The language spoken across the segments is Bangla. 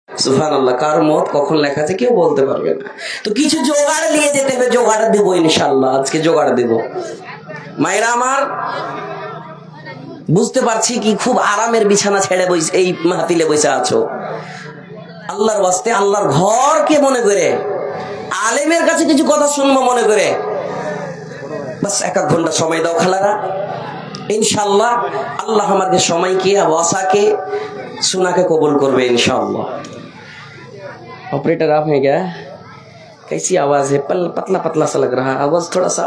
সুবহানাল্লাহ, কার মত কখন লেখা আছে কেউ বলতে পারবে না। তো কিছু জোগাড় নিয়ে যেতে হবে, জোগাড় দেব ইনশাআল্লাহ, আজকে জোগাড় দেব। মায়েরা আমার, বুঝতে পারছি কি খুব আরামের বিছানা ছেড়ে বসে এই মাহফিলে বসে আছো। আল্লাহর ওয়াস্তে, আল্লাহর ঘরকে মনে করে, আলেমের কাছে কিছু কথা শুনবো মনে করে বাস 1 ঘন্টা সময় দাও খালারা। इंशाअल्लाह अल्लाह हमारे समय के आवासा के सुना के कबूल करबे इंशाअल्लाह। ऑपरेटर आप हैं क्या? कैसी आवाज है? पतला पतला सा लग रहा है आवाज, थोड़ा सा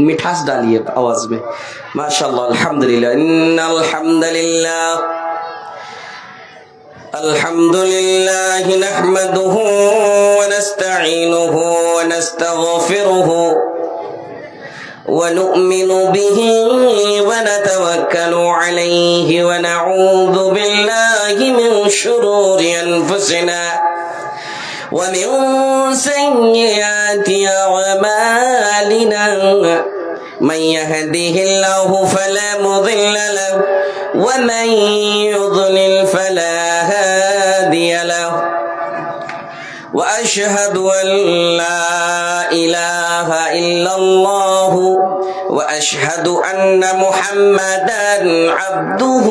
मिठास डालिए आवाज में। माशाअल्लाह, अल्हम्दुलिल्लाह, इन्नल हम्दुलिल्लाह अल्हम्दुलिल्लाह नहमदुहु व नस्तईनुहु व नस्तगफिरुहु ونؤمن به ونتوكل عليه ونعوذ بالله من شرور أنفسنا ومن سيئات أعمالنا من يهده الله فلا مضل له ومن يضلل فلا هادي له وأشهد أن لا إله إلا الله وأشهد أن محمدا عبده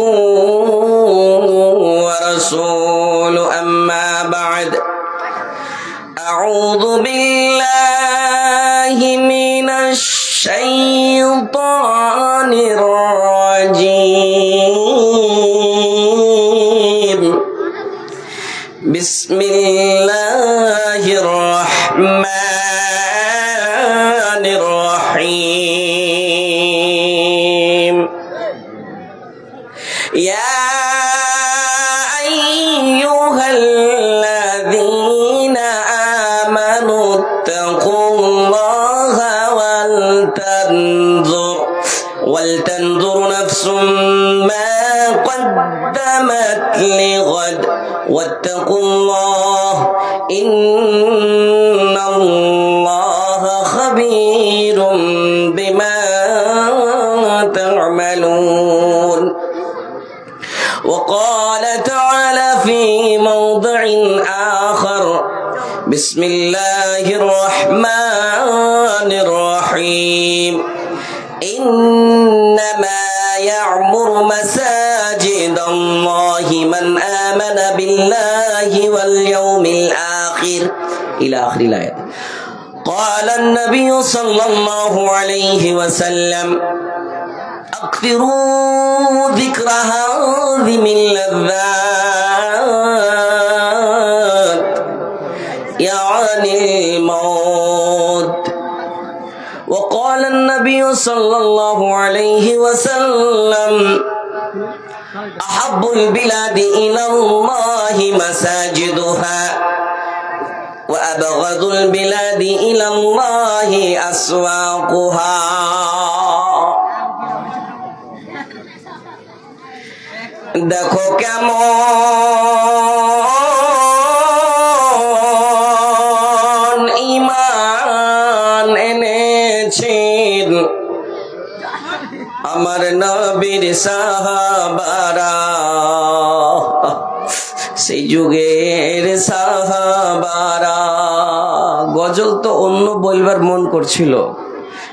ورسوله أما بعد أعوذ بالله من الشيطان الرجيم بسم الله الرحمن الرحيم يا أيها الذين آمنوا اتقوا الله ولتنظر نفس ما قدمت لغد واتقوا الله إن الله خبير بما تعملون. وقال تعالى في موضع آخر بسم الله الرحمن الرحيم إنما يعمر مساجد الله من آمن بالله واليوم الآخر إلى آخر الآية. قال النبي صلى الله عليه وسلم أكثروا ذكر هذه من اللذات يعني الموت. وقال النبي صلى الله عليه وسلم أحب البلاد إلى الله مساجدها وأبغض البلاد إلى الله أسواقها. দেখো কেমন ঈমান এনেছেন আমার নবীর সাহাবারা, সেই যুগের সাহাবারা। গজল তো অন্য বলবার মন করছিল,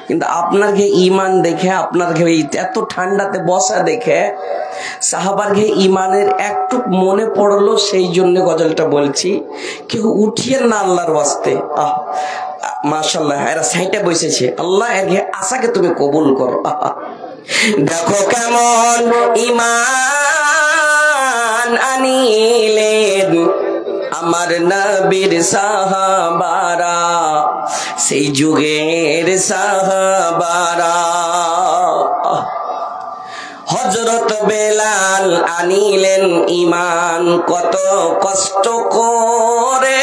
কিন্তু আপনার ঘে ইমান দেখে, আপনার ঘে এত ঠান্ডাতে বসা দেখে সাহাবার ঘে ইমানের একটু মনে পড়লো, সেই জন্য গজলটা বলছি। কেউ উঠিয়ে না আল্লাহর ওয়াস্তে। মাশাআল্লাহ, এরা সাইটে বসেছে, আল্লাহ এর ঘে আশাকে তুমি কবুল করো। দেখো কেমন ইমান আনিলেন আমার নবীর সাহাবারা, সেই যুগের সাহাবারা। হযরত বেলাল আনিলেন ইমান কত কষ্ট করে,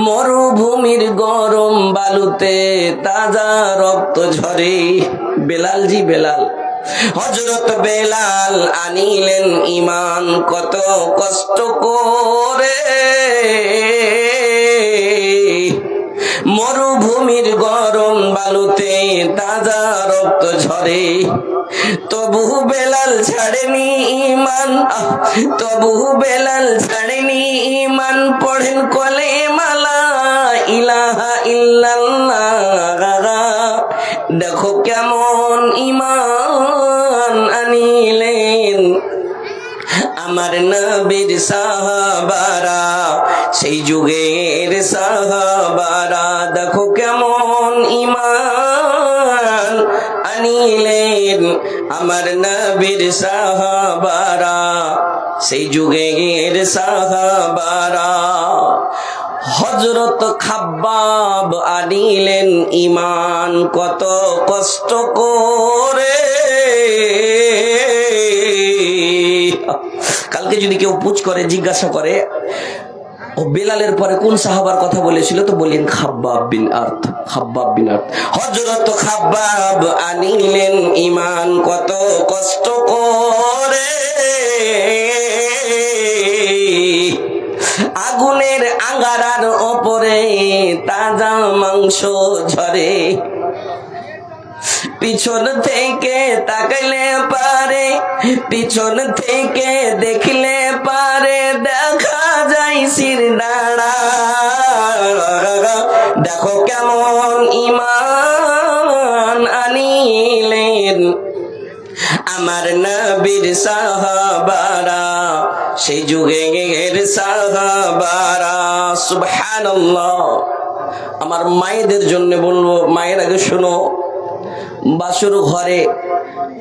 মরুভূমির গরম বালুতে তাজা রক্ত ঝরে। বেলাল জি বেলাল, হযরত বেলাল আনিলেন ইমান কত কষ্ট করে, মরুভূমির গরম বালুতে তাজা রক্ত ঝরে, তবু বেলাল ছাড়েনি ঈমান, তবু বেলাল ছাড়েনি ঈমান। পড়েন কলেমা লা ইলাহা ইল্লাল্লাহ। দেখো কেমন ঈমান আনিলেন আমার নবীর সাহাবারা, সেই যুগের সাহাবারা। দেখো কেমন ঈমান আনিলেন আমার নবীর সাহাবারা, সেই যুগের সাহাবারা। হযরত খাব্বাব আনিলেন ঈমান কত কষ্ট করে। কালকে যদি কেউ পুছ করে জিজ্ঞাসা করে ও বেলালের পরে কোন সাহাবার কথা বলেছিল, তো বলেন খাব্বাব বিন আরত, খাব্বাব বিন আরত। হযরত খাব্বাব আনিলেন ঈমান কত কষ্ট করে। আগুনের আঙ্গারার ওপরে তাজা মাংস ঝরে, পিছন থেকে তাকাইলে পারে, পিছন থেকে দেখলে পারে দেখা যায় শিরদাঁড়া। দেখো কেমন ঈমান আনিলেন আমার নবীর সাহাবারা, সেই যুগের সাহাবারা। সুবহানাল্লাহ। আমার মায়েদের জন্য বলবো, মায়ের আগে শোনো, বাসুর ঘরে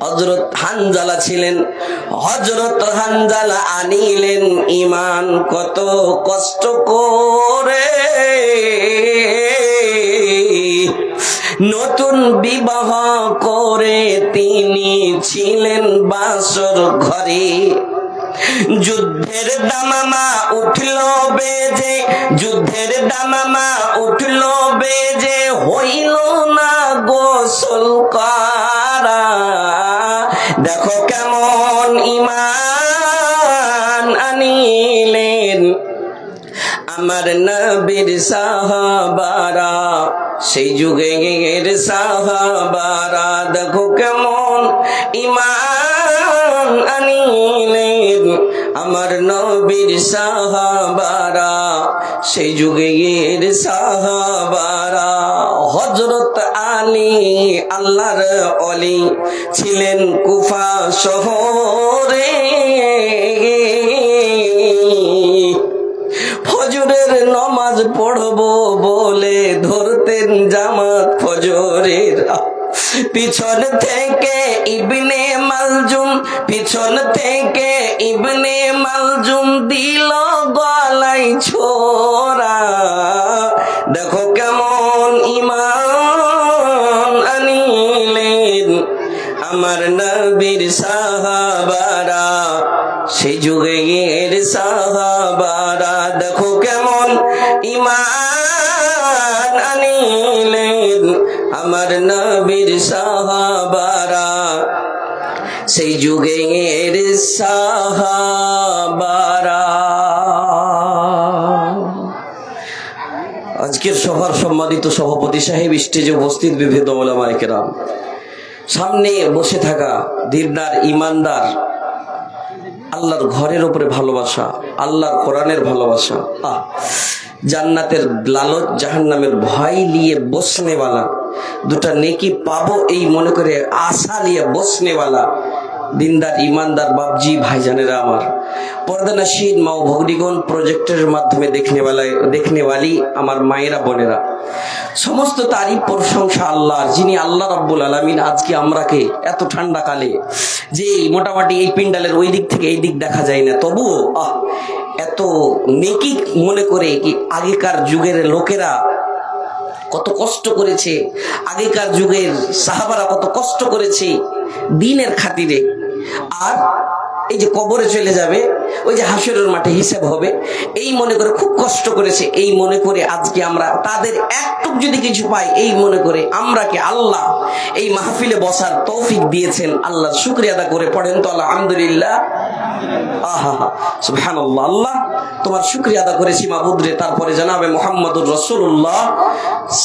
হযরত হানজালা ছিলেন। হযরত হানজালা আনিলেন ঈমান কত কষ্ট করে। নতুন বিবাহ করে তিনি ছিলেন বাসর ঘরে। যুদ্ধের দামামা উঠল বেজে, যুদ্ধের দামামা উঠল বেজে, হইল না গোসল করা। দেখো কেমন ঈমান আনিলেন আমার নবীর সাহাবারা, সেই যুগের সাহাবারা। দেখো কেমন ঈমান আনিলেন আমার নবীর সাহাবারা, সেই যুগের সাহাবারা। হযরত আলী আল্লাহর ওলি ছিলেন কুফা শহরে। ফজরের নামাজ পড়বো বলে ধরতেন জামাত ফজরের। পিছন থেকে ইবনে মালজুম, পিছন থেকে ইবনে মালজুম দিল গলায় ছোরা। দেখো কেমন ঈমান আনিলেন আমার নবীর সাহাবারা, সেই যুগের সাহাবারা। দেখো কেমন ঈমান আনিলেন আমার নবীর সাহাবারা, সেই যুগের সাহাবারা। আজকের সভার সম্মানিত সভাপতি সাহেব, স্টেজে উপস্থিত বিভিন্ন উলামায়ে কেরাম, সামনে বসে থাকা দিনদার ঈমানদার, আল্লাহর ঘরের উপরে ভালোবাসা, আল্লাহর কোরআনের ভালোবাসা, জান্নাতের লালচ জাহান্নামের ভয় নিয়ে বসনেওয়ালা, দুটা নেকি পাবো এই মনে করে আশা নিয়ে বসনেওয়ালা দিনদার ঈমানদার বাপজি ভাইজানেরা, আমার পর্দানশীন মা ও ভগ্নীগণ, প্রজেক্টের মাধ্যমে দেখনেওয়ালি আমার মায়েরা বোনেরা, সমস্ত তারিফ প্রশংসা আল্লাহর, যিনি আল্লাহ রাব্বুল আলামিন আজকে আমরাকে এত ঠান্ডা কালে, যে মোটামুটি এই পিন্ডালের ওই দিক থেকে এই দিক দেখা যায় না, তবুও এত নেকি মনে করে কি আগেকার যুগের লোকেরা কত কষ্ট করেছে, আগেকার যুগের সাহাবারা কত কষ্ট করেছে দিনের খাতিরে। আর এই যে কবরে চলে যাবে, ওই যে হাসরের মাঠে হিসাব হবে, এই মনে করে খুব কষ্ট করেছে, এই মনে করে আজকে আমরা তাদের একটুক যদি কিছু পাই, এই মনে করে আমরা কি আল্লাহ এই মাহফিলে বসার তৌফিক দিয়েছেন, আল্লাহর শুকরিয়া আদা করে পড়েন তো আলহামদুলিল্লাহ। আহা সুবহানাল্লাহ, আল্লাহ তোমার শুকরিয়া আদা করেছি মাবুদ রে। তারপরে জনাবে মুহাম্মদুর রাসূলুল্লাহ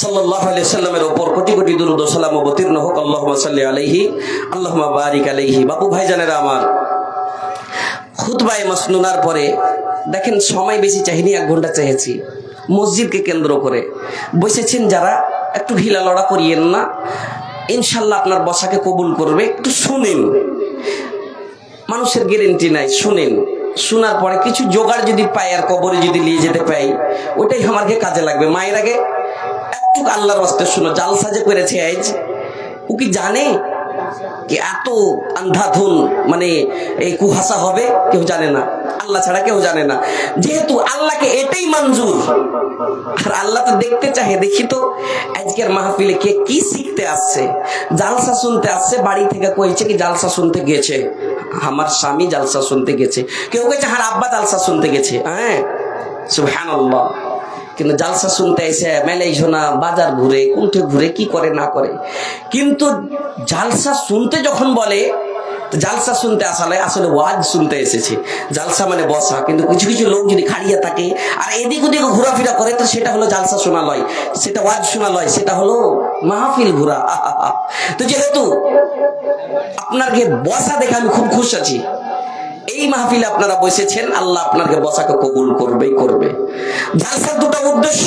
সাল্লাল্লাহু আলাইহি সাল্লামের উপর কোটি কোটি দুরূদ ও সালাম অবতীর্ণ হোক। আল্লাহুম্মা সাল্লি আলাইহি আল্লাহুম্মা বারিক আলাইহি। বাবু ভাইজানেরা আমার, খুতবায়ে মাসনুনার পরে দেখেন সময় বেশি চাইনি, 1 ঘন্টা চেয়েছি। মসজিদকে কেন্দ্র করে বসেছেন যারা, একটু ঢিলা লড়া করিয়েন না, ইনশাল্লাহ আপনার বসাকে কবুল করবে। একটু শুনেন, মানুষের গ্যারেন্টি নাই, শুনেন। শোনার পরে কিছু জোগাড় যদি পাই আর কবরে যদি নিয়ে যেতে পাই, ওটাই আমাকে কাজে লাগবে। মায়ের আগে একটু আল্লাহর রাস্তায় শুনো, জালসা যে করেছে আজ, ও কি জানে কি এত আন্ধাধুন মানে এই কুহাসা হবে? কেউ জানে না, আল্লাহ ছাড়া কেউ জানে না। যেহেতু আল্লাহকে এটাই মঞ্জুর, আর আল্লাহ তো দেখতে চাহে, দেখি তো আজকের মাহফিলে কে কি শিখতে আসছে। জালসা শুনতে আসছে, বাড়ি থেকে কইছে কি জালসা শুনতে গেছে, আমার স্বামী জালসা শুনতে গেছে, কেউ কইছে হার আব্বা জালসা শুনতে গেছে। হ্যাঁ সুবহানাল্লাহ। কিন্তু জালসা শুনতে এসে মেলাই শোনা, বাজার ঘুরে, কুণ্ঠে ঘুরে, কি করে না করে, কিন্তু জালসা শুনতে যখন বলে, জালসা শুনতে আসলে ওয়াজ শুনতে এসেছে। জালসা মানে বসা, কিন্তু কিছু কিছু লোক যদি খাড়িয়ে থাকে আর এদিক ওদিক ঘোরাফেরা করে, তো সেটা হলো জালসা শোনা লয়, সেটা ওয়াজ শোনা লয়, সেটা হলো মাহফিল ঘোরা। তো যেহেতু আপনাকে বসা দেখে আমি খুব খুশি আছি, এই মাহফিলে আপনারা বসেছেন, আল্লাহ আপনাকে বসাকে কবুল করবেই করবে। জালসার দুটো উদ্দেশ্য,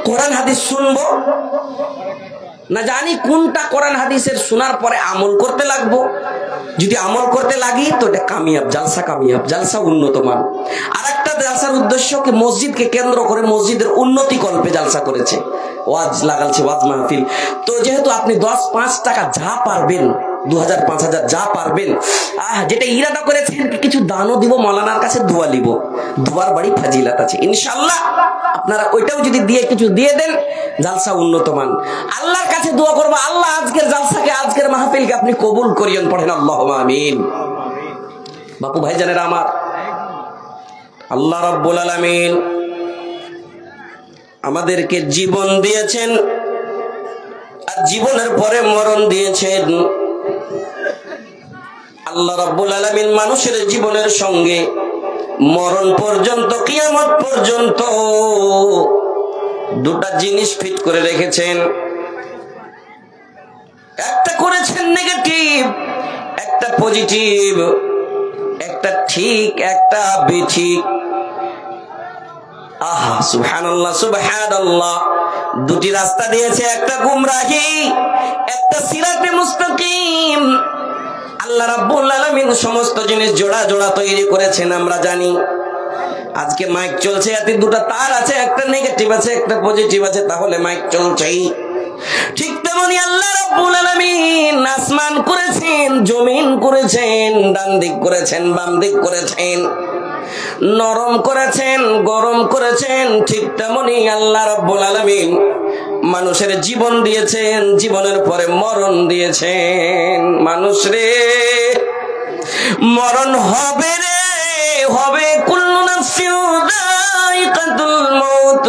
কোরআন হাদিস শুনবো না জানি কোনটা, কোরআন হাদিসের শোনার পরে আমল করতে লাগবো। যদি আমল করতে লাগি তো এটা কামিয়াব, জালসা কামিয়াব, জালসা উন্নত মান। আর একটা জালসার উদ্দেশ্য কি মসজিদকে কেন্দ্র করে মসজিদের উন্নতি কল্পে জালসা করেছে, ওয়াজ লাগালছে, ওয়াজ মাহফিল। তো যেহেতু আপনি 10-5 টাকা যা পারবেন, 2000-5000 যা পারবেন, যেটা ইরাদা করেছেন কিছু দানও দিব, মৌলানার কাছে দোয়া লিব, দোয়ার বাড়ি ফাজিলাত আছে ইনশাআল্লাহ। আপনারা ওইটাও যদি দিয়ে কিছু দিয়ে দেন, জালসা উন্নত মান। আল্লাহর কাছে দোয়া করবো, আল্লাহ আজকের জালসাকে, আজকের মাহফিলকে আপনি কবুল করিয়েন, পড়েন আল্লাহুম্মা আমিন। বাপু ভাইজানেরা আমার, আল্লাহ রাব্বুল আলামিন আমাদেরকে জীবন দিয়েছেন, আর জীবনের পরে মরণ দিয়েছেন। আল্লাহ রাব্বুল আলামিন মানুষের জীবনের সঙ্গে মরণ পর্যন্ত, কিয়ামত পর্যন্ত দুটা জিনিস ফিট করে রেখেছেন। একটা করেছেন নেগেটিভ, একটা পজিটিভ, একটা ঠিক, একটা বেঠিক। আহা সুবহানাল্লাহ সুবহানাল্লাহ। দুটি রাস্তা দিয়েছে, একটা গুমরাহি, একটা সিরাতে মুস্তাকিম। আল্লাহ রাব্বুল আলামিন সমস্ত জিনিস জোড়া জোড়া তৈরি করেছেন, আমরা জানি। আজকে মাইক চলছে, এতে দুটো তার আছে, একটা নেগেটিভ আছে, একটা পজিটিভ আছে, তাহলে মাইক চলছেই। ঠিক তেমনি আল্লাহ রাব্বুল আলামিন আসমান করেছেন, জমিন করেছেন, ডান দিক করেছেন, বাম দিক করেছেন, নরম করেছেন, গরম করেছেন। ঠিক তেমনি আল্লাহ রাব্বুল আলামিন মানুষের জীবন দিয়েছেন, জীবনের পরে মরণ দিয়েছেন। মানুষ রে, মরণ হবে রে, হবে। কুল্লু নাফসিন যায়িকাতুল মাউত।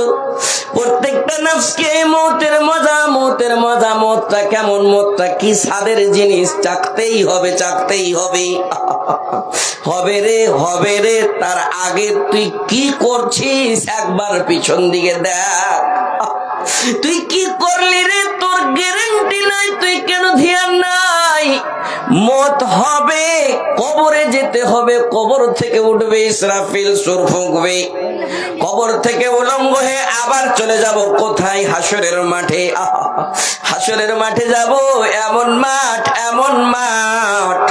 প্রত্যেকটা নাফসকে মৌতের মজা, মৌতের মজা, মৌতটা কেমন, মৌতটা কি স্বাদের জিনিস, চাকতেই হবে, চাকতেই হবে। হবে রে, হবে রে। তার আগে তুই কি করছিস একবার পিছন দিকে দেখ। তুই কি করলি রে, তোর গ্যারান্টি নাই, তুই কেন ধ্যান নাই। মত হবে, কবরে যেতে হবে, কবর থেকে উঠবে ইসরাফিল, সুর ফুঁকবে, কবর থেকে উলঙ্গ হয়ে আবার চলে যাব কোথায়? হাসরের মাঠে। হাসরের মাঠে যাব, এমন মাঠ, এমন মাঠ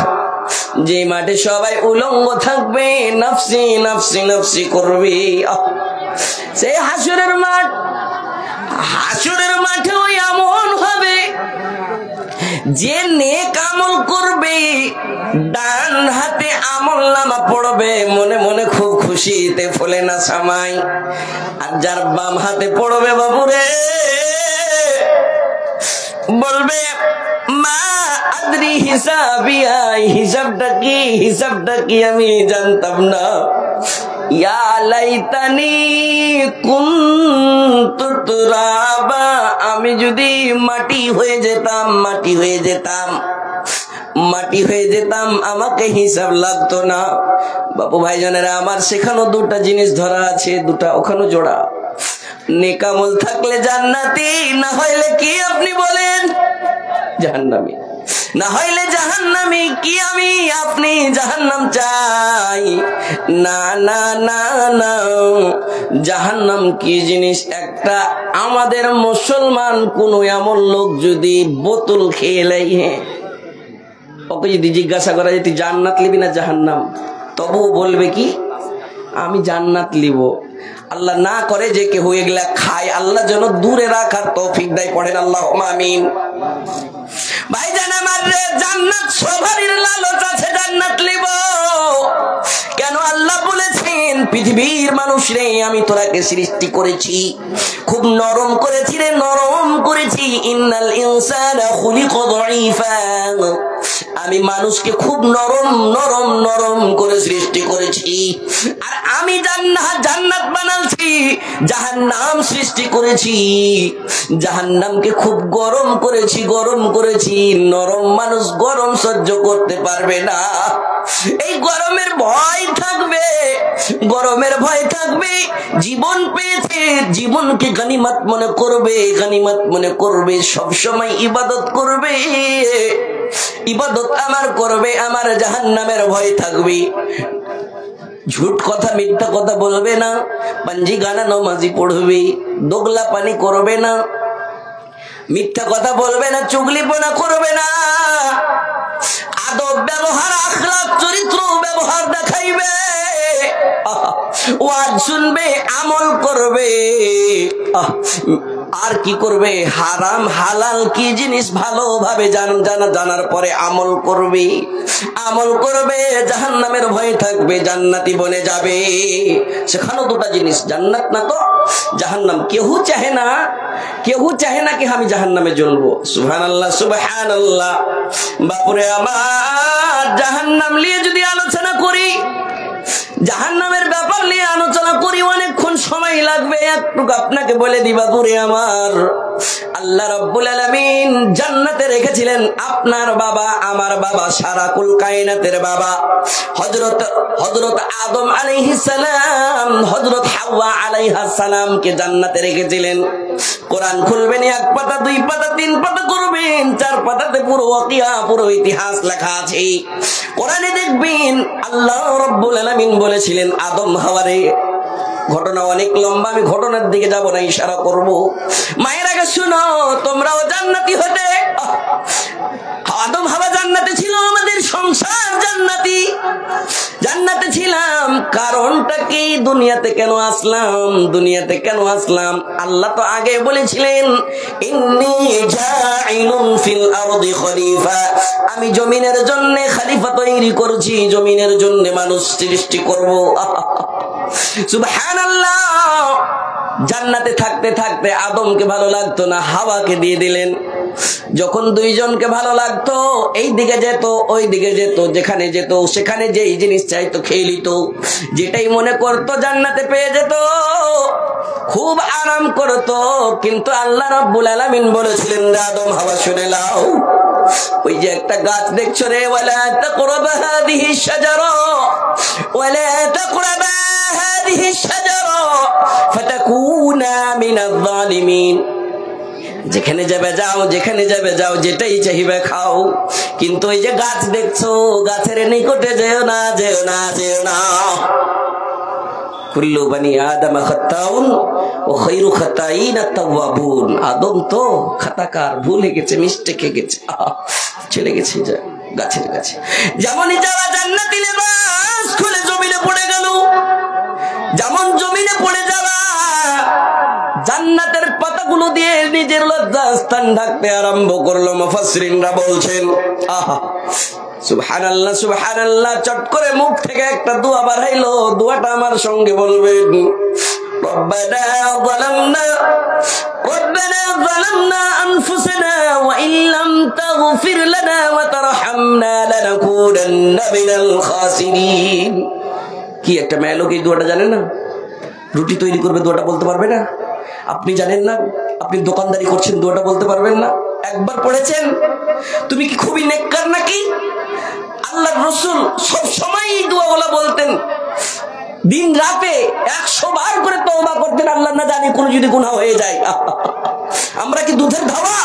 যে মাঠে সবাই উলঙ্গ থাকবে, নফসি নফসি নফসি করবে। সেই হাসরের মাঠ, হাসরের মাঠেও এমন হবে যে নেক আমল করবে, ডান হাতে আমলনামা পড়বে, মনে মনে খুব খুশিতে ফলে না সামাই। আর যার বাম হাতে পড়বে, বাবুরে বলবে মা আদরি হিসাবিয়া, হিসাবটা কি আমি জানতাম না। ইয়া লাইতানি কুনতু তুরাবা, আমি যদি মাটি হয়ে যেতাম আমাকে হিসাব লাগতো না। বাপু ভাইজানেরা আমার, সেখানে দুটা জিনিস ধরা আছে, দুটা ওখানে জোড়া। নেকামল থাকলে জান্নাতি, না হইলে কি আপনি বলেন? জাহান্নামী। না হইলে জাহান্নামী। কি আমি আপনি জাহান্নাম চাই? না না না না, জাহান্নাম কি জিনিস? একটা আমাদের মুসলমান কোন এমন লোক যদি বোতল খেয়ে লাই, ওকে যদি জিজ্ঞাসা করা যে তুই জান্নাত লিবি না জাহান্নাম, তবুও বলবে কি আমি জান্নাত লিব। আল্লাহ না করে যে কেউ এগুলা খায়, আল্লাহ যেন দূরে রাখার তৌফিক দেয়। পড়েন আল্লাহুম্মা আমিন। ভাইজান আমার রে, জান্নাত সবারই লালচ আছে, জান্নাত লিব। কেন আল্লাহ বলেছেন পৃথিবীর মানুষ রে, আমি তোরাকে সৃষ্টি করেছি, খুব নরম করেছি রে, নরম করেছি। ইন্নাল ইনসানা খুলিকা দাঈফা, আমি মানুষকে খুব নরম নরম নরম করে সৃষ্টি করেছি। আর আমি জান্নাত বানাচ্ছি, জাহান্নাম সৃষ্টি করেছি, জাহান্নামকে খুব গরম করেছি, গরম করেছি। নরম মানুষ গরম সহ্য করতে পারবে না। এই গরমের ভয় থাকবে, গরমের ভয় থাকবে। জীবন পেয়েছে, জীবনকে গনিমত মনে করবে, গনিমত মনে করবে। সবসময় ইবাদত করবে, ইবাদত আমার করবে, আমার জাহান্নামের ভয় থাকবে। ঝুট কথা মিথ্যা কথা বলবে না, পাঞ্জি গানা নামাজি পড়বে, দোগলা পানি করবে না, মিথ্যা কথা বলবে না, চুগলিপনা করবে না, আদব ব্যবহার আখলাক চরিত্র ব্যবহার দেখাইবে, ওয়াজ শুনবে, আমল করবে। আর কি করবে? হারাম হালাল কি জিনিস ভালোভাবে জানার পরে আমল করবে, আমল করবে। জাহান্নামের ভয় থাকবে, জান্নাতি বনে যাবে। সেখানেও দুটা জিনিস, জান্নাত না তো জাহান্নাম। কেউ চাহে না কি আমি জাহান্নামে জ্বলবো। সুবহানাল্লাহ সুবহানাল্লাহ। বাপুরে আমার, জাহান্নাম নিয়ে যদি আলোচনা করি, জাহান্নামের ব্যাপার নিয়ে আলোচনা করি, অনেকক্ষণ সময় লাগবে। একটু আপনাকে বলে দিবা পুরে আমার, আল্লাহ রাব্বুল আলামিন জান্নাতে রেখেছিলেন আপনার বাবা, আমার বাবা, সারা কুল কায়নাতের বাবা, হযরত আদম আলাইহিস সালাম, হযরত হাওয়া আলাইহাস সালামকে জান্নাতে রেখেছিলেন। কোরআন খুলবেন, এক পাতা, দুই পাতা, তিন পাতা করবেন, চার পাতাতে পুরো ওয়াকিয়া, পুরো ইতিহাস লেখা আছে। কোরআনে দেখবেন আল্লাহ রাব্বুল আলামিন বলেছিলেন আদম হাওয়ারে। ঘটনা অনেক লম্বা, আমি ঘটনার দিকে যাব না, ইশারা করব। মায়ের আগে শুনো, তোমরাও জান্নাতি হতে। আদম হাওয়া জান্নাতে ছিল, আমাদের সংসার জান্নাতে ছিলাম। কারণটা কি? দুনিয়াতে কেন আসলাম? আল্লাহ তো আগে বলেছিলেন ইন্নী জাইলুন ফিল আরদি খলিফা, আমি জমিনের জন্য খলিফা তৈরি করছি, জমিনের জন্য মানুষ সৃষ্টি করব। সুবহানাল্লাহ। জান্নাতে থাকতে থাকতে আদমকে ভালো লাগতো না, হাওয়াকে দিয়ে দিলেন। যখন দুইজনকে ভালো লাগতো, এই দিকে যেত, ওই দিকে যেত, যেখানে যেত সেখানে যেই জিনিস চাইতো খেয়ে নিত, যেটাই মনে করতো জান্নাতে পেয়ে যেত, খুব আরাম করতো। কিন্তু আল্লাহ রাব্বুল আলামিন বলেছিলেন, আদম হাওয়া শুনে নাও, ওই যে একটা গাছ দেখছো রে, ওয়ালা তাকরাবা হাদিহি শাজারা, ওয়ালা তাকরাবা হাদিহি শাজারা ফাতাকুনা মিনাল যালিমিন। যেখানে যাবে যাও, যেখানে যাবে যাও, যেটাই চাইবে খাও, কিন্তু ওই যে গাছ দেখছো, গাছের নিকটে যেও না, যেও না, যেও না। কুল্লু বানি আদম খাত্তাউন ও খায়রু খাত্তাইন আত-তাওয়াবুন। আদম তো খাতাকার, ভুলে গেছে, মিস্টেক হয়ে গেছে, চলে গেছে গাছের কাছে। যেমনই যাওয়া জান্নাতি লেবাস খুলে জমিনে পড়ে গেল, যেমন জমিনে পড়ে যাওয়া, জান্নাতের পাতাগুলো দিয়ে নিজের লজ্জাস্থান ঢাকতে আরম্ভ করলো। মুফাসসিরিনরা বলছেন, আহা সুবহানাল্লাহ সুবহানাল্লাহ। চট করে মুখ থেকে একটা দোয়া বার হইলো, দোয়াটা আমার সঙ্গে বলবেন। ربنا ظلمنا أنفسنا وإن لم تغفر لنا وترحمنا لنكونن من الخاسرين কি একটা মেয়ে লোক এই দোয়াটা জানেন না? রুটি তৈরি করবে, দোয়াটা বলতে পারবে না? আপনি জানেন না? আপনি দোকানদারি করছেন, দোয়াটা বলতে পারবেন না? একবার পড়েছেন? তুমি কি খুবই নেককার নাকি? আল্লাহর রাসূল সব সময় এই দোয়াগুলো বলতেন, দিন রাতে 100 বার করে তওবা করতেন, আল্লাহ না জানি কোন যদি গুনাহ হয়ে যায়। আমরা কি দুধের ধাবা?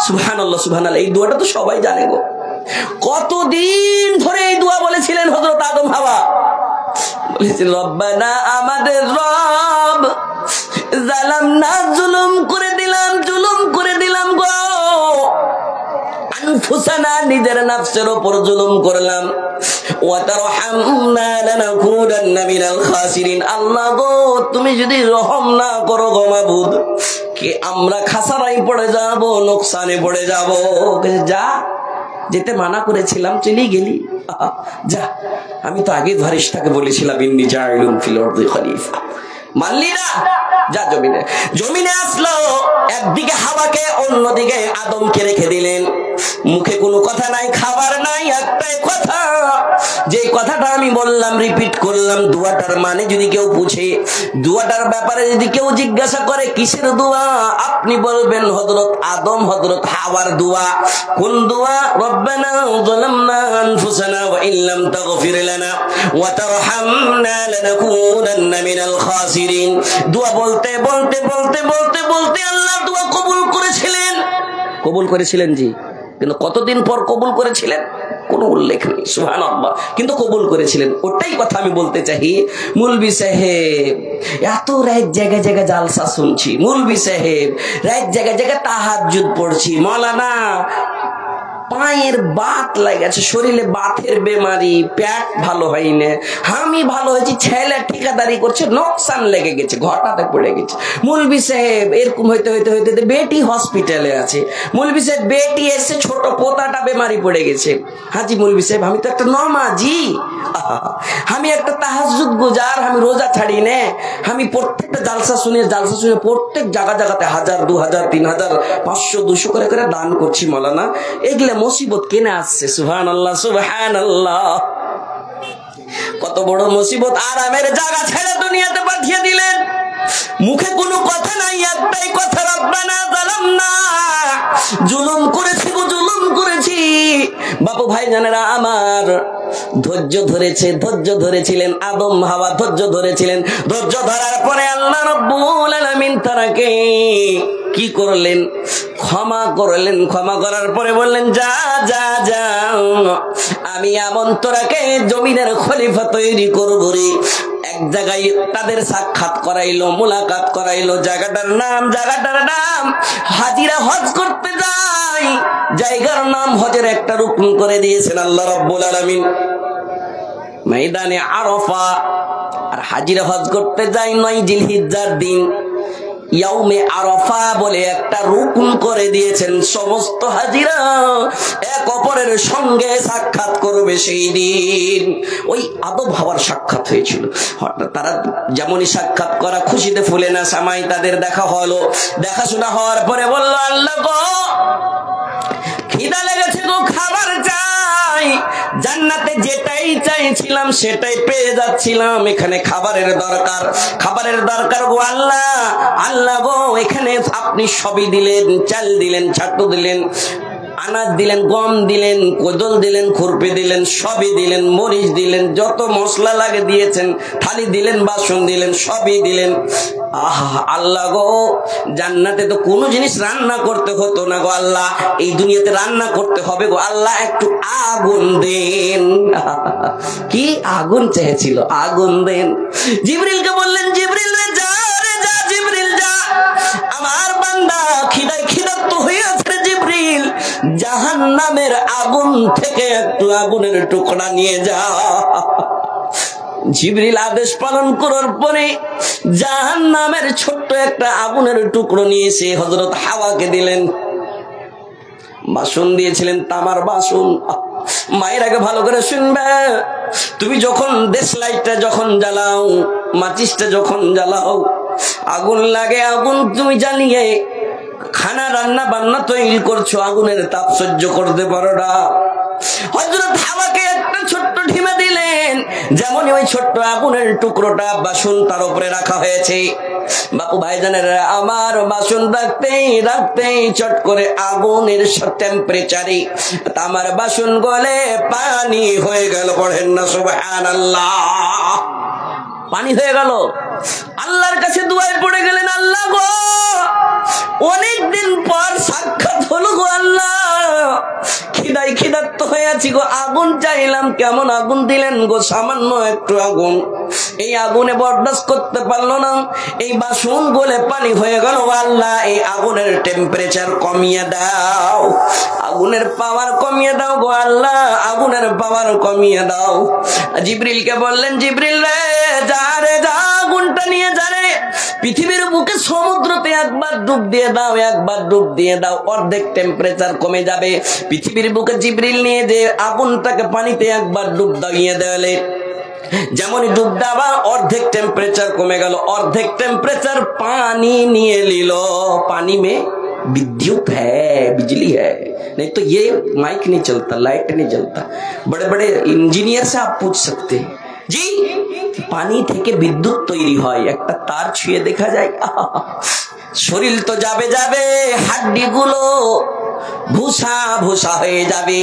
সুবহানাল্লাহ সুবহানাল্লাহ, এই দোয়াটা তো সবাই জানে গো। কতদিন ধরে এই দোয়া বলেছিলেন হযরত আদম হাওয়া? বলেছিলেন রব্বানা, আমাদের রব, জালামনা, জুলুম করে দিলাম গো, আনফুসানা, নিজের নফসের উপর জুলুম করলাম, ওয়া তারহামনা লানাকুনান্না মিনাল খাসিরিন। আল্লাহ গো, তুমি যদি রহম না করো গো মাবুদ, কি আমরা খাসারায় পড়ে যাব, লোকসানে পড়ে যাব। যা, যেতে মানা করেছিলাম চলেই গেলি, যা। আমি তো আগে ফারিস্তাকে বলেছিলাম ইন্নী জাইলুন ফিল আরদি খলিফা, মানলি না, যা জমিনে আসলো। একদিকে হাওয়াকে, অন্যদিকে আদমকে রেখে দিলেন। মুখে কোনো কথা নাই, খাবার নাই, একটাই কথা, যে কথাটা আমি বললাম, রিপিট করলাম। দোয়াটার মানে যদি কেউ পুছে, দোয়াটার ব্যাপারে যদি কেউ জিজ্ঞাসা করে কিসের দোয়া, আপনি বলবেন হযরত আদম, হযরত হাওয়ার দোয়া। কোন দোয়া? রব্বানা যালামনা আনফুসানা ওয়া ইল্লাম তাগফির লানা ওয়া তারহামনা লানাকুনান্না মিনাল খাসিরিন। দোয়া বলতে বলতে বলতে বলতে বলতে আল্লাহ দোয়া কবুল করেছিলেন জি, কিন্তু কতদিন পর কবুল করেছিলেন কোনো উল্লেখ নেই। সুবহানাল্লাহ, কিন্তু কবুল করেছিলেন। ওটাই কথা আমি বলতে চাই। মুলবি সাহেব এত রাত জায়গা জায়গা জালসা শুনছি, মুলবি সাহেব রাত জায়গা জায়গা তাহাজ্জুদ পড়ছি, মাওলানা পায়ের বাত লাগেছে, শরীরে বাতের বেমারি, পেট ভালো হয়নি, আমি ভালো হয়েছি, ছেলে ঠিকাদারি করছে, নোকসান লেগে গেছে, ঘটাতে পড়ে গেছে। মুলবি সাহেব এরকম হইতে হইতে হইতে বেটি হসপিটালে আছে। মুলবি সাহেব বেটি এসে, ছোট পোতাটা বেমারি পড়ে গেছে। হাজি মুলবি সাহেব, আমি তো একটা নমাজি, আমি একটা তাহাজ্জুদ গুজার, আমি রোজা ছাড়ি নে, আমি প্রত্যেকটা জালসা শুনে প্রত্যেক জায়গাতে 1000, 2000, 3000, 500, 200 করে করে দান করছি। মাওলানা এগুলা মুসিবত কেনে আসছে? সুবহানাল্লাহ সুবহানাল্লাহ, কত বড় মুসিবত! আরামের জায়গা ছেড়ে দুনিয়াতে পাঠিয়ে দিলেন। মুখে কোনো কথা নাই, একটাই কথা, রব্বানা যালামনা, জুলুম করেছি গো, জুলুম করেছি। বাপু ভাই জানেরা আমার, ধৈর্য ধরেছিলেন আদম হাওয়া, ধৈর্য ধরেছিলেন। ধৈর্য ধরার পরে আল্লাহ রাব্বুল আলামিন তারাকে কি করলেন? ক্ষমা করলেন। ক্ষমা করার পরে বললেন, যা যা যা, আমি এমন তোরাকে জমিনের খলিফা তৈরি করব রে। এক জায়গায় তাদের সাক্ষাৎ করাইলো, মুলাকাত করাইলো। জায়গাটার নাম হাজিরা হজ করতে যাই, জায়গার নাম হজের একটা রুকন করে দিয়েছেন আল্লাহ রাব্বুল আলামিন, ময়দানে আরাফা। আর হাজিরা হজ করতে যাই 9 জিলহিজ্জার দিন, ইয়াউমে আরাফা বলে একটা রুকন করে দিয়েছেন। সমস্ত হাজিরা এক অপরের সঙ্গে সাক্ষাৎ করবে সেই দিন। ওই আদম হাওয়ার সাক্ষাৎ হয়েছিল। তারা যেমনই সাক্ষাৎ করা, খুশিতে ফুলে না সামাই তাদের দেখা হলো। দেখাশোনা হওয়ার পরে বলল, আল্লাহ গো, খিদা লেগেছে গো, খাবার চাই। জান্নাতে যেটাই চাইছিলাম সেটাই পেয়ে যাচ্ছিলাম, এখানে খাবারের দরকার গো আল্লাহ। আল্লাহ গো, এখানে আপনি সবই দিলেন, চাল দিলেন, ছাতু দিলেন, আনাজ দিলেন, গম দিলেন, কোদল দিলেন, খুরপি দিলেন, সবই দিলেন, মরিচ দিলেন, যত মশলা লাগে দিয়েছেন, থালি দিলেন, বাসন দিলেন, সবই দিলেন। আহা আল্লাহ গো, জান্নাতে তো কোনো জিনিস রান্না করতে হতো না গো আল্লাহ, এই দুনিয়াতে রান্না করতে হবে গো আল্লাহ, একটু আগুন দেন। কি আগুন চেয়েছিল? আগুন দেন। জিবরিলকে বললেন, জিবরিল রে যা, জিবরিল যা, আমার বান্দা খিদার্ত হয়েছে জিবরিল, জাহান্নামের আগুন থেকে একটু আগুনের টুকরা নিয়ে যা। জিবরিল আদেশ পালন করার পরে জাহান্নামের ছোট্ট একটা আগুনের টুকরো নিয়ে এসে হযরত হাওয়াকে দিলেন। বাসন দিয়েছিলেন, তামার বাসন। মায়ের আগে ভালো করে শুনবে, তুমি যখন দেশলাইটটা যখন জ্বালাও, মাচিসটা যখন জ্বালাও, আগুন লাগে, আগুন তুমি জ্বালিয়ে খানা রান্না বান্না তৈরি করছো, আগুনের তাপ সহ্য করতে পারো না। হযরত হাওয়াকে একটা ছোট্ট ঢিমা দিলেন, যেমনই ওই ছোট্ট আগুনের টুকরোটা বাসন তার উপরে রাখা হয়েছে। বাপু ভাইজানেরা আমার, বাসন রাখতেই রাখতেই চট করে আগুনের টেম্পারেচারে আমার বাসন গলে পানি হয়ে গেল। পড়েন না সুবহানাল্লাহ। পানি হয়ে গেল। আল্লাহর কাছে দুয়ায় পড়ে গেলেন, আল্লাহ গো অনেকদিন পর সাক্ষাৎ হলো গো আল্লাহ, খিদায় খিদার্ত হয়ে আছি গো, আগুন চাইলাম, কেমন আগুন দিলেন গো, সামান্য একটু আগুন, এই আগুনে বরদাস্ত করতে পারলো না, এই বাসন গলে পানি হয়ে গেল। আল্লাহ এই আগুনের টেম্পারেচার কমিয়ে দাও, আগুনের পাওয়ার কমিয়ে দাও গো আল্লাহ, আগুনের পাওয়ার কমিয়ে দাও। জিবরিলকে বললেন, জিবরিল রে যা রে যা, আগুনটা নিয়ে যা রে, পৃথিবীর বুকে সমুদ্রতে একবার ডুব দিয়ে দাও, একবার ডুব দিয়ে দাও, অর্ধেক টেম্পারেচার কমে যাবে। পৃথিবীর বুকে জিবরিল নিয়ে যে আগুনটাকে পানিতে একবার ডুব দিয়ে দেওয়ালে, যেমনই ডুব দেওয়া অর্ধেক টেম্পারেচার কমে গেল। অর্ধেক টেম্পারেচার पानी নিয়ে নিল। पानी में विद्युत है, बिजली है, नहीं तो ये माइक नहीं चलता, लाइट नहीं जलता। बड़े बड़े इंजीनियर से आप पूछ सकते हैं जी, पानी থেকে বিদ্যুৎ তৈরি হয়, একটা তার ছুঁয়ে দেখা যায়, শরীর তো যাবে যাবে, হাড্ডি গুলো ভুসা ভুসা হয়ে যাবে।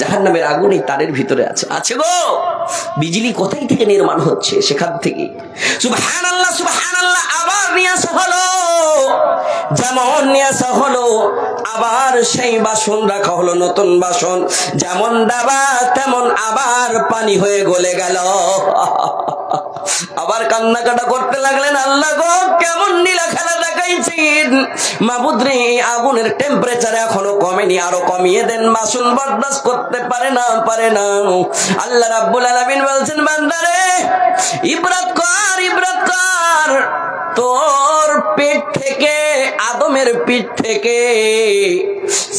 জাহান্নামের আগুন এই তারের ভিতরে আছে, আছে গো। বিজলি কোথায় থেকে নির্মাণ হচ্ছে, সেখান থেকে। সুবহানাল্লাহ সুবহানাল্লাহ। আবার নিয়ে আসা হলো, যেমন নিয়ে আসা হলো, আবার সেই বাসন রাখা হলো, নতুন বাসন, যেমন ডাবা তেমন আবার পানি হয়ে গলে গেল। আবার কান্নাকাটা করতে লাগলেন, আল্লাহ গো কেমন নীলা খেলা দেখাইছেন, মাবুদ রে আগুনের টেম্পারেচার এখনো কমেনি, আরো কমিয়ে দেন, বাসন বরদাস্ত করতে পারে না, পারে না। আল্লাহ রাব্বুল আলামিন বলছেন, বান্দারে ইবরাত কর, ইবরাত কর, তোর পেট থেকে, আদমের পিঠ থেকে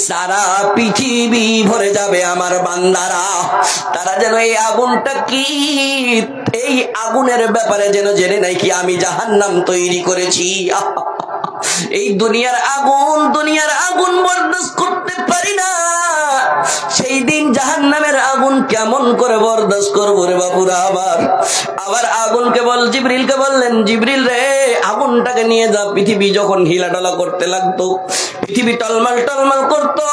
সারা পৃথিবী ভরে যাবে আমার বান্দারা, তারা যেন এই আগুনটা কি, এই আগুনের ব্যাপারে যেন জেনে নাই কি আমি জাহান্নাম তৈরি করেছি। এই দুনিয়ার আগুন বরদাস্ত করতে পারি না, সেই দিন জাহান্নামের আগুন কেমন করে বরদাস্ত করবো রে বাপুরা। আবার আগুনকে জিবরিলকে বললেন, জিবরিল রে আগুনটাকে নিয়ে যা। পৃথিবী যখন হিলাডলা করতে লাগতো, পৃথিবী টলমাল টলমাল করতো,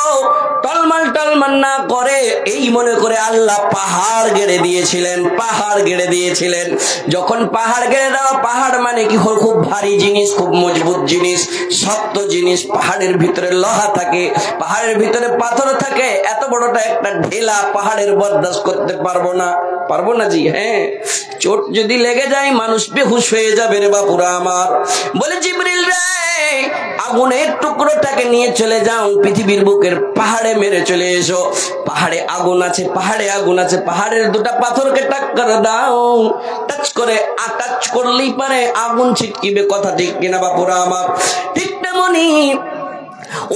টলমাল টলমাল না করে এই মনে করে আল্লাহ পাহাড় গেড়ে দিয়েছিলেন, পাহাড় গেড়ে দিয়েছিলেন। যখন পাহাড় গেড়ে দেওয়া, পাহাড় মানে কি খুব ভারী জিনিস, খুব মজবুত জিনিস, শক্ত জিনিস, পাহাড়ের ভিতরে লোহা থাকে, পাহাড়ের ভিতরে পাথর থাকে, এত বড়টা একটা ঢেলা পাহাড়ের বরদাস্ত করতে পারবো না, পারবো না জি, হ্যাঁ। চোট যদি লেগে যায় মানুষ বেহুশ হয়ে যাবে রে বাপুরা আমার। বলে জিবরিল রে আগুনের টুকরোটাকে নিয়ে চলে যাও, পৃথিবীর বুকের পাহাড়ে মেরে চলে এসো, পাহাড়ে আগুন আছে, পাহাড়ে আগুন আছে, পাহাড়ের দুটা পাথরকে টাক্কর দাও, টাচ করে টাচ করলেই পারে আগুন ছিটকিবে, কথা ঠিক কিনা বাপুরা আমার। ঠিক তেমনি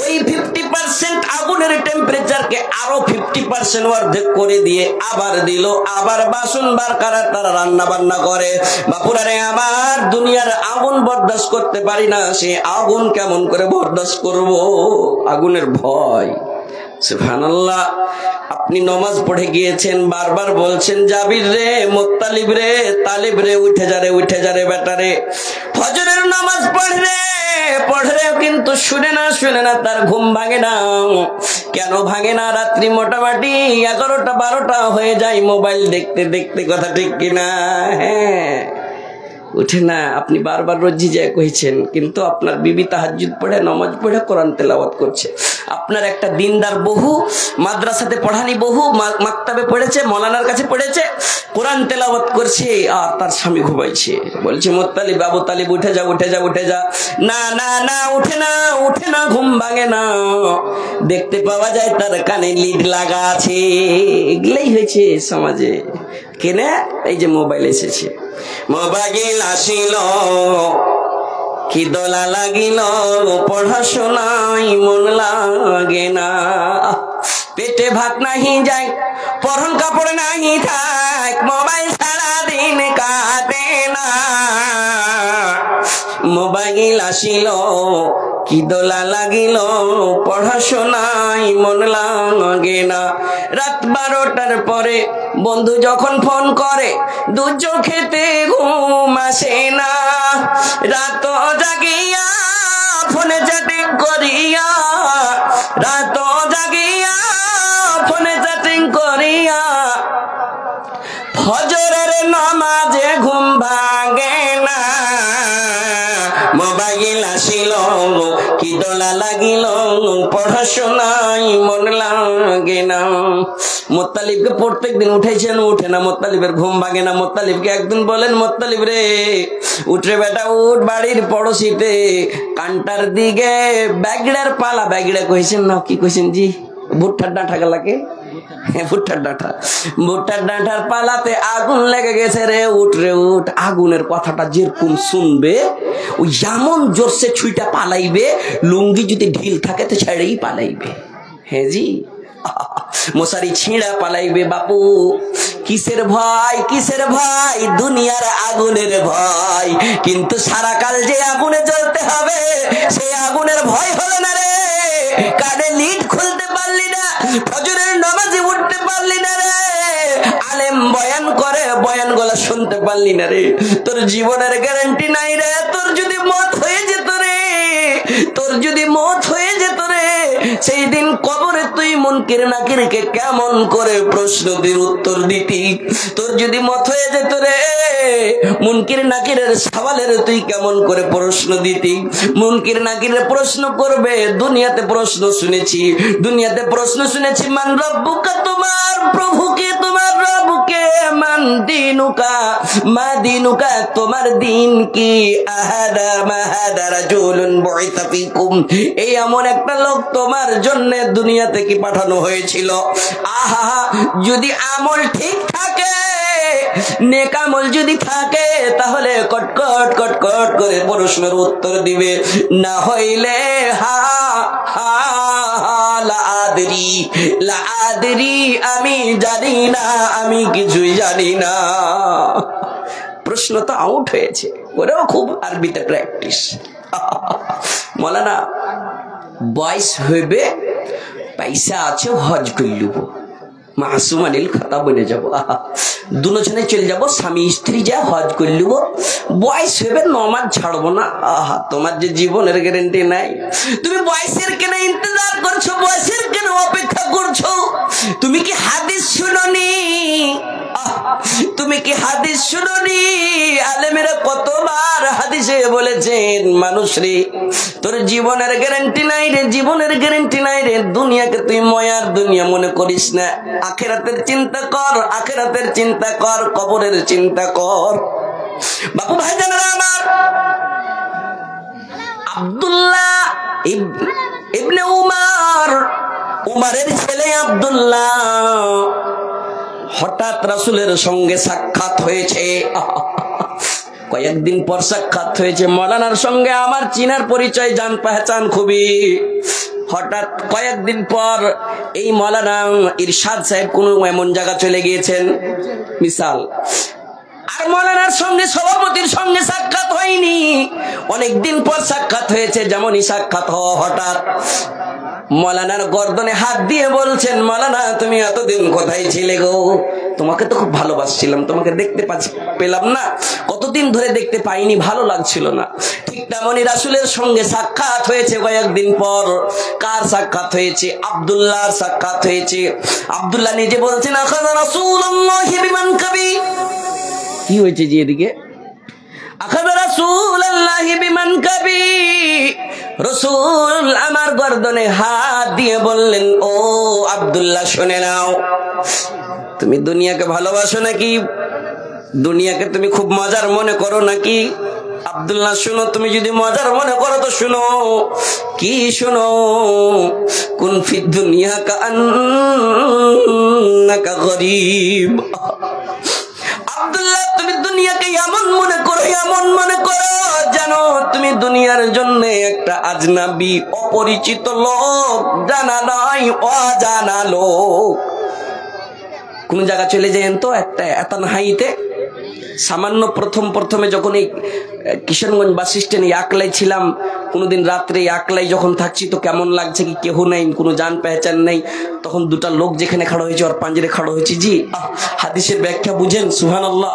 ওই 50% আগুনের টেম্পারেচারকে আরো 50% অর্ধেক করে দিয়ে আবার দিল, আবার বাসন বার করা, তারা রান্না বান্না করে। বাপুরা রে আমার, দুনিয়ার আগুন বরদাস্ত করতে পারি না, সে আগুন কেমন করে বরদাস্ত করব, আগুনের ভয়। সুবহানাল্লাহ। আপনি নামাজ পড়ে গিয়েছেন, বারবার বলছেন জাবির রে, মুত্তালিব রে, তালিব রে, উঠে যা রে, উঠে যা রে বেটা রে, ফজরের নামাজ পড় রে, পড়ে রে, কিন্তু শুনে না, শুনে না, তার ঘুম ভাঙে না। কেন ভাঙে না? রাত্রি মোটামুটি 11টা 12টা হয়ে যায় মোবাইল দেখতে দেখতে, কথা ঠিক কিনা? হ্যাঁ, উঠে না। আপনি বারবার রজ্জি যায় কইছেন, কিন্তু আপনার বিবি তাহাজ্জুদ পড়ে, নামাজ পড়ে, কোরআন তেলাওয়াত করছে। আপনার একটা দিনদার বহু, মাদ্রাসাতে পড়ানি বহু, মাকতাবে পড়েছে, মৌলানার কাছে পড়েছে, কোরআন তেলাওয়াত করছে, আর তার স্বামী ঘুমাইছে। বলছে মুত্তালিব, আবু তালিব উঠে যা, উঠে যা, উঠে যা। না না না, উঠে না, উঠে না, ঘুম ভাঙে না। দেখতে পাওয়া যায় তার কানে লিড লাগা আছে। এগুলাই হয়েছে সমাজে। কেনে? এই যে মোবাইল এসেছে, মোবাইল আসিল কি দোলা লাগিল, পড়াশোনায় মন লাগে না। পেটে ভাত নাহি যায়, পরন কাপড় নাহি থাক, মোবাইল সারা দিন কাটে না। মোবাইল আসিল কি দোলা লাগিল, পড়াশোনায় মন লাগে না। রাত 12টার পরে বন্ধু যখন ফোন করে, দু চোখেতে ঘুম আসে না। রাত জাগিয়া ফোনে চ্যাটিং করিয়া, রাত জাগিয়া ফোনে চ্যাটিং করিয়া, ফজরের নামাজে ঘুম ভাঙে না। মোবাইল আসিল কি দোলা লাগিল, পড়াশোনায় মন লাগে না। মোত্তালিবকে প্রত্যেক দিন উঠেছেন, উঠে না, মোত্তালিবের ঘুম ভাঙে না। মোত্তালিবকে একদিন বলেন, মোত্তালিব রে উঠরে বেটা উঠ, বাড়ির পড়োশিতে কান্টার দিকে ব্যাগড়ার পালা, ব্যাগড়া কইছেন না কি কইছেন জি, ভুট্টার ডাঁটা গেলাকে, ভুট্টার ডাঁটা, ভুট্টার ডাঁটার পালাতে আগুন লেগে গেছে রে, উঠ রে উঠ। আগুনের কথাটা যেরকম শুনবে ওই যেমন জোরসে ছুইটা পালাইবে, লুঙ্গি যদি ঢিল থাকে তো ছেড়েই পালাইবে। হ্যাঁ জি, মশারি ছিঁড়া পালাইবে। বাপু কিসের ভয়, কিসের ভয়? দুনিয়ার আগুনের ভয়। কিন্তু সারা কাল যে আগুনে জ্বলতে হবে সেই আগুনের ভয় হলো না রে। কানে লিড খুলতে পারলি না, ফজরের নামাজে উঠতে পারলি না রে, আলেম বয়ান করে বয়ান গলা শুনতে পারলি না রে। তোর জীবনের গ্যারান্টি নাই রে। তোর যদি মত হয়ে যেত রে, তোর যদি মত হয়ে যেত রে, সেই দিন কবরে তুই মুনকির নাকিরকে কেমন করে প্রশ্ন দিয়ে উত্তর দিতি? তোর যদি মত হয়ে যেত রে, মুনকির নাকিরের সওয়ালের তুই কেমন করে প্রশ্ন দিতি? মুনকির নাকিরের প্রশ্ন করবে, দুনিয়াতে প্রশ্ন শুনেছি, দুনিয়াতে প্রশ্ন শুনেছি, মান রব্বুকা, তোমার প্রভুকে, তোমার রবকে, মান দিনুকা, মা দিনুকা, তোমার দিন কি, আহাদা মাহাদা রাজুলুন বুইসা ফিকুম, এই এমন একটা লোক তোমার জন্য দুনিয়াতে কি পাঠানো হয়েছিল। আহা, যদি আমল ঠিক থাকে, নেক আমল যদি থাকে, তাহলে কটকট কটকট করে প্রশ্নের উত্তর দিবে, না হইলে হা হা লা আদরি, লা আদরি, আমি জানি না, আমি কিছুই জানি না। প্রশ্ন তো আউট হয়েছে, ওরেও খুব আরবিতে প্র্যাকটিস। মৌলানা বয়স হইবে, পয়সা আছে, হজ করলুব, মাসুম আলীল খাতা বনে যাব, দুজনে চলে যাব, স্বামী স্ত্রী যা হজ করলুব, বয়স হইবে, নমাজ ছাড়বো না। আহা, তোমার যে জীবনের গ্যারান্টি নাই, তুমি বয়সের কেন ইন্তজার করছো, বয়সের কেন অপেক্ষা করছো? তুমি কি হাদিস শুনোনি? তুমি কি হাদিস শুনোনি? আলেমেরা কতবার হাদিসে বলেছেন, মানুষ রে তোর জীবনের গ্যারান্টি নাই রে, জীবনের গ্যারান্টি নাই রে। দুনিয়াকে তুই ময়ার দুনিয়া মনে করিস না, আখিরাতের চিন্তা কর, আখিরাতের চিন্তা কর, কবরের চিন্তা কর। বাপু ভাইজানেরা আমার, আব্দুল্লাহ ইবনে উমার, উমারের ছেলে আব্দুল্লাহ, হঠাৎ রাসূলের সঙ্গে সাক্ষাৎ হয়েছে। কয়েকদিন পর সাক্ষাৎ হয়েছে মৌলানার সঙ্গে, আমার চিনার পরিচয়, জান পেহচান খুবই। হঠাৎ কয়েকদিন পর এই মৌলানা ইরশাদ সাহেব কোন এমন জায়গা চলে গিয়েছেন, মিসাল, আর মৌলানার সঙ্গে সভাপতির সঙ্গে সাক্ষাৎ হয়নি। অনেকদিন পর সাক্ষাৎ হয়েছে, যেমনই সাক্ষাৎ হওয়া, হঠাৎ মৌলানার গর্দনে হাত দিয়ে বলছেন, মৌলানা তুমি এতদিন কোথায় ছিলে গো? তোমাকে তো খুব ভালোবাসছিলাম, তোমাকে দেখতে পেলাম না, কতদিন ধরে দেখতে পাইনি, ভালো লাগছিল না। ঠিক তেমনি রাসূলের সঙ্গে সাক্ষাৎ হয়েছে কয়েকদিন পর। কার সাক্ষাৎ হয়েছে? আব্দুল্লাহর সাক্ষাৎ হয়েছে। আব্দুল্লাহ নিজে বলছেন, আখাযা রাসূলুল্লাহি বিমানকাবি। কি হয়েছে জি এদিকে? আখাযা রাসূলুল্লাহি বিমানকাবি, রাসূল আমার গর্দনে হাত দিয়ে বললেন, ও আব্দুল্লাহ শুনে নাও, তুমি দুনিয়াকে ভালোবাসো নাকি? দুনিয়াকে তুমি খুব মজার মনে করো নাকি? আব্দুল্লাহ শুনো, তুমি যদি মজার মনে করো তো শুনো। কি শুনো? কুন ফি দুনিয়া কাআন্নাকা গরীব। আব্দুল্লাহ তুমি দুনিয়াকে এমন মনে করো, এমন মনে করো যেন জানো তুমি দুনিয়ার জন্য একটা আজনাবি, অপরিচিত লোক, জানা নয় অজানা লোক। কোন জায়গা চলে যায়েন তো একটা এতানহাইতে, সামান্য প্রথমে যখন এই কিশোরগঞ্জ বাস স্ট্যান্ডে একলাই ছিলাম, কোনোদিন রাত্রে একলাই যখন থাকছি তো কেমন লাগছে কি কেহ নাই, কোনো জান পেহচান নেই, তখন দুটা লোক যেখানে খাড়া হয়েছে ওর পাঞ্জরে খাড়া হয়েছে। জি হাদিসের ব্যাখ্যা বুঝেন, সুবহানাল্লাহ।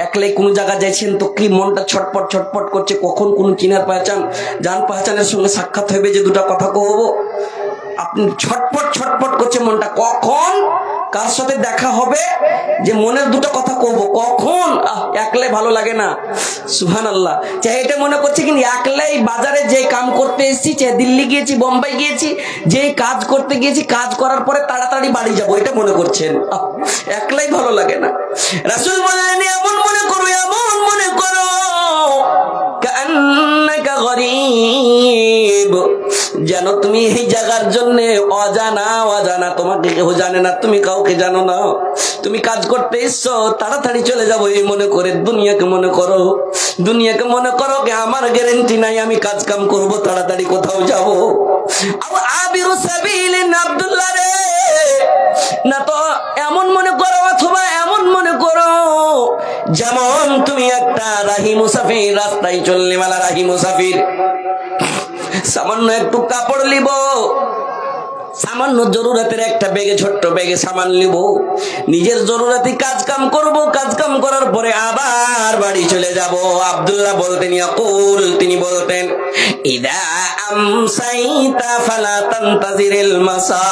একলাই কোনো জায়গা যাইছেন তো কি মনটা ছটপট ছটপট করছে, কখন কোন চিনার পেহচান জান পেহচানের সঙ্গে সাক্ষাৎ হইবে যে দুটা কথা কহবো, আপনি ছটপট ছটপট করছে মনটা, কখন কার সাথে দেখা হবে যে মনের দুটো কথা কহবো, কখন। একলাই ভালো লাগে না, সুবহানাল্লাহ। চাই এটা মনে করছে কিন্তু একলাই বাজারে যে কাম করতে এসেছি, চাই দিল্লি গিয়েছি, বোম্বাই গিয়েছি, যে কাজ করতে গিয়েছি, কাজ করার পরে তাড়াতাড়ি বাড়ি যাবো, এটা মনে করছেন। একলাই ভালো লাগে না। রাসূল বললেন এমন মনে করো, এমন মনে করো কান্নাকা গরীব, যেন তুমি এই জায়গার জন্য অজানা। অজানা তোমাকে কেউ জানে না, তুমি কাউকে জানো না, তুমি কাজ করতে এসছো, তাড়াতাড়ি চলে যাবো এই মনে করে দুনিয়াকে মনে করো। দুনিয়াকে মনে করো যে আমার গ্যারান্টি নাই আমি কাজ কাম করবো, তাড়াতাড়ি কোথাও যাবো। আবিরু সাবিলিন আব্দুল্লাহ রে, না তো এমন মনে করো, অথবা এমন মনে করো যেমন তুমি একটা রাহি মুসাফির, রাস্তায় চলনেওয়ালা রাহি মুসাফির, সামান্য একটু কাপড় লিব, সামান্য জরুরতের একটা ব্যাগে, ছোট্ট ব্যাগে সামান নিব, নিজের জরুরতি কাজ কাম করব, কাজ কাম করার পরে আবার বাড়ি চলে যাব। আব্দুল্লাহ বলতেন ইয়াকুল, তিনি বলতেন ইদা আমসাইতা ফালা তানতাজিরিল মাসা।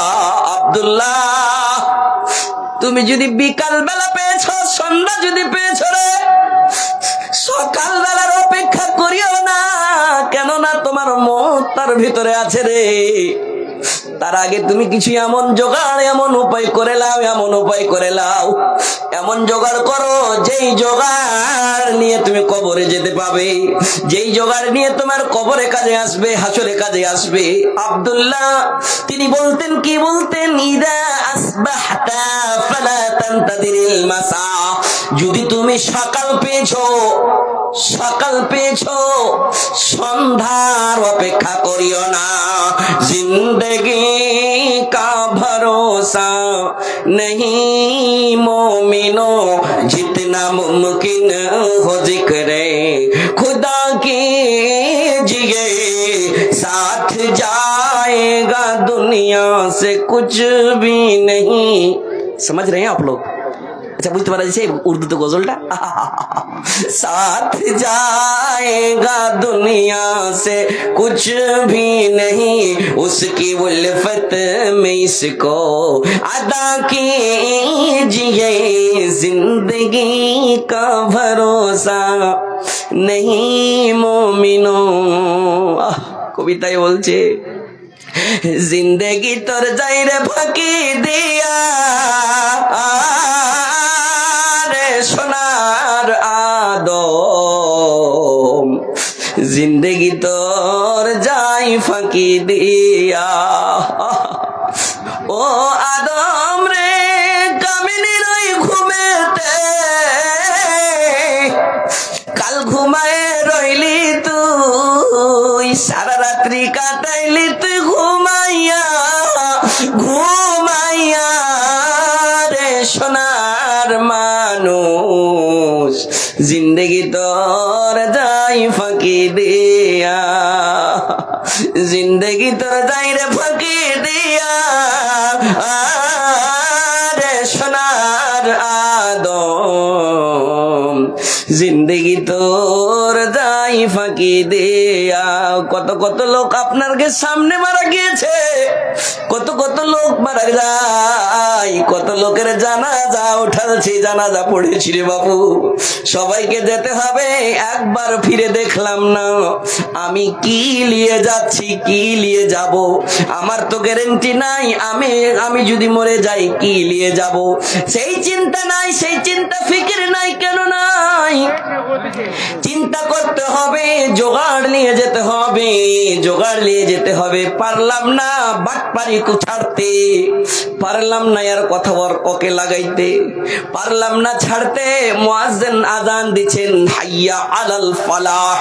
আব্দুল্লাহ তুমি যদি বিকাল বেলা পেয়েছো, সন্ধ্যা যদি পেয়েছো রে, সকাল বেলার অপেক্ষা করিও না, কেননা তোমার মত তার ভিতরে আছে রে। তার আগে তুমি কিছু এমন জোগাড়, এমন উপায় করে লাও, এমন উপায় করে লাও, এমন জোগাড় করো যেই জোগাড় নিয়ে তুমি কবরে যেতে পাবে, যেই জোগাড় নিয়ে তোমার কবরে কাজে আসবে, হাসরে কাজে আসবে। আব্দুল্লাহ তিনি বলতেন, কি বলতেন, ইদা আসবাহতা ফালা তানতাদিরিল মাসা, যদি তুমি সকাল পেয়েছো, সকাল পেয়েছো, সন্ধ্যার অপেক্ষা করিও না। জিন্দগি का भरोसा नहीं मोमिनो, जितना मुमकिन हो जिक्रे खुदा कीजिए, साथ जाएगा दुनिया से कुछ भी नहीं। समझ रहे हैं आप लोग? अच्छा बुझते पारा যাচ্ছে উর্দু তো গজলটা, साथ जाएगा दुनिया से कुछ भी नहीं, उसकी उल्फत में इसको अदा कीजिए, जिंदगी का भरोसा नहीं मोमिनो। কবিতায় বলছে जिंदगी তোর যাইরে ফাঁকি দিয়া সোনার আদম, জিন্দগি তোর যাই ফাঁকি দিয়া। ও আদম রে কামিনীর ওই ঘুমেতে কাল ঘুমায় রইলি তুই, সারা রাত্রি কাটাইলি তুই ঘুমাইয়া ঘুমাইয়া রে সোনার মানুষ, জিন্দগি তোর যাই ফাঁকি দিয়া, জিন্দগি তোর যাই রে ফাঁকি দিয়া রে সোনার আদম, জিন্দগি তোর যাই ফাঁকি দিয়া। কত কত লোক আপনারকে সামনে মারা গিয়েছে, কত কত লোক মারা যায়, কত লোকের জানাজা উঠাচ্ছি, জানাজা পড়েছি রে বাবু, সবাইকে যেতে হবে, একবার ফিরে দেখলাম না আমি কি নিয়ে যাচ্ছি, কি নিয়ে যাব, আমার তো গ্যারান্টি নাই, আমি যদি মরে যাই কি নিয়ে যাব, সেই চিন্তা নাই, সেই চিন্তা ফিকির নাই। কেন নাই? চিন্তা করতে হবে, জোগাড় নিয়ে যেতে হবে, জোগাড় নিয়ে যেতে হবে। পারলাম না বাটপারি ছাড়তে, পারলাম না এর কথা ওকে লাগাইতে, পারলাম না ছাড়তে। মুয়াজ্জিন আযান দিচ্ছেন, হাইয়া আলাল ফালাহ,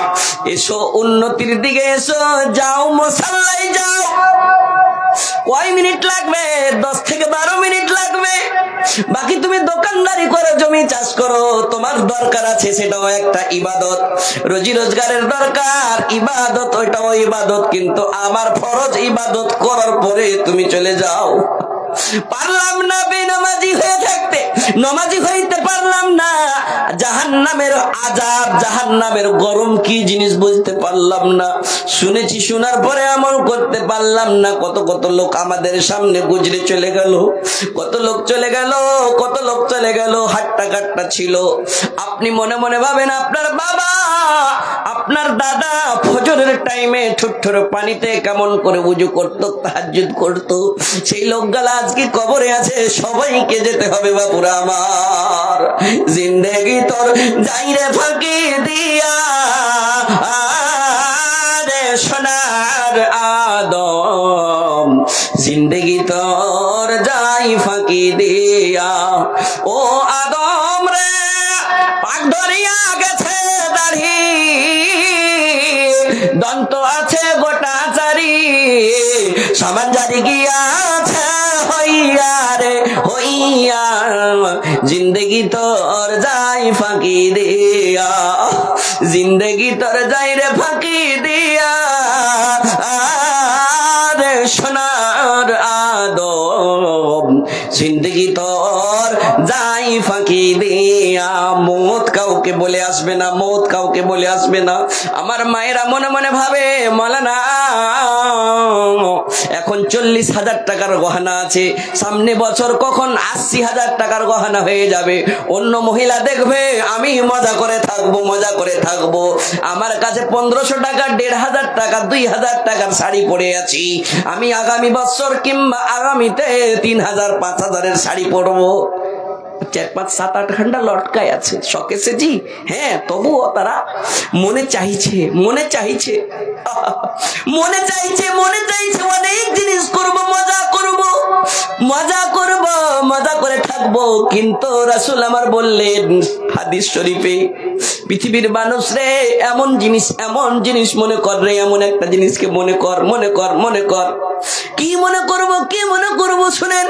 এসো উন্নতির দিকে এসো, যাও মুসাল্লায় যাও। কয় মিনিট লাগবে? 10 থেকে 12 মিনিট লাগবে। বাকি তুমি দোকানদারি করো, জমি চাষ করো, তোমার দরকার আছে, সেটাও একটা ইবাদত। রুজি রোজগারের দরকার, ইবাদত, ওইটাও ইবাদত। কিন্তু আমার ফরজ ইবাদত করার পরে তুমি চলে যাও। পারলাম না বেনামাজি হয়ে থাকতে, নামাজি হইতে পারলাম না। জাহান্নামের আযাব, জাহান্নামের গরম কি জিনিস বুঝতে পারলাম না। শুনেছি, শোনার পরে আমল করতে পারলাম না। কত কত লোক আমাদের সামনে গুজরে চলে গেল, কত লোক চলে গেল, কত লোক চলে গেল। হাট্টা কাট্টা ছিল। আপনি মনে মনে ভাবেন আপনার বাবা, আপনার দাদা ফজরের টাইমে ঠুরঠুর পানিতে কেমন করে ওযু করত, তাহাজ্জুদ করত। সেই লোকগুলা আজকে কবরে আছে। সবাইকে যেতে হবে বাপুরা আমার। জিন্দেগি তোর যাইরে ফাঁকি দিয়া রে সোনার আদম, জিন্দেগি তোর যাই ফাঁকি দিয়া। ও আদম রে, পাক ধরিয়া গেছে দাড়ি, দন্ত আছে গোটা চারি, সামান জারি গিয়াছে হইয়া রে হইয়া, জিন্দেগি তোর যাই ফাঁকি দিয়া, জিন্দেগি তোর যাই রে ফাঁকি দিয়া রে সোনার আদম, জিন্দেগি তোর যাই ফাঁকি দিয়া। মৌত কাউকে বলে আসবে না, মৌত কাউকে বলে আসবে না। আমার মায়েরা মনে মনে ভাবে, মাওলানা এখন 40,000 টাকার গহনা আছে, সামনে বছর কখন 80,000 টাকার গহনা হয়ে যাবে। অন্য মহিলা দেখবে আমি মজা করে থাকবো, মজা করে থাকবো। আমার কাছে 1500 টাকা, 1500 টাকা, 2000 টাকার শাড়ি পরে আছি। আমি আগামী বছর কিংবা আগামীতে 3000, 5000-এর শাড়ি পরবো। 4, 5, 7, 8 ঘন্টা লটকায় আছে শখে সে জি। হ্যাঁ, তবুও তারা মনে চাইছে, মনে চাইছে, মনে চাইছে, মনে চাইছে অনেক জিনিস করব, মজা করব, মজা করব, মজা করে থাকবো। কিন্তু রাসূল আমার বললেন হাদিস শরীফে, পৃথিবীর মানুষ রে, এমন জিনিস, এমন জিনিস মনে কর রে, এমন একটা জিনিসকে মনে কর, মনে কর, মনে কর। কি মনে করব, কি মনে করব? শুনেন,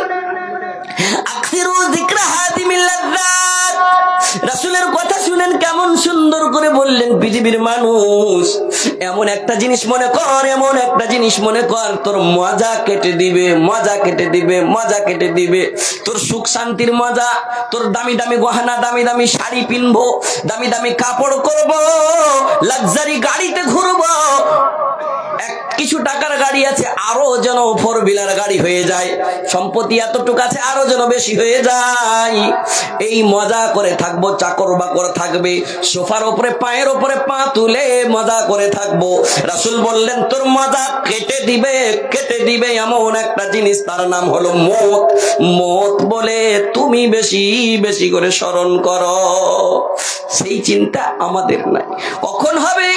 আকসিরু যিকরা হাদিমিল লাযযাত। রাসূলের কথা শুনেন কেমন সুন্দর করে বললেন। পৃথিবীর মানুষ, এমন একটা জিনিস মনে কর, এমন একটা জিনিস মনে কর, তোর মজা কেটে দিবে, মজা কেটে দিবে, মজা কেটে দিবে। তোর সুখ শান্তির মজা, তোর দামি দামি গহনা, দামি দামি শাড়ি পিনবো, দামি দামি কাপড় করব, লাক্সারি গাড়িতে ঘুরবো। কিছু টাকার গাড়ি আছে, আরো যেন 4 হুইলার গাড়ি হয়ে যায়। সম্পত্তি এতটুকু আছে, আরো যেন বেশি হয়ে যায়। এই মজা করে থাকবো, চাকর বাকর থাকবে, সোফার উপরে পায়ের উপরে পা তুলে মজা করে থাকবো। রাসূল বললেন তোর মজা কেটে দিবে, কেটে দিবে এমন একটা জিনিস, তার নাম হলো মওত। মওত বলে তুমি বেশি বেশি করে স্মরণ করো। সেই চিন্তা আমাদের নাই। কখন হবে?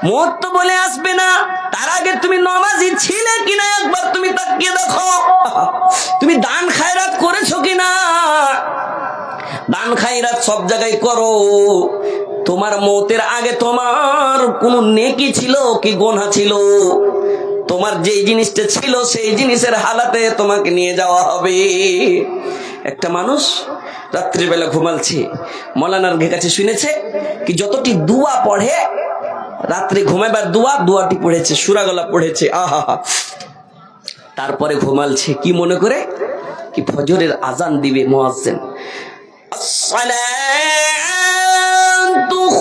মওত তো বলে আসবে না, তার আগে তুমি নামাজি ছিলে কিনা একবার তুমি তাকিয়ে দেখো। তুমি দান খায়রাত করেছো কিনা? দান খায়রাত সব জায়গায় করো। তোমার মওতের আগে তোমার কোন নেকি ছিল কি গুনাহ ছিল? তোমার যে জিনিসটা ছিল সেই জিনিসের হালাতে তোমাকে নিয়ে যাওয়া হবে। একটা মানুষ রাত্রিবেলা ঘুমালছে, মৌলানার কাছে শুনেছে কি যতটি দোয়া পড়ে রাত্রে ঘুমাইবার দোয়াটি পড়েছে, সূরা গলা পড়েছে, আহা। তারপরে ঘুমালছে কি মনে করে কি ফজরের আজান দিবে মুয়াজ্জিন, আসসালাতু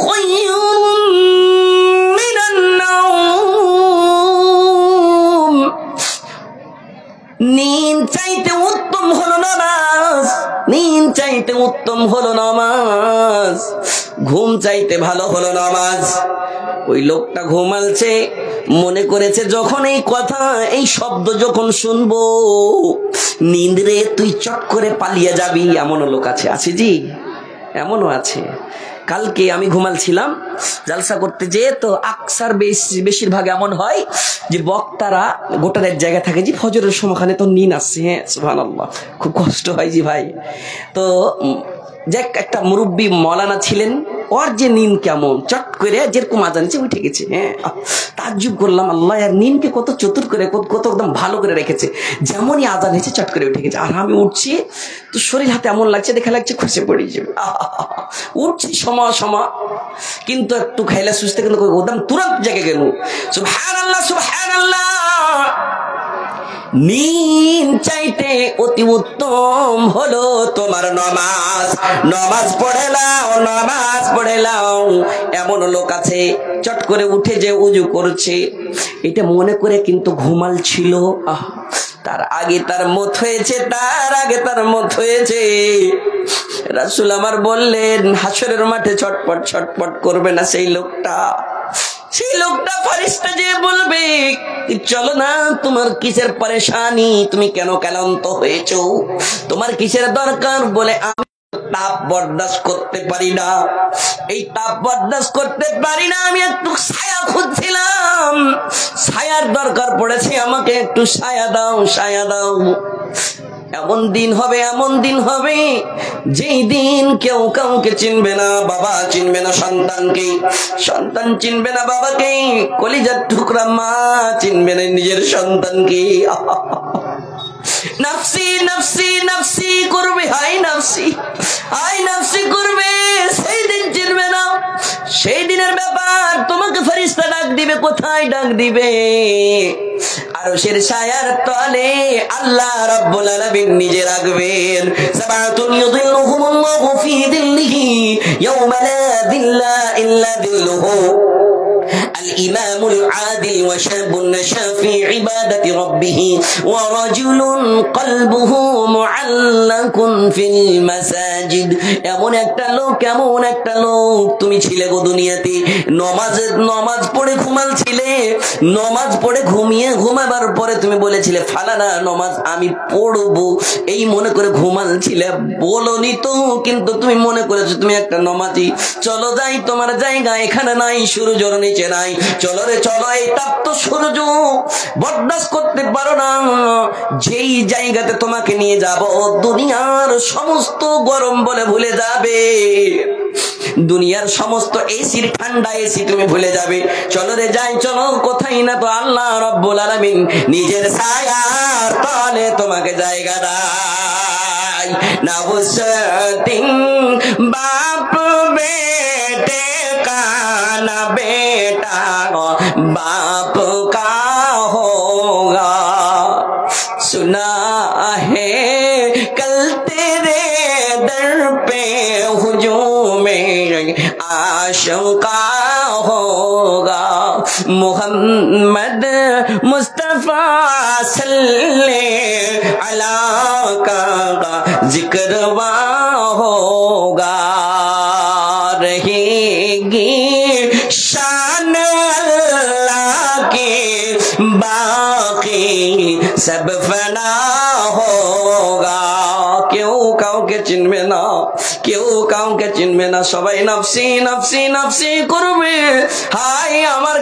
খায়রুম মিনান নাওম। নিন চাইতে উত্তম হলো নামাজ, নিন চাইতে উত্তম হলো নামাজ, ঘুম চাইতে ভালো হলো নামাজ। ওই লোকটা ঘুমালছে, মনে করেছে যখন এই কথা, এই শব্দ যখন শুনবো নিন্দ্রে তুই চট করে পালিয়ে যাবি। এমনও লোক আছে, আছে জি, এমনও আছে। কালকে আমি ঘুমালছিলাম জালসা করতে যেয়ে, তো আকসার বেশিরভাগ এমন হয় যে বক্তারা গোটার এক জায়গায় থাকে যে ফজরের সময়খানে তো নিন আসছে। হ্যাঁ সুবহানাল্লাহ, খুব কষ্ট হয় জি ভাই। তো যে একটা মুরব্বী মৌলানা ছিলেন, ওর যে নিন কেমন চট করে যেরকম আজানছে উঠে গেছে। হ্যাঁ তাজ্জুব করলাম, আল্লাহ আর নিনকে কত চতুর করে কত একদম ভালো করে রেখেছে, যেমনই আজান হয়েছে চট করে উঠে গেছে। আর আমি উঠছি তো শরীর হাতে এমন লাগছে, দেখা লাগছে খসে পড়ে যাবে। উঠছি সময় কিন্তু একটু খাইলা সুস্থ কিন্তু একদম তুরন্ত জেগে গেল। সুবহানাল্লাহ সুবহানাল্লাহ। নিন চাইতে অতি উত্তম হলো তোমার নামাজ। নামাজ পড়ে লাও। এমন লোক আছে চট করে উঠে যে উজু করছে, এটা মনে করে কিন্তু ঘুমাল ছিল। তার আগে তার মত হয়েছে। রাসূল আমার বললেন, হাসরের মাঠে ছটপট করবে না সেই লোকটা ফেরেশতা যে বলবে, চলো না, তোমার কিসের পরেশানি, তুমি কেন ক্লান্ত হয়েছো, তোমার কিসের দরকার? বলে আমি তাপ বরদাস্ত করতে পারি না, আমি একটু ছায়া খুঁজছিলাম, ছায়ার দরকার পড়েছে, আমাকে একটু ছায়া দাও। এমন দিন হবে যেই দিন কেউ কাউকে চিনবে না, বাবা চিনবে না সন্তানকে, সন্তান চিনবে না বাবাকে, কলিজার টুকরা মা চিনবে না নিজের সন্তানকে। নাফসি করবে, হাই নাফসি করবে, সেই দিন চিনবে না। সেই দিনের ব্যাপার তোমাকে ফেরেশতা ডাক দিবে, কোথায় ডাক দিবে? আরশের ছায়ার তলে আল্লাহ রাব্বুল আলামিন নিজে রাখবেন। সাবাতুন ইউযিল্লুহুমুল্লাহু ফি যিল্লিহি ইয়াওমা লা যিল্লা ইল্লা যিল্লুহু। الإمام العادل وشاب نشا في عبادة ربه ورجل قلبه معلق في المساجد। এমন একটা লোক তুমি ছিলে গো দুনিয়াতে, নমাজ পড়ে ঘুমালছিলে, নমাজ পড়ে ঘুমাবার পরে তুমি বলেছিলে ফালানা নমাজ আমি পড়বো, এই মনে করে ঘুমালছিলে, বলনি তো, কিন্তু তুমি মনে করেছো তুমি একটা নমাজি। চলো যাই, তোমার জায়গা এখানে নাই, সূর্যের নিচে নাই, চলো এই তাপ্ত সূর্য বরদাস্ত করতে পারো না, যেই জায়গাতে তোমাকে নিয়ে যাব দুনিয়ার সমস্ত গরম বলে ভুলে যাবে, দুনিয়ার সমস্ত এসির ঠান্ডা এসি তুমি ভুলে যাবে। চলো কোথায় না, তো আল্লাহ রাব্বুল আলামিন নিজের ছায়ার তলে তোমাকে জায়গা দেয়। নবসতিন বাপ বেটে का ना बेटा बाप का होगा, सुना है कल तेरे दर पे हुजूम आशिका होगा। मोहम्मद मुस्तफा सल्ले अला का जिक्र होगा, रहेगी शान अल्लाह की बाकी सब फना होगा। কেউ কাউকে চিনবে না, সবাই নাফসি করবে। হাই আমার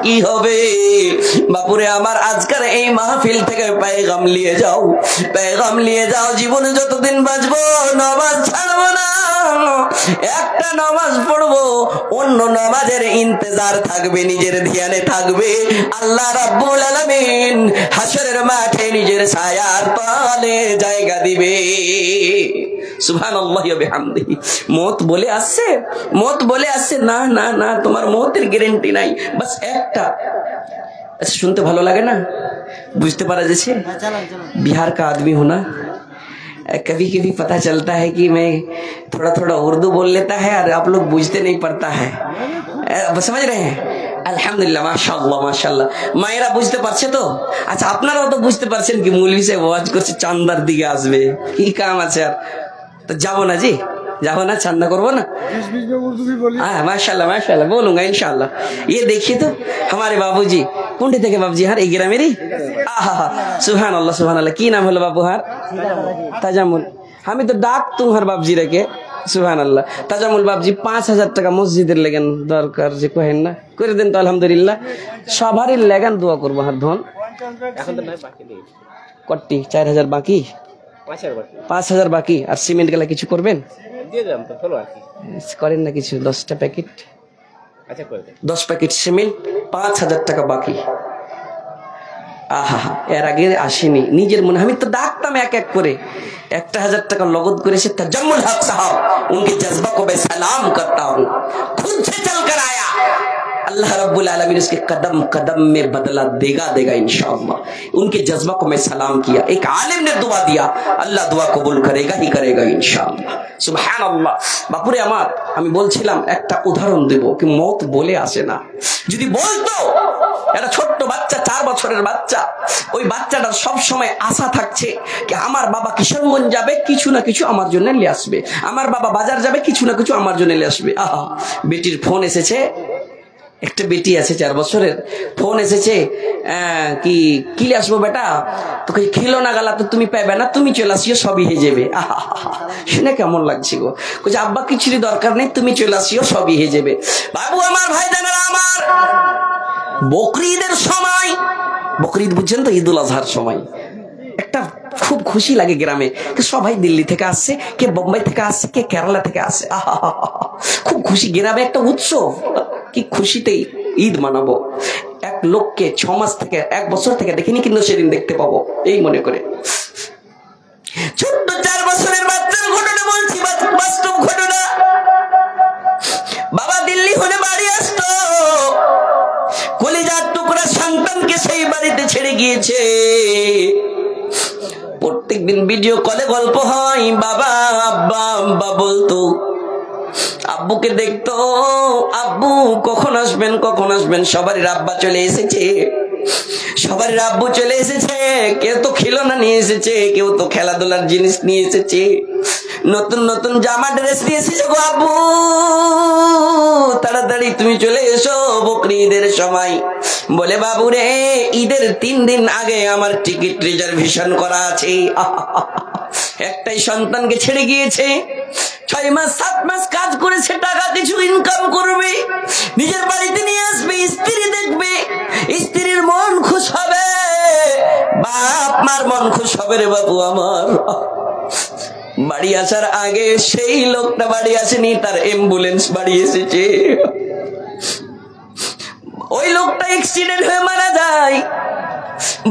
কি হবে, বাপুরে আমার আজকের এই মাহফিল থেকে পেগাম নিয়ে যাও, জীবনে যতদিন বাঁচবো নামাজ ছাড়বো না, একটা নামাজ পড়বো, অন্য নামাজের ইন্তজার থাকবে, নিজের ধ্যানে থাকবে। আল্লাহ রাব্বুল আলামিন হাসরের মাঠে নিজের ছায়ার তলে জায়গা দিবে। সুবহানাল্লাহি ওয়া বিহামদিহি। মত বলে আসছে না, তোমার মতের গ্যারান্টি নাই, বাস একটা। अच्छा सुनते ভালো লাগে না, বুঝতে পারা যাচ্ছে। बिहार का आदमी हूं ना, कभी कभी पता चलता है कि मैं थोड़ा उर्दू बोल लेता है और आप लोग बुझते नहीं पड़ता है, समझ रहे हैं? আলহামদুলিল্লাহ, মাশাআল্লাহ। মায়েরা বুঝতে পারছে তো? আচ্ছা আপনারাও তো বুঝতে পারছেন কি মৌলভী সাহেব ওয়াজ করছে, চান্দার দিকে আসবে, কি কাম আছে আর? তো যাবো না জি, যাবো না, चांदा करबो ना। हाँ माशाल्लाह बोलूंगा इंशाल्लाह। ये देखिए तो हमारे बाबूजी कुंडे थे बाबूजी हार एगिरा मेरी, सुभान अल्लाह। की नाम हलो बाबू हार? ताजामुल। हमें तो डाक तुम हर बाबूजी रखे সুবহানাল্লাহ। তাজামুল বাবজি 5,000 টাকা মসজিদের লেগেন দরকার যে কহেন না, করে দেন তো আলহামদুলিল্লাহ। সবারই লেগান দোয়া করবো। হাত ধন এখন তো নাই, বাকি নেই। কটি 4,000 বাকি, 5,000 বাকি। আর সিমেন্ট গেলা কিছু করবেন? দিয়ে দিলাম তো, চলো আর কি করেন না কিছু, 10টা প্যাকেট, আচ্ছা করে দেন। 10 প্যাকেট সিমেন্ট, 5,000 টাকা বাকি। আহা, এর আগে আসেনি নিজের মনে। আমি তো ডাকতাম এক এক করে, 1,000 টাকা लगत करे से तजम्मुल हक साहब, उनके जज्बा को मैं सलाम करता हूँ। खुद से चल कर आया, अल्लाह रब्बुल आलमीन उसके कदम कदम में बदला देगा इंशाअल्लाह। उनके जज्बा को मैं सलाम किया। एक आलिम ने दुआ दिया, अल्लाह दुआ कबूल करेगा ही करेगा इंशाअल्लाह। सुबहानाल्लाह। बापुरे আমার, আমি বলছিলাম একটা উদাহরণ দেব কি মত বলে আসে না। যদি বলতো একটা ছোট্ট বাচ্চা, 4 বছরের বাচ্চা, ওই বাচ্চাটার সব সময় আশা থাকছে কি আমার বাবা কিশোরগঞ্জ যাবে, কিছু না কিছু আমার জন্য নিয়ে আসবে, আমার বাবা বাজার যাবে, কিছু না কিছু আমার জন্য নিয়ে আসবে। আহা, বেটির ফোন এসেছে, একটা বেটি আছে 4 বছরের, ফোন এসেছে, কি কি আসবো বেটা, তোকে খিলনা গালা তো তুমি পাইবে না, তুমি চলে আসিও, সবই হয়ে যাবে। শুনে কেমন লাগছে গো। কইছে আব্বা কিছুরই দরকার নেই, তুমি চলে আসিও, সবই হয়ে যাবে। বাবু আমার, ভাই জানেরা আমার, বকরিদের সময়, বকরিদ বুঝছেন তো, ঈদুল আজহার সময় একটা খুব খুশি লাগে গ্রামে। সবাই দিল্লি থেকে আসছে, কে বোম্বাই থেকে আসছে, কে কেরালা থেকে আসছে। খুব খুশি, গ্রামে একটা উৎসব, কি খুশিতেই ঈদ মানাবো। এক লোককে 6 মাস থেকে 1 বছর থেকে দেখিনি, কিন্তু সেদিন দেখতে পাবো এই মনে করে। ছোট্ট 4 বছরের বাচ্চার ঘটনা বলছি, বাস্তব ঘটনা। বাবা দিল্লি হলে বাড়ি আসতো, কলিজার টুকরা সন্তানকে সেই বাড়িতে ছেড়ে গিয়েছে। প্রত্যেকদিন ভিডিও কলে গল্প হয়, বাবা আব্বা আব্বা বলতো, আব্বুকে দেখতো, আব্বু কখন আসবেন কখন আসবেন। সবারই আব্বা চলে এসেছে, সবারই আব্বু চলে এসেছে। কেউ তো খেলনা নিয়ে এসেছে, কেউ তো খেলাধুলার জিনিস নিয়ে এসেছে, নতুন নতুন জামা ড্রেস নিয়ে এসেছে। গো আব্বু তাড়াতাড়ি তুমি চলে এসো, বকরি ঈদের সময়। বলে বাবু রে, ঈদের 3 দিন আগে আমার টিকিট রিজার্ভেশন করা আছে। একটাই সন্তানকে ছেড়ে গিয়েছে, 6 মাস 7 মাস কাজ করেছে, টাকা কিছু ইনকাম করবে, নিজের বাড়িতে নিয়ে আসবে, স্ত্রী দেখবে, স্ত্রীর মন খুশ হবে, বাপ মার মন খুশ হবে রে বাবু আমার। বাড়ি আসার আগে সেই লোকটা বাড়ি আসেনি, তার অ্যাম্বুলেন্স বাড়ি এসেছে। ওই লোকটা অ্যাক্সিডেন্ট হয়ে মারা যায়।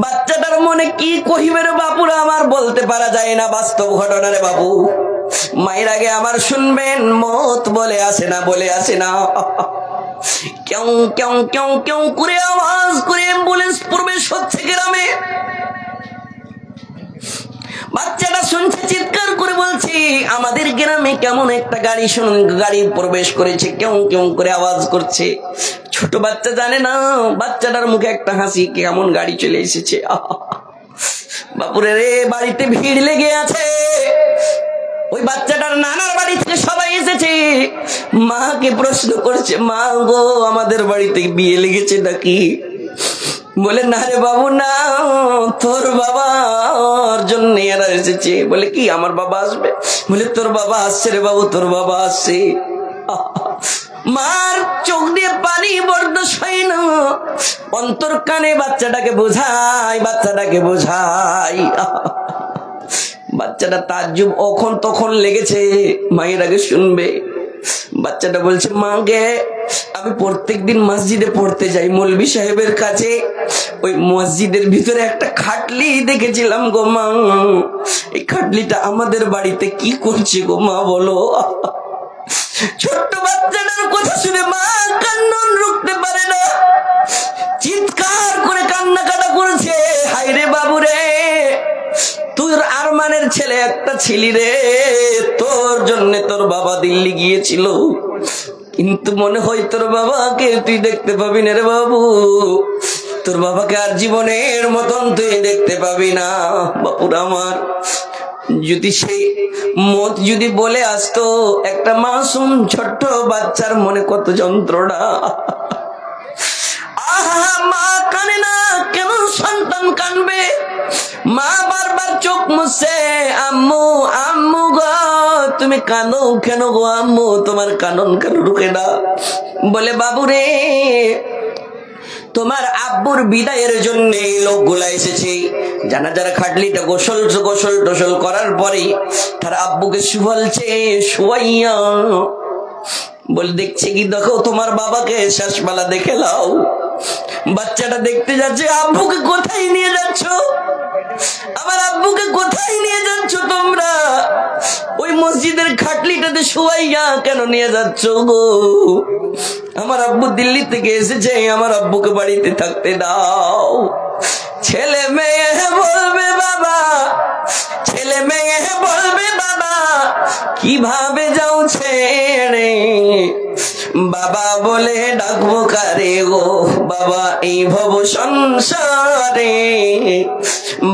বাচ্চাটার মনে কি কহিবে রে বাপুরা আমার, বলতে পারা যায় না, বাস্তব ঘটনা রে বাবু। মায়ের আগে আমার শুনবেন, মত বলে আসে না, বলে আসে না। কেউ কেউ কেউ কেউ করে আওয়াজ করে অ্যাম্বুলেন্স প্রবেশ হচ্ছে গ্রামে। বাচ্চাটা শুনছে, চিৎকার করে বলছে আমাদের গ্রামে কেমন একটা গাড়ি, শুনুন গাড়ি প্রবেশ করেছে, কেউ কেউ করে আওয়াজ করছে। ছোট বাচ্চা জানে না, বাচ্চাটার মুখে একটা হাসি, কেমন গাড়ি চলে এসেছে। বাপুরে রে, বাড়িতে ভিড় লেগে আছে। ওই বাচ্চাটার নানার বাড়ি থেকে সবাই এসেছে। মাকে প্রশ্ন করছে, মা গো আমাদের বাড়িতে বিয়ে লেগেছে নাকি? বলে না রে বাবু না, তোর বাবার জন্য এরা এসেছে। বলে কি আমার বাবা আসবে? বলে তোর বাবা আসছে রে বাবু, তোর বাবা আসছে। মার চোখ দিয়ে পানি বরদাস্ত হয় না, অন্তর কানে বাচ্চাটাকে বোঝায়, বাচ্চাটাকে বোঝায়। বাচ্চাটা তাজ্জুব ওখন তখন লেগেছে, মায়ের আগে শুনবে। বাচ্চাটা বলছে, মা গে আমি প্রত্যেকদিন মসজিদে পড়তে যাই, মৌলভী সাহেবের কাছে। ওই মসজিদের ভিতরে একটা খাটলি দেখেছিলাম গো মা, এই খাটলিটা আমাদের বাড়িতে কি করছে গো মা বলো। ছোট্ট বাচ্চাটার কথা শুনে মা কান্না রুখতে পারে না, চিৎকার করে কান্নাকাটা করেছে। হায় রে বাবু রে, তোর আরমানের ছেলে একটা ছিলি রে, তোর জন্য তোর বাবা দিল্লি গিয়েছিল, কিন্তু মনে হয় তোর বাবাকে তুই দেখতে পাবি না রে বাবু, তোর বাবাকে আর জীবনের মতন তুই দেখতে পাবি না। বাপুর আমার, যদি সেই মত যদি বলে আসতো, একটা মাসুম ছোট্ট বাচ্চার মনে কত যন্ত্রণা। আহা, মা কানে না কেন সন্তান কানবে? মা বারবার চোখ মুছছে, আম্মু আম্মু গো তুমি কাঁদো কেন গো আম্মু, তোমার কানন কেন রুকে না? বলে বাবু রে, তোমার আব্বুর বিদায়ের জন্য এই লোকগুলা এসেছে। জানাজার খাটলিটা গোসল টোসল করার পরে তার আব্বুকে বলছে শুয়াইয়া, বলে দেখছে কি দেখো তোমার বাবাকে শেষবেলা দেখে লাও। বাচ্চাটা দেখতে যাচ্ছে, আব্বুকে কোথায় নিয়ে যাচ্ছ? আমার আব্বুকে কোথায় নিয়ে যাচ্ছ তোমরা? ওই মসজিদের খাটলিটাতে শুয়াইয়া কেন নিয়ে যাচ্ছ গো? আমার আব্বু দিল্লি থেকে এসেছে, আমার আব্বুকে বাড়িতে থাকতে দাও। ছেলে মেয়ে বলবে বাবা, ছেলে মেয়ে বলবে বাবা কিভাবে যাও ছেড়ে, বাবা বলে ডাকবো কারে গো বাবা এই ভব সংসারে,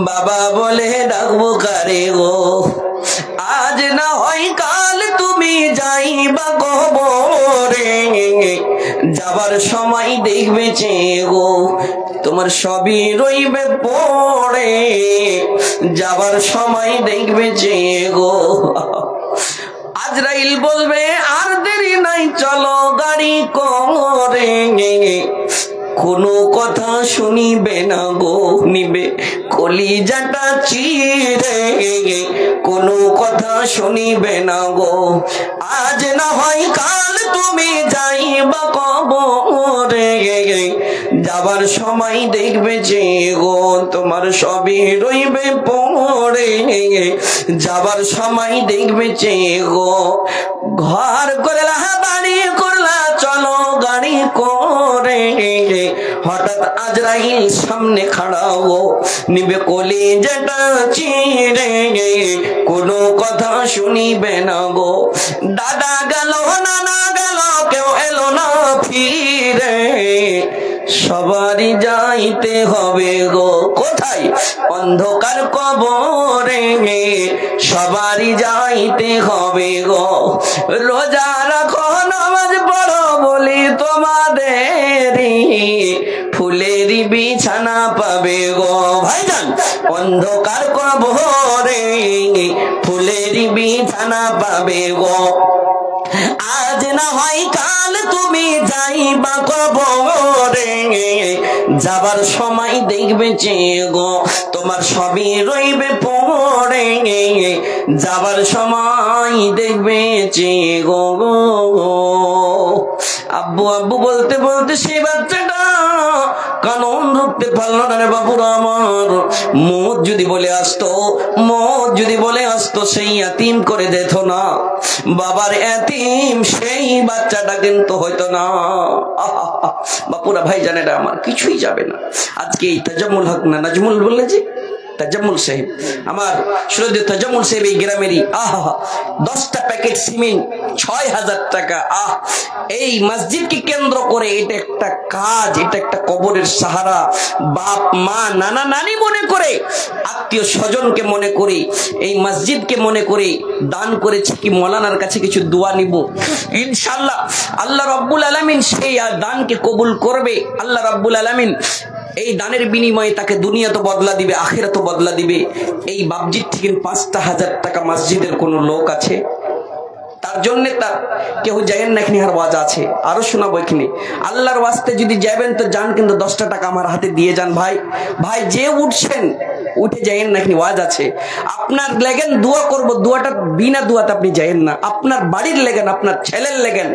বাবা বলে ডাকবো কারে গো। আজ না হয় কাল তুমি যাইবা কবরে, যাবার সময় দেখবে চেয়ে গো তোমার সবই রইবে পড়ে, যাবার সময় দেখবে চেয়ে গো। আজরাইল বলবে আর দেরি নাই চলো গাড়ি করে, কোনো কথা শুনিবে না গো নিবে কলিজাটা চিরে, কোনো কথা শুনিবে না গো। আজ না হয় কাল তুমি যাইবা কবরে, যাবার সময় দেখবে যে গো তোমার সবই রইবে পড়ে, যাবার সময় দেখবে যে গো। ঘর করলা বাড়ি করলা চলো গাড়ি করে, হঠাৎ আজরাইল সামনে খাড়া গো নিবে কলিজাটা চিরে, কোনো কথা শুনিবে না গো। দাদা গেল নানা গেল কেউ এলো না ফিরে, সবারই যাইতে হবে গো কোথায়? অন্ধকার কবরে, সবারই যাইতে হবে গো। রোজা রাখো নামাজ পড়ো বলি তোমাদের, ফুলেরই বিছানা পাবে গো ভাইজান। অন্ধকার কবরে ফুলেরই বিছানা পাবে গো। আজ না হয় কাল তুমি যাইবা কবরে, যাবার সময় দেখবে যে গো তোমার সবই রইবে পড়ে, যাবার সময় দেখবে যে গো। আব্বু আব্বু বলতে বলতে সেই বাচ্চাটা কানন রুখতে পারল না রে বাবুরা আমার। মত যদি বলে আসতো, মত যদি বলে আসতো সেই এতিম করে দিত না, বাবার এতিম সেই বাচ্চাটা কিন্তু হয়তো না। বাপুরা ভাই জানেরা আমার কিছুই যাবে না। আজকে এই তাজাম্মুল হক না নাজমুল বললে যে তাজাম্মুল সাহেব, আমার শ্রদ্ধেয় তাজাম্মুল সাহেব এই গ্রামেরই 10টা প্যাকেট সিমেন্ট 6000 টাকা। এই মসজিদকে কেন্দ্র করে এটা একটা কাজ, এটা একটা কবরের সাহারা। বাপ মা নানা নানি মনে করে, আত্মীয় স্বজনকে মনে করে, এই মসজিদকে মনে করে দান করেছে। কি মৌলানার কাছে কিছু দোয়া নিব ইনশাআল্লাহ, আল্লাহ রাব্বুল আলামিন সেই দানকে কবুল করবে। আল্লাহ রাব্বুল আলামিন এই দানের বিনিময়ে তাকে দুনিয়া তো বদলা দিবে, আখিরাতও বদলা দিবে। এই বাবজির থেকে 5,000 টাকা মসজিদের কোন লোক আছে? তার জন্য তার কেউ যাবেন না, এখানে আর ওয়াজ আছে, আরো শোনাবো এখানে। আল্লাহর ওয়াস্তে যদি যাবেন তো যান, কিন্তু 10টা টাকা আমার হাতে দিয়ে যান ভাই। ভাই যে উঠছেন উঠে যাইেন না, এখানে ওয়াজ আছে। আপনার লেগেন দোয়া করব, দোয়াটা বিনা দোয়াতে আপনি যাইেন না। আপনার বাড়ির লেগেন, আপনার ছেলের লেগেন,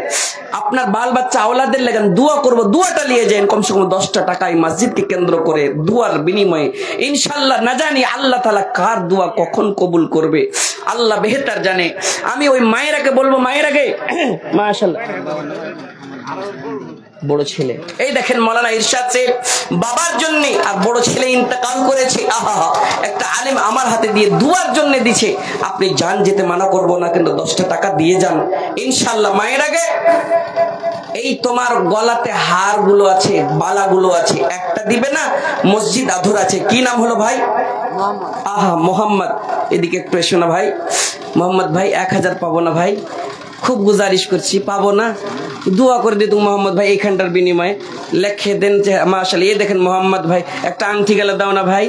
আপনার বাল বাচ্চা আওলাদের লেগেন দোয়া করব, দোয়াটা নিয়ে যান। কমসে কম 10টা টাকা এই মসজিদকে কেন্দ্র করে দোয়ার বিনিময়ে ইনশাআল্লাহ। না জানি আল্লাহ তাআলা কার দোয়া কখন কবুল করবে, আল্লাহ বেহতার জানে। আমি ওই মায়েরাকে বলবো, মায়েরাকে মাশাআল্লাহ বড় ছেলে, এই দেখেন মাওলানা ইরশাদ সাহেব বাবার জন্য আর বড় ছেলে ইন্তেকাল করেছে। একটা আলেম আমার হাতে দিয়ে দুয়ার জন্য দিছে। আপনি যান, যেতে মানা করবো না, কিন্তু 10টা টাকা দিয়ে যান ইনশাআল্লাহ। মায়ের আগে এই তোমার গলাতে হার গুলো আছে, বালা গুলো আছে, একটা দিবে না, মসজিদ আধুর আছে। কি নাম হলো ভাই? মোহাম্মদ। এদিকে একটু এসো না ভাই। মোহাম্মদ ভাই 1000 পাবো না ভাই, খুব গুজারিশ করছি, পাবো না, দোয়া করে দিত মোহাম্মদ ভাই এইখানটার বিনিময়ে লেখে দেন যে মাশাআল্লাহ। এই দেখেন মোহাম্মদ ভাই একটা আংটি গেলে দাও না ভাই।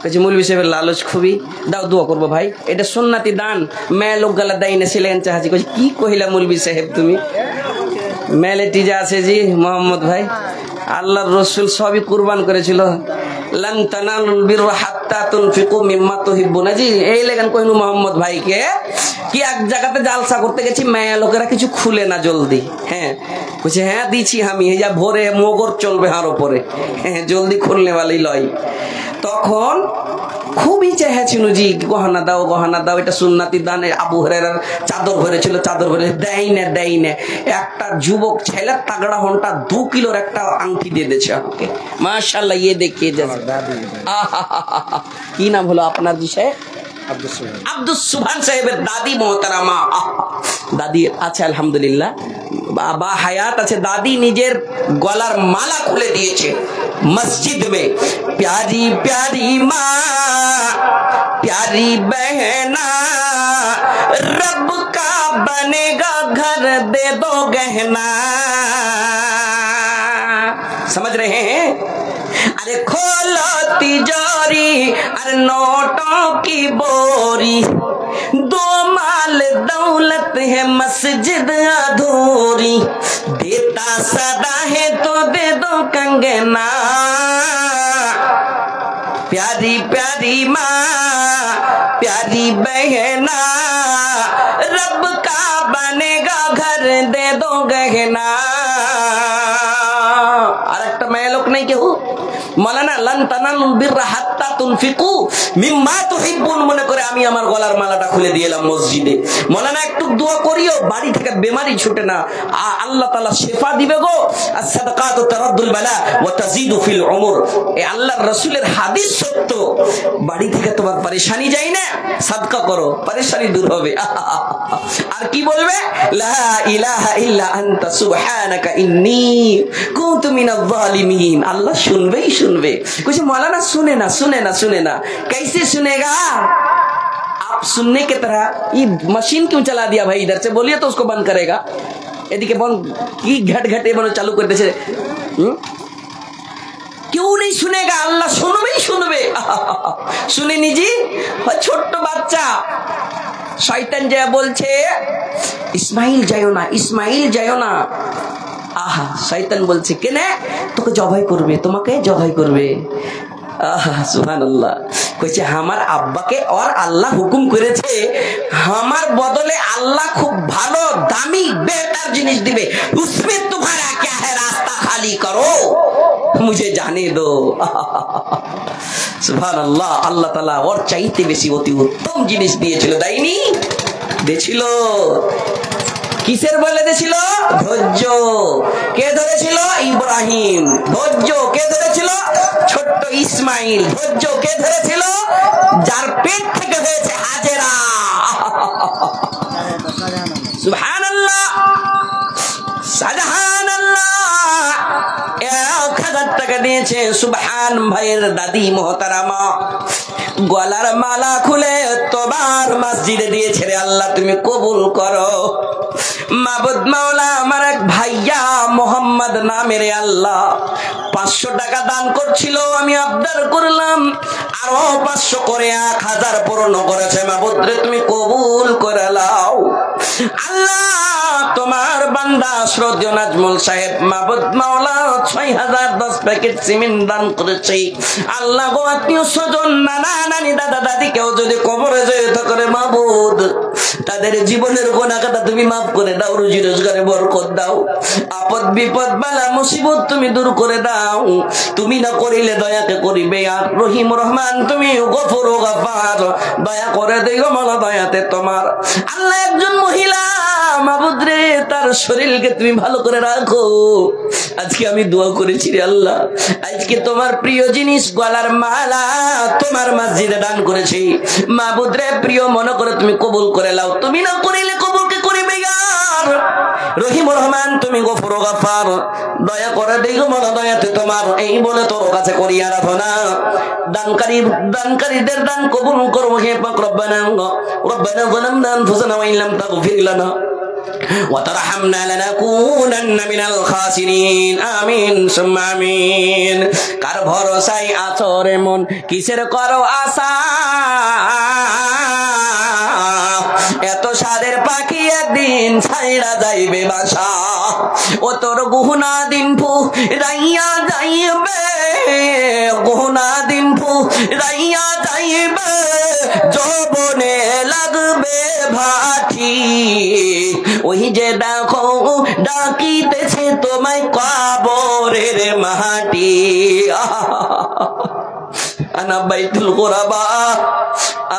কইছে মৌলভী সাহেবের লালচ খুবই, দাও দোয়া করবো ভাই, এটা সুন্নাতি দান, মেয়ে লোক গালা দেয় না ছিলেন চাহাজি। কইছে কি কহিলা মৌলভী সাহেব তুমি, মেলেটি যা আছে জি মোহাম্মদ ভাই, আল্লাহর রসুল সবই কুরবান করেছিল। লান তানালুল বিররা হাত্তা তুনফিকু মিম্মা তুহিব্বুনা। জি এই লেগান কইনু মোহাম্মদ ভাইকে কি এক জায়গাতে জালসা করতে গেছি, মেয়ে লোকেরা কিছু খুলে না জলদি। হ্যাঁ কইছে হ্যাঁ দিছি আমি, এই যা ভোরে মোগর চলবে হার ওপরে, হ্যাঁ জলদি খুলনে वाली লয়। তখন খুবই চেয়েছিল জি গহনা দাও গহনা দাও, এটা সুন্নাতি দান। আবু হুরায়রার চাদর ভরেছিল, চাদর ভরে দেয় না দেয় না। একটা যুবক ছেলের তাগড়া হনটা 2 কিলোর একটা আংটি দিয়ে দিয়েছে আমাকে, মাশাআল্লাহ। ইয়ে দেখিয়ে যাচ্ছে কি নাম হলো আপনার জি সাহেব? আব্দুস সুবহান সাহেবের দাদি মোহতারামা, দাদি আছে আলহামদুলিল্লাহ, বাবা হায়াত আছে। দাদি নিজের গলার মালা খুলে দিয়েছে মসজিদ में। प्यारी प्यारी माँ प्यारी बहना, रब का बनेगा घर दे दो गहना। समझ रहे हैं? अरे खोलो तिजोरी, अरे नोटों की बोरी, दो माल दौलत है मस्जिद अधूरी, देता सदा है तो दे दो कंगना। प्यारी प्यारी माँ प्यारी बहना, रब का बनेगा घर दे दो गहना। আরেকটা মেয়ে লোক নাই কেউ, মাওলানা লান তানালুল বিররা হাত্তা তুনফিকু মিম্মা তুহিব্বুন মনে করে আমি আমার গলার মালাটা খুলে দিয়েলাম মসজিদে। মাওলানা একটু দোয়া করিও, বাড়ি থেকে বেমারি ছুটে না, আল্লাহ তাআলা শিফা দিবে গো। as-সাদাকাতু তারাদ্দুল বালা ওয়া তাজিদু ফিল উমর। এই আল্লাহর রাসূলের হাদিস সত্য, বাড়ি থেকে তোমার পরেশানি যায় না, সাদকা করো, পরেশানি দূর হবে। আর কি বলবে? লা ইলাহা ইল্লা আনতা সুবহানাকা ইন্নী কুনতু মিনাজ জালিমিন। আল্লাহ শুনবেই শুনবে। कुछ मौलाना सुने ना सुने ना सुने ना, कैसे सुनेगा? आप सुनने की तरह ये मशीन क्यों चला दिया भाई? इधर से बोलिए तो उसको बंद करेगा। এদিকে বন কি ঘট ঘটে বন চালু করে দিয়েছে। क्यों नहीं सुनेगा? আল্লাহ শুনবেই শুনবে। শুনেনি জি, ছোট্ট বাচ্চা শয়তান যা বলছে ইসমাইল যায়ও না, ইসমাইল যায়ও না। আহা শয়তান বলছে কেনে তোকে জবাই করবে, তোমাকে জবাই করবে। আহা সুবহানাল্লাহ। কইছে আমার আব্বাকে और আল্লাহ হুকুম করেছে আমার বদলে আল্লাহ খুব ভালো দামি বেটার জিনিস দিবে, उसमें तुम्हारा क्या है, रास्ता खाली करो, मुझे जाने दो। সুবহানাল্লাহ। আল্লাহ তাআলা ওর চাইতে বেশি অতি উত্তম জিনিস দিয়েছিল, দেয়নি? দিয়েছিল। কিসের বলে দিয়েছিল? ধৈর্য। কে ধরেছিল? ইব্রাহিম। ধৈর্য কে ধরেছিল? ছোট্ট ইসমাইল। ধৈর্য কে ধরেছিল? যার পেট থেকে হয়েছে হাজেরা। সুবহানাল্লাহ সুবহানাল্লাহ। 1000 টাকা দিয়েছে সুবহান ভাইয়ের দাদি মোহতারামা, গলার মালা খুলে তোমার মসজিদে দিয়েছে রে আল্লাহ, তুমি কবুল করো। মাবুদ মাওলা আমার এক ভাইয়া মোহাম্মদ নামের আল্লাহ 500 টাকা দান করছিল, আমি আবদার করলাম আরো 500 করে 1000 পূর্ণ করেছে। মাবুদ রে তুমি কবুল করে নাও আল্লাহ। তোমার বান্দা শ্রদ্ধেয় নাজমুল সাহেব মাবুদ মাওলা 6000 10 প্যাকেট সিমেন্ট দান করেছে। আল্লাহ গো আত্মীয় স্বজন নানা নানি দাদা দাদি কেউ যদি কবরে যেতে করে মাবুদ তাদের জীবনের গুনাহটা তুমি মাফ করে দাও, রুজি রোজগারে বরকত দাও, আপদ বিপদ বালা মুসিবত তুমি দূর করে দাও। তুমি না করিলে দয়াকে করিবে আর রহিম রহমান, তুমি গফুর ও গফার, দয়া করে দিও মাওলা দয়াতে তোমার। আল্লাহ একজন মহিলা মাবুদ রে তার শরীরকে তুমি ভালো করে রাখো। আজকে আমি দোয়া করেছি রে আল্লাহ, আজকে তোমার প্রিয় জিনিস গলার মালা তোমার মসজিদে দান করেছি। মাবুদ রে প্রিয় মনে করে তুমি কবুল করে নাও, তুমি না করিলে কবুল কে করিবে ইয়ার রহিম রহমান, তুমি গফুর ও গফার, দয়া করে দিও মাওলা দয়াতে তোমার। এই বলে তোর কাছে করি আরাধনা। দানকারীদের দান কবুল করো হে পাক রব্বানা। রব্বানা যালামনা আনফুসানা ওয়া ইল্লাম তাগফির লানা وترحمنا لنكونن من الخاسرين آمين ثم آمين কার ভরসায় আছো রে মন কিসের করো আশা এত সাদের পাখি একদিন ছাইড়া যাইবে বাসা ও তোর গহনা দিন ফু রাইয়া যাইবে গহনা দিন ফু রাইয়া যাইবে যৌবনে লাগবে ভাটি ওই যে দেখো ডাকিতেছে তোমায় কবরের মাটি আনা বাইতুল গোরাবা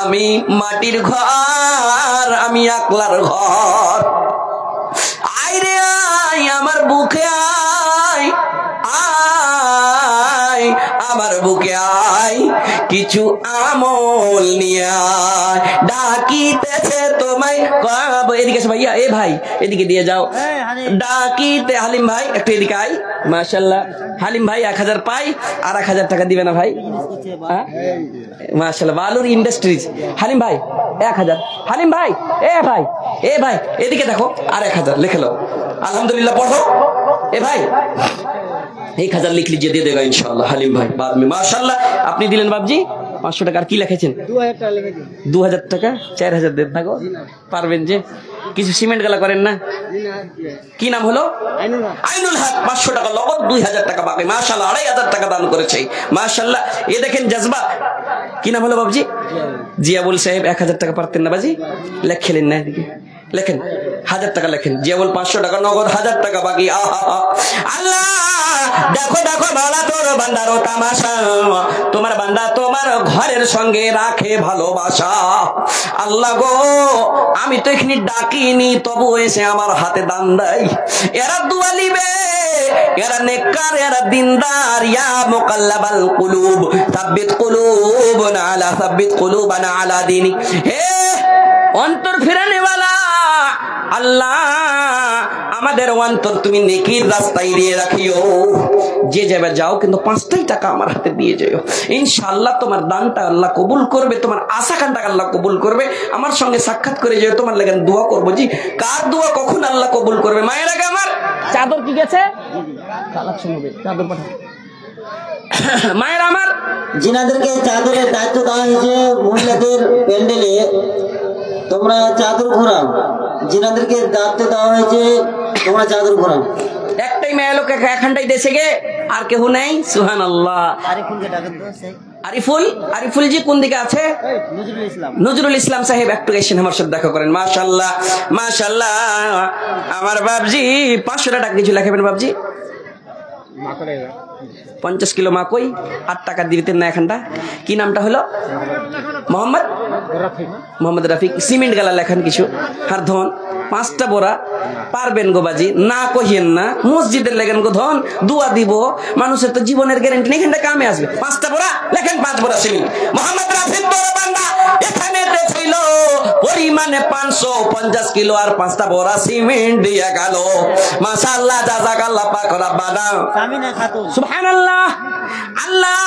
আমি মাটির ঘর আমি আকলার ঘর আয় রে আয় আমার বুকে আয় আয় আমার বুকে আয় কিছু আমল নিয়ে আয় ডাকিতেছে তোমায় কব এদিকে এসে ভাইয়া এ ভাই এদিকে দিয়ে যাও ডাকিতে হালিম ভাই একটু এদিকে আয় মাশাআল্লাহ হালিম ভাই 1000 পাই আর 1000 টাকা দিবে না ভাই মাশাআল্লাহ বালুর ইন্ডাস্ট্রিজ হালিম ভাই 1000 হালিম ভাই এ ভাই এদিকে দেখো আর 1000 লিখে লো আলহামদুলিল্লাহ পড়ো এ ভাই 1000 लिख लीजिए दे देगा इंशाल्लाह हलीम भाई बाद में माशाल्लाह আপনি দিলেন বাবজি 500 টাকা আর কি লিখেছেন 2000 টাকা লিখেছি 2000 টাকা 4000 দেন থাকো পারবেন যে কিছু সিমেন্ট গালা করেন না কি নাম হলো আইনুল হক 500 টাকা নগদ 2000 টাকা বাকি মাশাআল্লাহ 2500 টাকা দান করেছে মাশাআল্লাহ এই দেখেন জজবা কি নাম হলো বাবজি জিয়াবুল সাহেব 1000 টাকা পারতেন না বাজি লেখলেন না এদিকে লেখেন 1000 টাকা লেখেন জিয়াবুল 500 টাকা নগদ 1000 টাকা বাকি আল্লাহ দেখো দেখো মাওলা তোর বান্দার তামাশা তোমার বান্দা তোমার ঘরের সঙ্গে রাখে ভালোবাসা আল্লাহ গো আমি তো এখানে ডাকিনি তবু এসে আমার হাতে দান দেয় এরা দোয়া নিবে এরা নেককার এরা দিনদার ইয়া মুকাল্লাবাল কুলুব সাব্বিত কুলুবানা আলা দীনি হে অন্তর ফিরানে वाला আল্লাহ আমাদের অন্তর তুমি নেকির রাস্তায় দিয়ে রাখিও যে যাবে যাও কিন্তু 5টাই টাকা আমার হাতে দিয়ে যাও ইনশাআল্লাহ তোমার দানটা আল্লাহ কবুল করবে তোমার আশাখানটা আল্লাহ কবুল করবে আমার সঙ্গে সাক্ষাৎ করে যাও তোমার লাগি দোয়া করব জি কার দোয়া কখন আল্লাহ কবুল করবে মায়ের আগে আমার চাদর কি গেছে কালেকশন হবে চাদর পাঠাও মায়ের আমার জিনাদেরকে চাদরের দায়িত্ব দেওয়া হয়েছে মহিলাদের প্যান্ডেলে তোমরা চাদর ঘোরাও জিনাদেরকে দায়িত্ব দেওয়া হয়েছে তোমরা চাদর ঘোরাও একটাই মেয়ে লোক এখানটাই দেশে গে আর কেউ নাই সুবহানাল্লাহ আরিফুল জি কোন দিকে আছে নজরুল ইসলাম সাহেব একটু এসেন আমার সাথে দেখা করেন মাশাআল্লাহ মাশাআল্লাহ আমার বাবজি 500 টাকা কিছু লেখাবেন বাবজি 50 কিলো মাকই 8 টাকা দিতেন না এখানটা কি নামটা হলো মোহাম্মদ রাফিক সিমেন্ট গালা লেখান কিছু আর ধন 5টা বোরা পারবেন গো বাজি না কহিয়েন না মসজিদের লেখেন গো ধন দোয়া দিব মানুষের তো জীবনের গ্যারান্টি নেই এখানটা কামে আসবে 5টা বোরা লেখেন 5 বোরা সিমেন্ট মোহাম্মদ রাফিক বড় বান্দা এখানে ছিল পরিমাণে 550 কিলো আর 5টা বোরা সিমেন্ট দিয়ে গেল মাশাআল্লাহ জাযাকাল্লাহ পাক রব্বানা সামিনা খাতুন সুবহানাল্লাহ আল্লাহ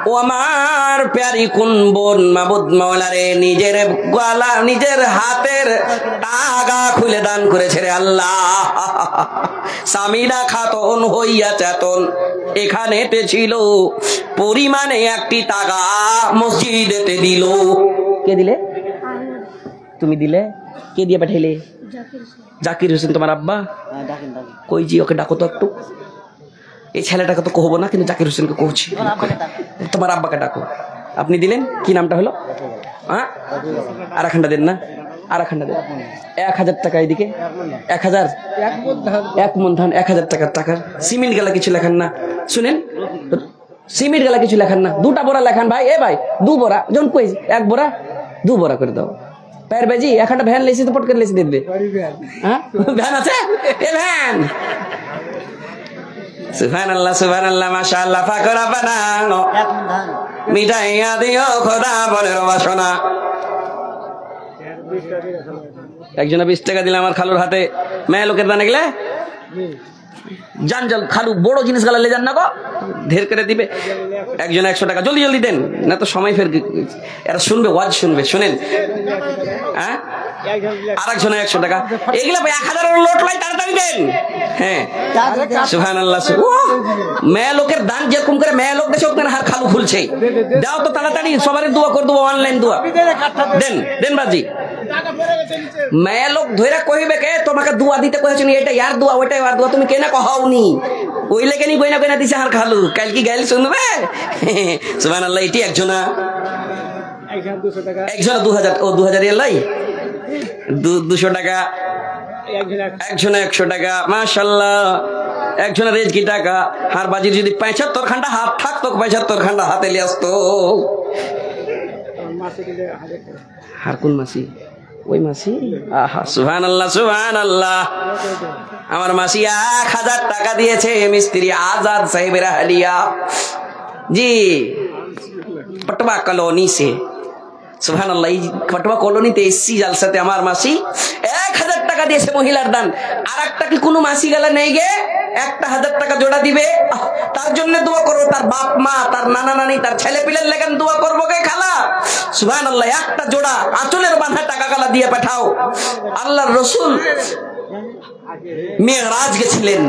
ও আমার প্যারি কোন বোন মাবুদ মাওলা রে নিজের গলা নিজের হাতের টাকা খুলে দান করেছে রে আল্লাহ সামিনা খাতুন হইয়া চেতন এখানেতে ছিল পরিমাণে একটি টাকা মসজিদেতে দিল কে দিলে তুমি দিলে কে দিয়ে পাঠাইলে জাকির হোসেন তোমার আব্বা কই জি ওকে ডাকো তো একটু এই ছেলেটাকে তো কহবো না কিন্তু জাকির হোসেনকে কহছি তোমার আব্বাকে ডাকো আপনি দিলেন কি নামটা হলো হ্যাঁ আর এখানটা দেন না আর এখানটা দেন 1000 টাকা এদিকে 1000 এক মন ধান 1000 টাকার সিমেন্ট গেলা কিছু লেখান না শুনেন সিমেন্ট গেলা কিছু লেখান না 2টা বোরা লেখান ভাই এ ভাই 2 বোরা যখন কই 1 বোরা 2 বোরা করে দাও पैर बेजी एखानটা ভ্যান লেসি তো পট করে লেসি দেবে হ্যাঁ ভ্যান আছে এ ভ্যান সুবহানাল্লাহ মাশাআল্লাহ ফাকরা বানানো মিটাইয়া দিও খোদা বলের বাসনা একজনে 20 টাকা দিলে আমার খালুর হাতে মেয়ে লোকের দানে গেলে জানজাল খালু বড় জিনিস গালা লে যান না গো ঢের করে দিবে একজন 100 টাকা জলদি দেন না তো সময় ফের এরা শুনবে ওয়াজ শুনবে শুনেন হ্যাঁ আর একজনে 100 টাকা। এগুলা 1000 লোট লাই তাড়াতাড়ি দেন। হ্যাঁ সুবহানাল্লাহ। মেয়ে লোকের দান যেরকম করে মেয়ে লোক দেশে ওখানে হার খালু খুলছে, দাও তো তাড়াতাড়ি, সবার দোয়া করে দেবো, অনলাইন দোয়া দেন দেন বাজি। মেয়ে লোক ধরে কইবে কে তোমাকে দোয়া দিতে কইছেন, এটা ইয়ার দোয়া ওইটা ইয়ার দোয়া, তুমি কেনা কহাওনি, ওই লেগে নি গয়না গয়না দিছে হার খালু, কাল কি গাইল শুনবে। সুবহানাল্লাহ। এটি একজনা 2000, ও 2000 এলাই 200 টাকা, একজনে 100 টাকা। মাশাআল্লাহ। একজনের রেজ কি টাকা, হার বাজির যদি 75 খান্ডা হাত থাকতো, 75 খান্ডা হাতে লিয়ে আসতো। হার কোন মাসি? ওই মাসি। আহা সুবহানাল্লাহ সুবহানাল্লাহ। আমার মাসি 1000 টাকা দিয়েছে মিস্ত্রি আজাদ সাহেবের হালিয়া জি, पटवा कॉलोनी से। সুবহানাল্লাহ। এই পটুয়া কলোনিতে এসছি জালসাতে, আমার মাসি 1000 টাকা দিয়েছে মহিলার দান। আর একটা কি কোনো মাসি গেলে নেই গে 1000 টাকা জোড়া দিবে, তার জন্য দোয়া করবো, তার বাপ মা, তার নানা নানি, তার ছেলে পিলের লেগেন দোয়া করবো গে খালা। সুবহানাল্লাহ। একটা জোড়া আঁচলের বাঁধা টাকা গালা দিয়ে পাঠাও। আল্লাহর রাসূল মেরাজ গেছিলেন,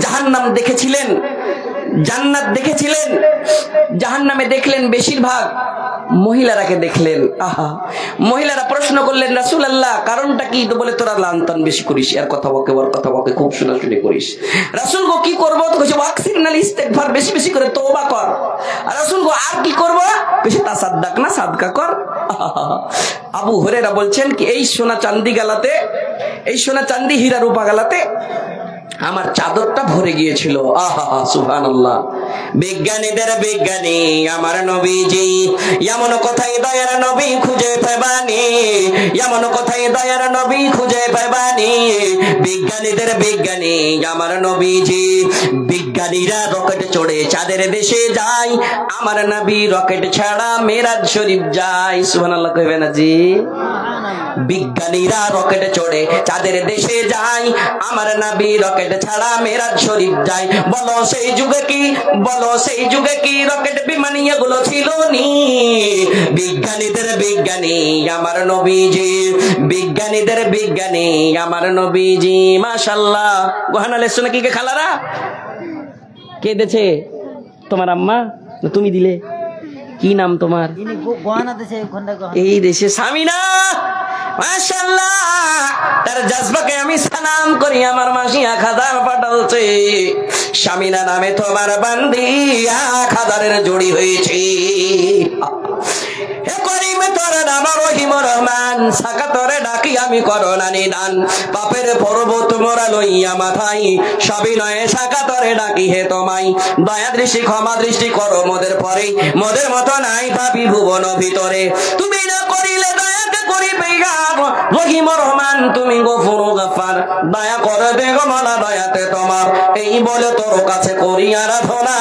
জাহান্নাম দেখেছিলেন, জান্নাত দেখেছিলেন, জাহান্নামে দেখলেন বেশিরভাগ মহিলারাকে দেখলেন। আহা, মহিলারা প্রশ্ন করলেন রাসূলুল্লাহ কারণটা কি? তো বলে তোরা লান্তান বেশি করিস, আর কথা বকে ওর কথা বকে খুব শোনাশুনি করিস। রাসূল গো কি করব? তো কইছে ওয়াকসিরনাল ইস্তিগফার, বেশি বেশি করে তওবা কর। আর রাসূল গো আর কি করব? বেশি তাসাদদাক না, সাদকা কর। আবু হুরায়রা বলছেন কি এই সোনা চাঁদি গালাতে, এই সোনা চাঁদি হীরা রূপা গালাতে আমার চাদরটা ভরে গিয়েছিল। আহা সুবহানাল্লাহ। বিজ্ঞানীদের বিজ্ঞানী আমার নবীজি, এমন কথাই দয়ার নবী খুঁজে পাইবানি, এমন কথাই দয়ার নবী খুঁজে পাইবানি। বিজ্ঞানীদের বিজ্ঞানী আমার নবীজি, বিজ্ঞানীরা রকেট চড়ে চাঁদের দেশে যায়, আমার নবী রকেট ছাড়া মেরাজ শরীফ যায়। সুবহানাল্লাহ কইবে না জি? বিজ্ঞানীরা রকেট চড়ে চাঁদের দেশে যায়, আমার নবী রকেট ছাড়া মেরাজ শরীফ যায়। বলো সেই যুগে কি, বলো সেই যুগে কি রকেট বিমান এগুলো ছিল নি? বিজ্ঞানীদের বিজ্ঞানী আমার নবীজি, বিজ্ঞানীদের বিজ্ঞানী আমার নবীজি। মাশাআল্লাহ। গহনা লেছো নাকি কে খালারা? কে দেছে? তোমার আম্মা না তুমি দিলে? কি নাম তোমার? এই দেশে সামিনা। মাশাআল্লাহ। তার জজবাকে আমি সালাম করি। আমার মাসি 1000 পাঠালছে। সামিনা নামে তোমার বান্দি 1000-এর জড়ি হয়েছে। হে করিম তোর নাম রহিম রহমান, সাকা তোরে ডাকি আমি করোনা নিদান। পাপের পর্বত মোরা লইয়া মাথায়, সবিনয়ে সাকা তোরে ডাকি হে তোমায়। দয়া দৃষ্টি ক্ষমা দৃষ্টি করো মোদের পরে, মোদের মতো নাই পাপি ভুবন ভিতরে। তুমি না করিলে দয়াতে করিবে রহিম রহমান, তুমি গফুর গফার, দয়া করে দেখো মালা দয়াতে তোমার। এই বলে তোর কাছে করি আরাধনা,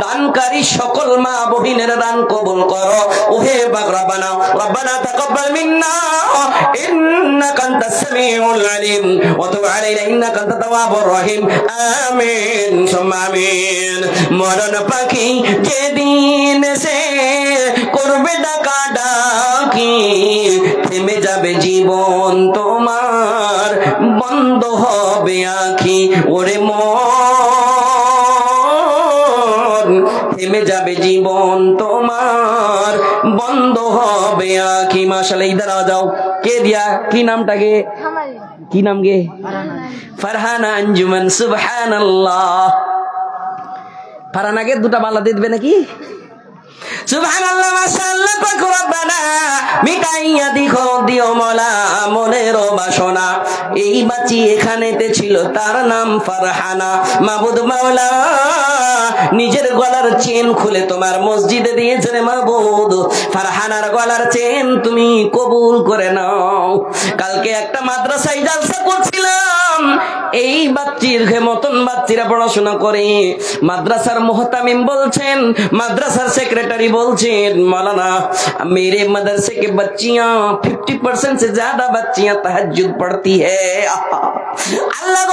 দানকারী সকল মা বহিনের দান কবুল করো। ওহে রব্বানা রব্বানা তাকাব্বাল মিন্না ইন্নাকা আনতাস সামিউল আলিম ওয়া তুব আলাইনা ইন্নাকা আনতাত তাওয়াবুর রহিম। আমিন সুম্মা আমিন। মরণ পাখি যেদিন সে করবে ডাকা ডাকি, থেমে যাবে জীবন তোমার, বন্ধ হবে আঁখি। ওরে মন, থেমে যাবে জীবন তোমার, বন্ধ হবে আঁখি। মাশাআল্লাহ। ইধার আ যাও। কে দিয়া? কি নামটাকে? কি নাম গে? ফারহানা আঞ্জুমান। সুবহানাল্লাহ। ফারহানাকে দুটা বালা দিয়ে দিবে নাকি? সুবহানাল্লাহ। মাশাআল্লাহ। পাক রব্বানা মিটাইয়া দিখো দিও মোলা মনের বাসনা। এই বাচ্চি এখানেতে ছিল, তার নাম ফারহানা। মাবুদ মাওলা নিজের গলার চেন খুলে তোমার মসজিদে দিয়েছেন মাবুদ। ফারহানার গলার চেন তুমি কবুল করে নাও। কালকে একটা মাদ্রাসায় জালসা করছিলাম, এই বাচ্চির মতন বাচ্চিরা পড়াশোনা করে। মাদ্রাসার মুহতামিম বলছেন, মাদ্রাসার সেক্রেটারি বলছেন, मौलाना मेरे मदरसे के बच्चियां 50% से ज्यादा बच्चियां तहज्जुद पढ़ती है। अल्लाह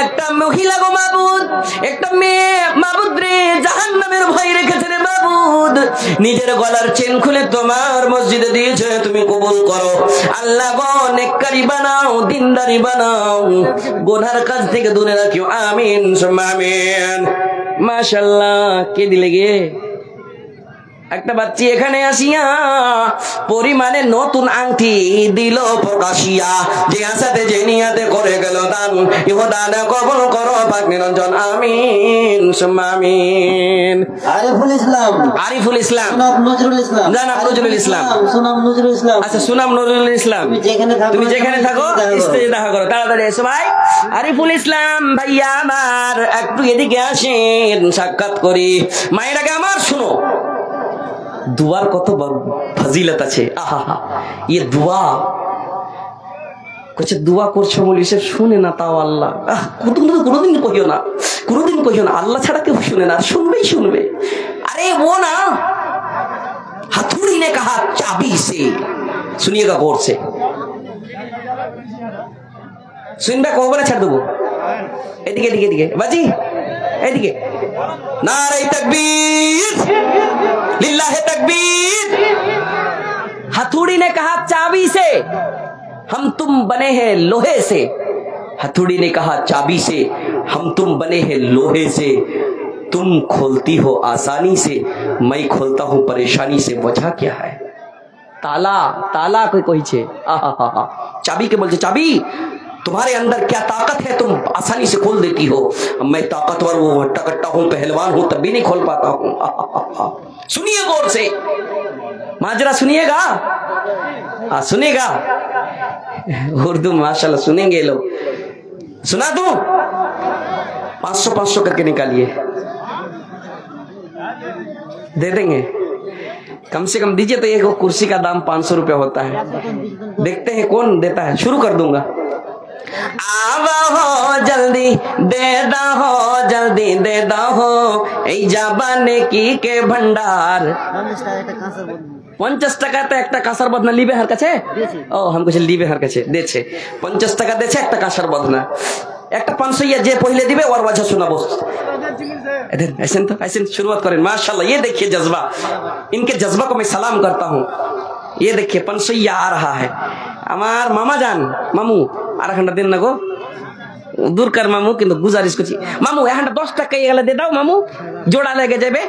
একটা মহিলা গো মাবুদ, একটা মেয়ে মাবুদ রে জাহান্নামের ভয় রেখেছে রে মাবুদ। নিজের গলার চেন খুলে তোমার মসজিদে দিয়েছে, তুমি কবুল করো আল্লাহ গো। নেককারী বানাও, দিনদারি বানাও, গুনার কাজ থেকে দূরে রাখিও। আমিন সুম্মা আমিন। মাশাআল্লাহ। কে দিলে গে? একটা বাচ্চি এখানে আসিয়া পরিমাণে নতুন আংটি দিল প্রকাশিয়া, যে আসাতে যে নিয়াতে করে গেল দান, ইহ দান কবুল করো পাক নিরঞ্জন। আমিন সুম্মা আমিন। আরিফুল ইসলাম, আরিফুল ইসলাম, সুনাম নজরুল ইসলাম, জানাব নজরুল ইসলাম, সুনাম নজরুল ইসলাম। আচ্ছা সুনাম নজরুল ইসলাম, তুমি যেখানে থাকো স্টেজে দেখা করো, তাড়াতাড়ি এসো ভাই। আরিফুল ইসলাম ভাইয়া আমার একটু এদিকে আসেন, সাক্ষাৎ করি। মায়েরাকে আমার শুনো, দুয়ার কত ফজিলত আছে। আহা, ये दुआ कुछ दुआ করছো বলি সে শুনে না, তাও আল্লাহ কোনোদিন কহিও না, কোনোদিন কহিও না আল্লাহ ছাড়া কেউ শুনে না, শুনবেই শুনবে। अरे वो ना हथौड़ी ने कहा चाबी से, सुनिएगा गौर से, শুনবে কবে বলে ছাড় দেবো। এদিকে এদিকে এদিকে বাজি, এদিকে নারে তাকবীর, लिल्लाह तकबीर। हथौड़ी ने कहा चाबी से, हम तुम बने हैं लोहे से। हथौड़ी ने कहा चाबी से, हम तुम बने हैं लोहे से। तुम खोलती हो आसानी से, मैं खोलता हूं परेशानी से। वजह क्या है? ताला, ताला कोई कोई छे। आहा, चाबी के बोलते चाबी, तुम्हारे अंदर क्या ताकत है, तुम आसानी से खोल देती हो। मैं ताकतवर हूं, हट्टा कट्टा हूं, पहलवान हूं, तब भी नहीं खोल पाता हूं। सुनिए गौर से, माजरा सुनिएगा, सुनेगा उर्दू माशाल्लाह सुनेंगे लोग। सुना दूं? 500 करके निकालिए, दे देंगे। कम से कम दीजिए तो एक कुर्सी का दाम 500 रुपया होता है। देखते हैं कौन देता है। शुरू कर दूंगा। आवा हो जल्दी दे दा हो, जल्दी दे दा हो এই জাবানে কি কে ভান্ডার। 50 টাকাতে একটা কাঁসার বদনা লিবে হার কাছে। ও हम कुछ লিবে হার কাছে দেছে 50 টাকা দেছে একটা কাঁসার বদনা, একটা 500 যে পहिले দিবে ওর वजह শোনাবো। ऐसे तो ऐसे शुरुआत करें। माशाल्लाह, ये देखिए जज्बा, इनके जज्बा को मैं सलाम करता हूँ। ये देखिए 500 आ रहा है। আমার মামা যান, মামু আর একটা দিন না গো, দূর কর মামু, কিন্তু গুজারিশ করছি মামু একটা 10 টাকা এগুলা দিয়ে দাও মামু, জোড়া লেগে যাবে।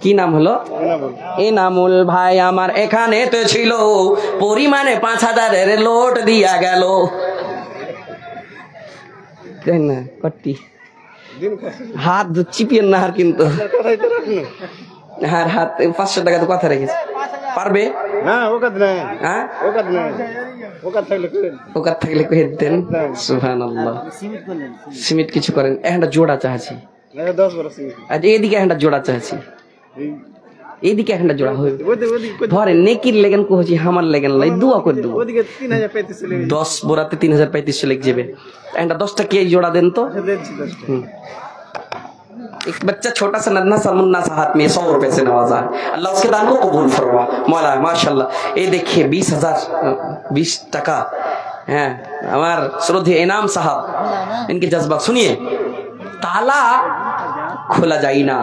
কি নাম হলো? এনামুল ভাই আমার এখানে তো ছিল, পরিমাণে 5000-এর লোট দিয়া গেল। দেন না কটি হাত চিপিয়ে না, আর কিন্তু হার হাত 500 টাকা তো কথা রেখেছে, পারবে না? ওকাত নাই, হ্যাঁ ওকাত নাই, ওকাত থাকলে কই দেন। সুবহানাল্লাহ। সিমিট কিছু করেন, একটা জোড়া চাইছি। 10 বড় সিমিট। আজ এইদিকে একটা জোড়া চাইছি, এইদিকে একটা জোড়া হইবে। ধরে নেকির লেগেন কইছি, আমার লেগেন লাই দোয়া করে দেব। ওদিকে 3035 চলে 10 বোরাতে 3035 লেগ যাবে। একটা 10 টাকা জোড়া দেন তো। एक बच्चा छोटा सा नन्हा सा मुन्ना सा हाथ में 100 रुपए से नवाजा है। अल्लाह उसके दान को कबूल फरमा मौला। माशाल्लाह। ये देखिए 20 টাকা। হ্যাঁ, আমার শ্রদ্ধেয় इनाम साहब, इनके जज्बा सुनिए। ताला खोला जाए ना,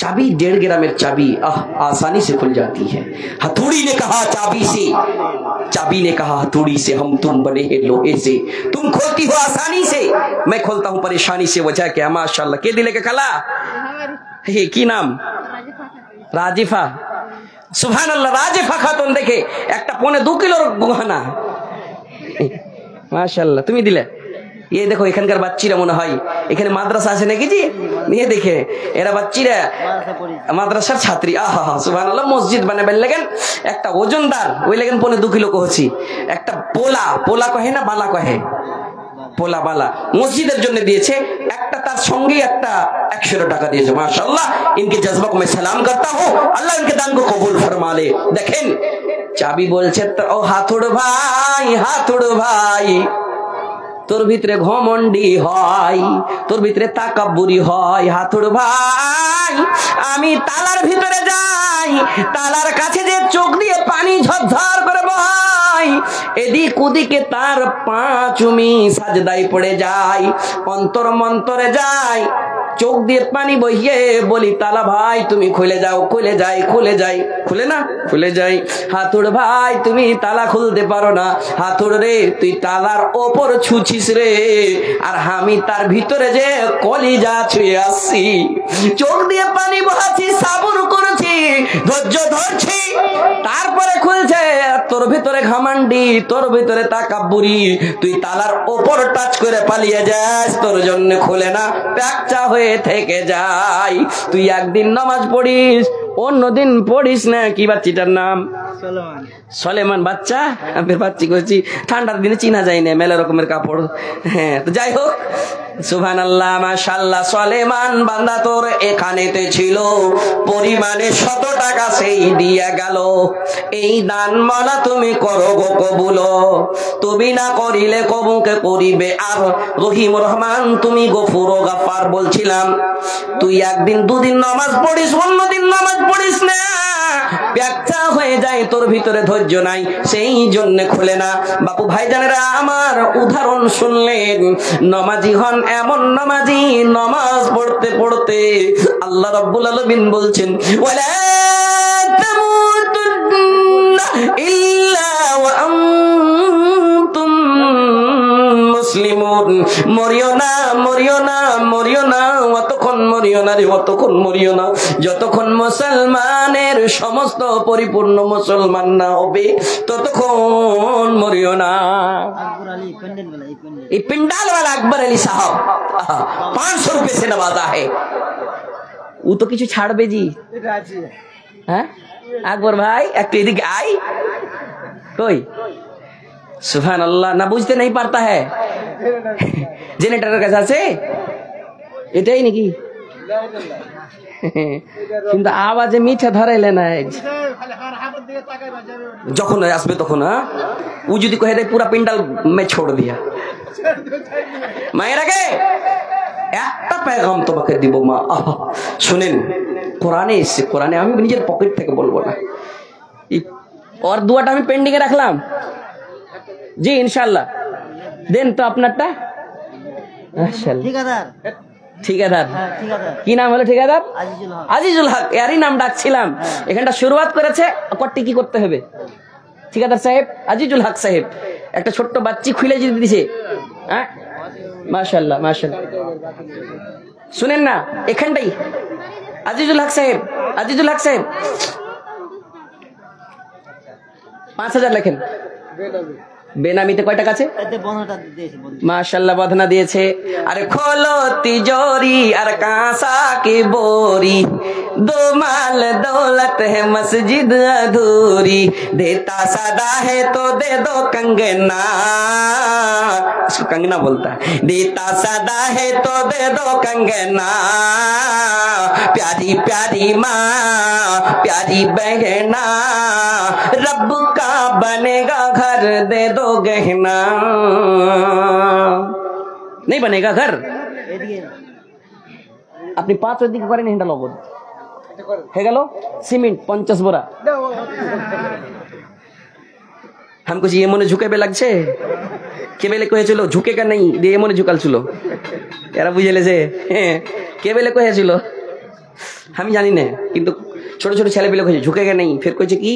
चाबी 1.5 ग्रामेर चाबी आसानी से खुल जाती है। हथौड़ी ने कहा चाबी से, चाबी ने कहा हथौड़ी से, हम तुम बने हैं लोहे से। तुम खोलती हो आसानी से, मैं खोलता हूं परेशानी से। वजह क्या? माशाल्लाह। के दिले के कला हे की नाम? राजिफा। सुबहानाल्लाह। राजिफा खातून देखे একটা 2.5 কিলোর গহনা। মাশাআল্লাহ। তুমি দিলে। ये देखो এখানকার বাচ্চারা মনে হয় এখানে মাদ্রাসা আছে নাকি জি? নিয়ে দেখে এরা বাচ্চারা মাদ্রাসার ছাত্রী। আহা সুবহানাল্লাহ। মসজিদ বানাবেন লাগেন একটা ওজনদার, ওই লাগেন 2.5 কিলো কহছি। একটা পোলা কহে না, বালা কহে, পোলা বালা মসজিদের জন্য দিয়েছে। একটা তার সঙ্গে একটা 100 টাকা দিয়েছে। মাশাআল্লাহ। इनके जज्बा को मैं सलाम करता हूँ। अल्लाह इनके दान को कबूल फरमा ले। देखें চাবি বলছে তো, ও হাতুড় ভাই তোর ভিতরে ঘমন্ডি হয়, তোর ভিতরে তাকাব্বুরি হয়। হাতুড় ভাই আমি তালার ভিতরে যাই, তালার কাছে যে চোখ দিয়ে পানি ঝরঝর করে বহাই, এদিক ওদিকে তার পা চুমি সাজদায় পড়ে যায়, অন্তর মন্তরে যায়, চোখ দিয়ে পানি বইয়ে বলি তালা ভাই তুমি খুলে যাও, খুলে যাই, খুলে যাই, খুলে না, খুলে যাই। হাতুড় ভাই তুমি তালা খুলতে পারো না, হাতুড় রে তুই তালার ওপর ছুছিস রে, আর আমি তার ভিতরে যে কলিজা ছুঁয়ে আসছি, চোখ দিয়ে পানি বহাচ্ছি, সাবুর করেছি, ধৈর্য ধরছি, তারপরে খুলছে। তোর ভিতরে ঘামান্ডি, তোর ভিতরে তাকাব্বুরি, তুই তালার ওপর টাচ করে পালিয়ে যাস, তোর জন্য খুলে না, প্যাকচা হয়ে থেকে যাই। তুই একদিন নামাজ পড়িস, অন্যদিন পড়িস না। কি বাচ্চিটার নাম? সলেমান বাচ্চা। আমি বাচ্চি করছি, ঠান্ডার দিনে চিনা যায় না, মেলা রকমের কাপড়। হ্যাঁ, তো যাই হোক, সুবহানাল্লাহ, মাশাআল্লাহ। সলেমান বান্দা তোর এখানেতে ছিল, পরিমাণে 100 টাকা সেই দিয়া গেল। এই দান মালা তুমি করো গো কবুল, তুমি না করিলে কবুকে করিবে আর রহিম রহমান, তুমি গফুর ও গাফার। বলছিলাম তুই একদিন দুদিন নামাজ পড়িস, অন্যদিন নামাজ পড়িস না, ব্যাখ্যা হয়ে যায়, তোর ভিতরে ধৈর্য নাই, সেই জন্য খুলে না। বাপু ভাইজানেরা আমার, উদাহরণ শুনলেন। নমাজি হন এমন নমাজি, নমাজ পড়তে পড়তে আল্লাহ রাব্বুল আলামিন বলছেন, ওয়ালা তামুতুন্না ইল্লা ওয়া আনতুম মুসলিমুন। মরিও না, মরিও না, মরিও না, অতক্ষণ মরিও না রে, অতক্ষণ মরিও না যতক্ষণ মুসলমানের সমস্ত পরিপূর্ণ মুসলমান না হবে, ততক্ষণ মরিও না। ये पिंडाल वाला अकबर अली साहब 500 रुपए से नवाजा है। वो तो किछु छाड़बे जी। हाँ अकबर भाई एक एदिके आई कोई। सुभान अल्लाह, ना बुझते नहीं पारता है। जेनेटर का से এটাই নাকি? কিন্তু আওয়াজে মিঠা ধরাইলে না, যখন আসবে তখন। হ্যাঁ, ও যদি কহে দেয় পুরা পিন্ডাল মে ছোড় দিয়া। মায়ের আগে একটা পেগাম তোমাকে দিব মা, শুনেন, কোরআনে এসছে, কোরআনে, আমি নিজের পকেট থেকে বলবো না। और দুয়াটা আমি পেন্ডিং এ রাখলাম জি, ইনশাআল্লাহ দেন তো আপনারটা। মাশাআল্লাহ, ঠিকাদার, কি নাম হলো ঠিকাদার? আজিজুল হক। এরই নাম ডাকছিলাম। এখানটা শুরুয়াত করেছে, কটটি কি করতে হবে? ঠিকাদার সাহেব, আজিজুল হক সাহেব, একটা ছোট্ট বাচ্চি খুলে জিতে দিছে। হ্যাঁ, মাশাআল্লাহ, মাশাআল্লাহ। শুনেন না, এখানটাই আজিজুল হক সাহেব, আজিজুল হক সাহেব 5000 লেখেন। বেনামিতে কয় টাকা আছে? মাশাআল্লাহ, বদনা দিয়েছে। আরে খোলো তিজোরি আর কাঁসা কি बोरी, दो माल दौलत है मस्जिद अधूरी, देता सदा है तो दे दो कंगना, इसको कंगना बोलता है, देता सदा है तो दे दो कंगना, प्यारी प्यारी माँ प्यारी बहना, रब का बनेगा घर दे दो गहना। नहीं बनेगा घर। अपनी 5 দিকে করেন, হিন্ডা লবণ হয়ে গেল। সিমেন্ট 50 বোরা। हमको ये মনে ঝুঁকেবে লাগছে, কে বেলে কহেছিল ঝুঁকেগা নেই, দিয়ে মনে ঝুকালছিল। এরা বুঝে লেছে কে বেলে কহেছিল আমি জানি না, কিন্তু ছোট ছোট ছেলে পেলে কহেছে ঝুঁকেগা নেই। ফের কইছে কি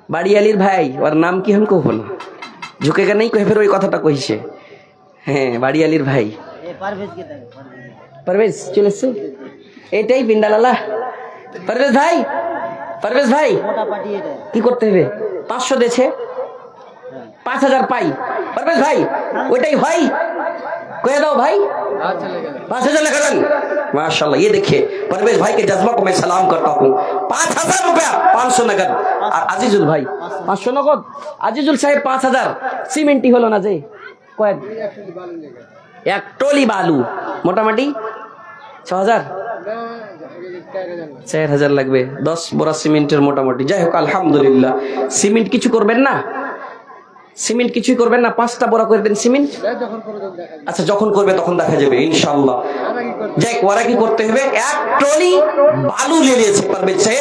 বাড়িয়ালির ভাই, ওর নাম কি हमको বলো, ঝুঁকেগা নেই কহে, ফের ওই কথাটা কইছে। হ্যাঁ, বাড়িয়ালির ভাই परवेज চলে এসছে, এটাই পিন্ডালালা। परवेज ভাই, परवेज ভাই কি করতে হবে? 500 দেছে, 5000 পাই। परवेज ভাই ওইটাই ভাই কয়ে দাও ভাই, 5000 लेकर। माशाल्लाह, ये देखिए परवेज भाई के जज्बा को मैं सलाम करता हूँ। 5000 रुपया, 500 नगद। और আজিজুল ভাই 500 নগদ। আজিজুল সাহেব 5000। সিমেন্টই হলো না যে কয়েক, এক টলি বালু মোটামুটি 6000 4000 লাগবে। 10 বোরা সিমেন্টের মোটামুটি। যাই হোক, আলহামদুলিল্লাহ। সিমেন্ট কিছু করবেন না, সিমেন্ট কিছুই করবেন না, 5টা বড় করে দেন সিমেন্ট। আচ্ছা যখন করবে তখন দেখা যাবে ইনশাআল্লাহ। যাই ওরা কি করতে হবে, 1 ট্রলি বালু নিয়েছে পারবে সে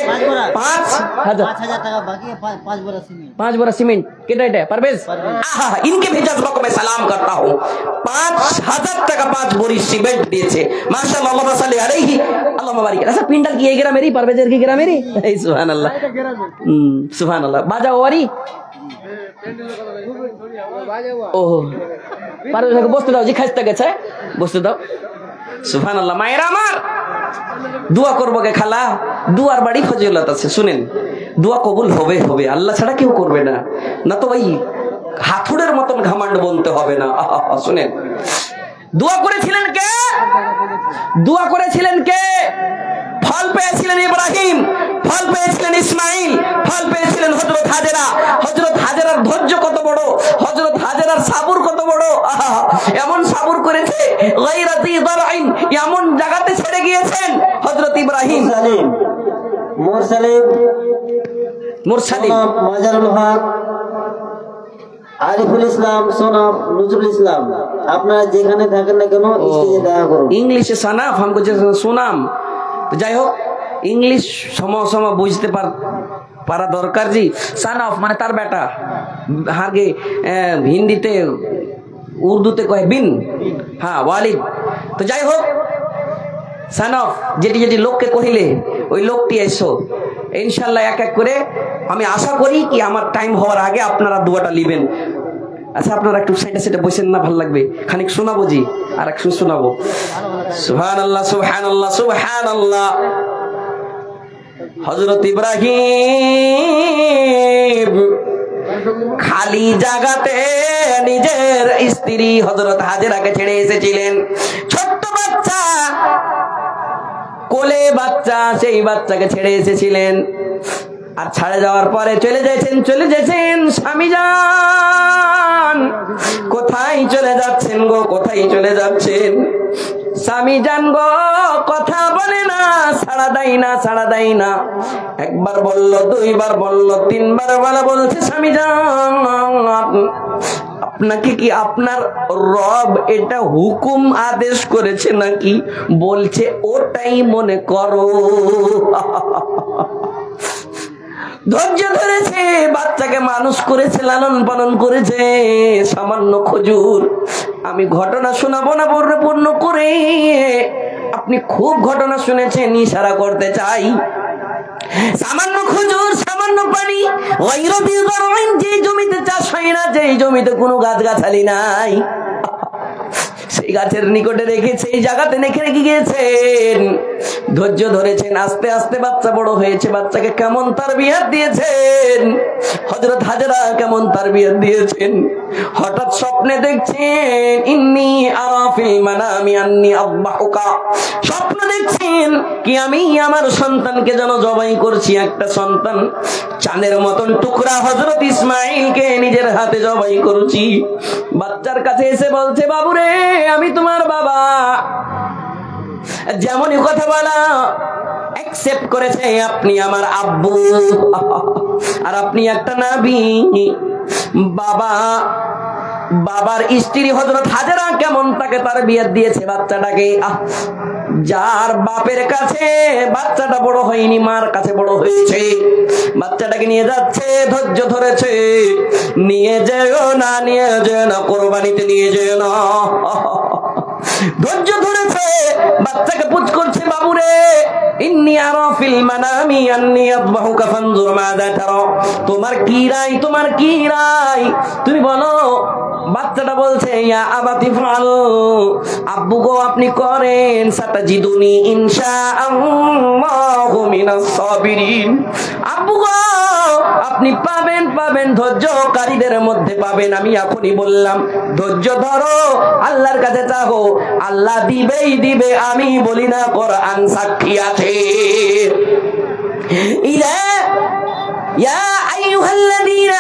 5,000 টাকা বাকি 5 বড় সিমেন্ট 5 বড় সিমেন্ট কেটা এটা পারবেজ। আহা ইনকে भी जज्बा को मैं सलाम करता हूं। 5,000 টাকা 5 বড়ি সিমেন্ট দিয়েছে মাশাআল্লাহ। আল্লাহুম্মা সাল্লি আলাইহি আল্লাহুম্মা বারিক। আচ্ছা পিন্ডাল কি এই গ্রামেরই পারবেজের কি গ্রামেরই? এই সুবহানাল্লাহ সুবহানাল্লাহ। বাজাও ওয়ারি ও পারবেজ ভাই বসতে দাও, জি খাইতে গেছে বসতে দাও। সুবহানাল্লাহ। মায়েরা আমার দোয়া করবো গে খালা, দুয়ার বাড়ি ফজিলত আছে শুনেন, দোয়া কবুল হবে হবে, আল্লাহ ছাড়া কেউ করবে না, না তো ওই হাতুড়ের মতন ঘামান্ড বলতে হবে না। শুনেন দোয়া করেছিলেন কে, দোয়া করেছিলেন কে? ফল পেয়েছিলেন ইব্রাহিম, ফল পেয়েছিলেন ইসমাইল, ফল পেয়েছিলেন হযরত হাজেরা। হযরত হাজেরার ধৈর্য কত বড়, হযরত হাজেরার সাবুর কত বড়। এমন সাবুর করেছে গায়রাতি দারআইন, এমন জায়গাতে ছেড়ে গিয়েছেন হযরত ইব্রাহিম। মুরসালিম মাজারুল হক, আরিফুল ইসলাম, সোনাম, নজরুল ইসলাম, আপনারা যেখানে থাকেন না কেন স্টেজে দেখা করুন। ইংলিশে সানাফ हमको সুনাম। তো যাই হোক ইংলিশ সম বুঝতে পারা দরকার জি। সানাফ মানে তার বেটা, আগে হিন্দিতে উর্দুতে কয় বিন, হ্যাঁ ওয়ালিদ। তো যাই হোক সানাফ যেটি যেটি লোককে কহিলে ওই লোকটি এসো ইনশাল্লাহ এক এক করে। আমি আশা করি কি আমার টাইম হওয়ার আগে আপনারা দোয়াটা লিবেন। আচ্ছা আপনারা একটু সাইডে সাইডে বসেন না, ভালো লাগবে, খানিক শোনাবো জি, আর একটু শোনাবো। সুবহানাল্লাহ সুবহানাল্লাহ সুবহানাল্লাহ। হযরত ইব্রাহিম খালি জায়গাতে নিজের স্ত্রী হযরত হাজেরাকে ছেড়ে এসেছিলেন। ছোট্ট বাচ্চা, কোলে বাচ্চা, সেই বাচ্চাকে ছেড়ে এসেছিলেন। আর ছাড়ে যাওয়ার পরে চলে যাচ্ছেন স্বামী যান। কোথায় চলে যাচ্ছেন গো, কোথায় চলে যাচ্ছেন? স্বামী যান গো কথা বলে না, ছাড়া দেয় না, ছাড়া দেয় না। একবার বলল, দুইবার বলল, 3বার বলা বলছে স্বামী যান আপনাকে কি আপনার রব এটা হুকুম আদেশ করেছে নাকি? বলছে ওটাই মনে করো। ধৈর্য ধরেছে, বাচ্চাকে মানুষ করেছে, লালন পালন করেছে, সামান্য খজুর। আমি ঘটনা শোনাবো না পূর্ণ করে, আপনি খুব ঘটনা শুনেছেন, ইশারা করতে চাই। সামান্য খজুর, সামান্য পানি, যে জমিতে চাষ হয় না, যে জমিতে কোনো গাছগাছালি নাই, সেই গাছের নিকটে রেখেছে, এই জায়গাতে রেখে গিয়েছেন। ধৈর্য ধরেছেন, আস্তে আস্তে বাচ্চা বড় হয়েছে। বাচ্চাকে কেমন তারবিয়ত দিয়েছেন হযরত হাজেরা, কেমন তারবিয়ত দিয়েছেন। হঠাৎ স্বপ্নে দেখছেন ইন্নী আরা ফিল মানামি আন্নী আযবাহুকা। স্বপ্ন দেখছেন কি আমি আমার সন্তানকে যেন জবাই করছি। একটা সন্তান চাঁদের মতন টুকরা হযরত ইসমাইলকে নিজের হাতে জবাই করছি। বাচ্চার কাছে এসে বলছে, বাবুরে আমি তোমার বাবা। যেমনই কথা বলা অ্যাকসেপ্ট করেছে, আপনি আমার আব্বু আর আপনি একটা নবী। বাবার স্ত্রী হযরত হাজেরা কেমন তাকে তারবিয়ত দিয়েছে বাচ্চাটাকে। যার বাপের কাছে বাচ্চাটা বড় হয়নি, মার কাছে বড় হয়েছে। বাচ্চাটাকে নিয়ে যাচ্ছে, ধৈর্য ধরেছে, নিয়ে যেও না, নিয়ে যেও না, কোরবানিতে নিয়ে যেও না। ধৈর্য ধরেছে, বাচ্চাকে পুচ করছে, বাবুরে ইন্নী আরা ফিল মানামি আন্নী আযবাহুকা ফানজুর মাযা তারা। তোমার কি রায়, তোমার কি রায়, তুমি বলো। বাচ্চাটা বলছে, ইয়া আবাতি ফাল, আব্বু গো আপনি করেন, সাতাজিদুনি ইনশাআল্লাহু মিনাস সাবিরিন। আব্বু গো আপনি পাবেন ধৈর্যকারীদের মধ্যে পাবেন। আমি এখনই বললাম ধৈর্য ধরো, আল্লাহর কাছে চাও, আল্লাহ দিবেই দিবে। আমি বলি না, কোরআন সাক্ষী আছে। ইয়া আইয়ুহাল্লাযীনা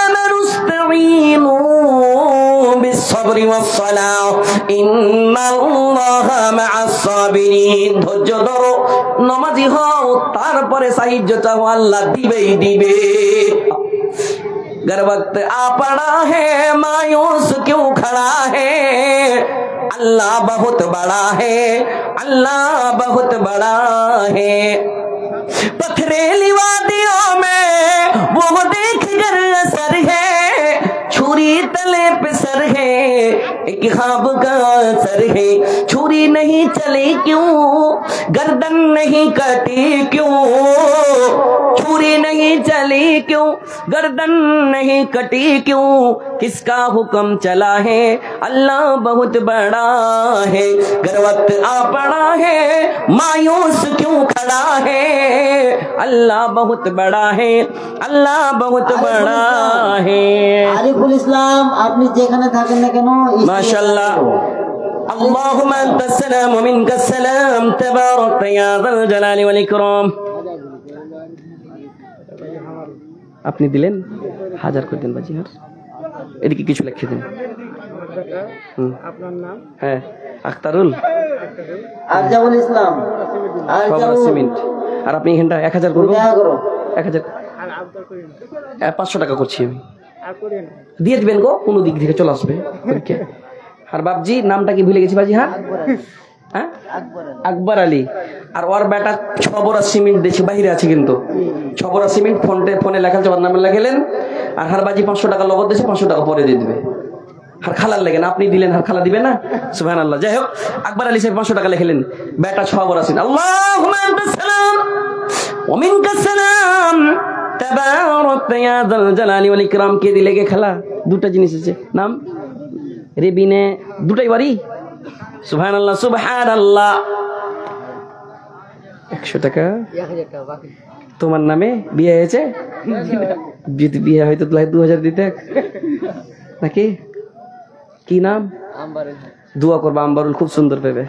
আমানু ইসতাঈনু বিস-সাবরি ওয়াস-সালাহ ইন্নাল্লাহা মা'আস সাবিরিন। ধৈর্য ধরো, নামাজি হও, তারপরে সাহায্য চাও, আল্লাহ দিবেই দিবে। गर वक्त आ पड़ा है मायूस क्यों खड़ा है अल्लाह बहुत बड़ा है अल्लाह बहुत बड़ा है पथरीली वादियों में वो देख कर असर है छुरी तले पे सर है एक ख्वाब का असर है छुरी नहीं चली क्यों गर्दन नहीं कटी क्यों छुरी नहीं चली क्यों गर्दन नहीं कटी क्यों किसका हुक्म चला है अल्लाह बहुत बड़ा है गर वक्त आ पड़ा है मायूस क्यों खड़ा है अल्लाह बहुत बड़ा है अल्लाह बहुत बड़ा है আরিফুল ইসলাম আপনি যেখানে থাকেন না কেন माशाल्लाह اللهم انت السلام ومنك السلام تبارك يا ذا الجلال والاكرام আপনি দিলেন 1000 করে দেন বাজিহার এদিকে কিছু লিখে দেন আপনার নাম? হ্যাঁ আখতারুল আরজাউল ইসলাম খবর সিমেন্ট আর আপনি এখানটা 1000 করবেন দেখা করো 1000 আর আবদার করি না 500 টাকা করছি আমি আর করি না দিয়ে দিবেন গো কোন দিক থেকে চলে আসবে ওকে আর বাপজি নামটা কি ভুলে গেছি বাজি হ্যাঁ হ্যাঁ আকবর আলী আর ওর বেটা 6 বড় সিমেন্ট দেশে বাইরে আছে কিন্তু 6 বড় সিমেন্ট ফোনে লেখা আছে ওর নামে লেখেলেন আর হার বাজি 500 টাকা লগত দেশে 500 টাকা পরে দিয়ে দিবে আর খালার লেগেন আপনি দিলেন আর খালা দিবে না সুবহানাল্লাহ যাই হোক আকবর আলী সাহেব 500 টাকা লিখলেন বেটা 6 বড় সিমেন্ট আল্লাহুম্মা আনতাস সালাম ওয়া মিনকাস সালাম তাবারাক ইয়া যাল জালালি ওয়াল ইকরাম কে দিলে গে খালা দুটো জিনিস আছে নাম রেবিনে দুটাই বাড়ি সুবহানাল্লাহ সুবহানাল্লাহ 100 টাকা 1000 টাকা বাকি তোমার নামে বিয়ে হয়েছে যদি বিয়ে হয়তো 2000 দিতে নাকি কি নাম আম্বারে দোয়া করবা আম্বারুল খুব সুন্দর পেবে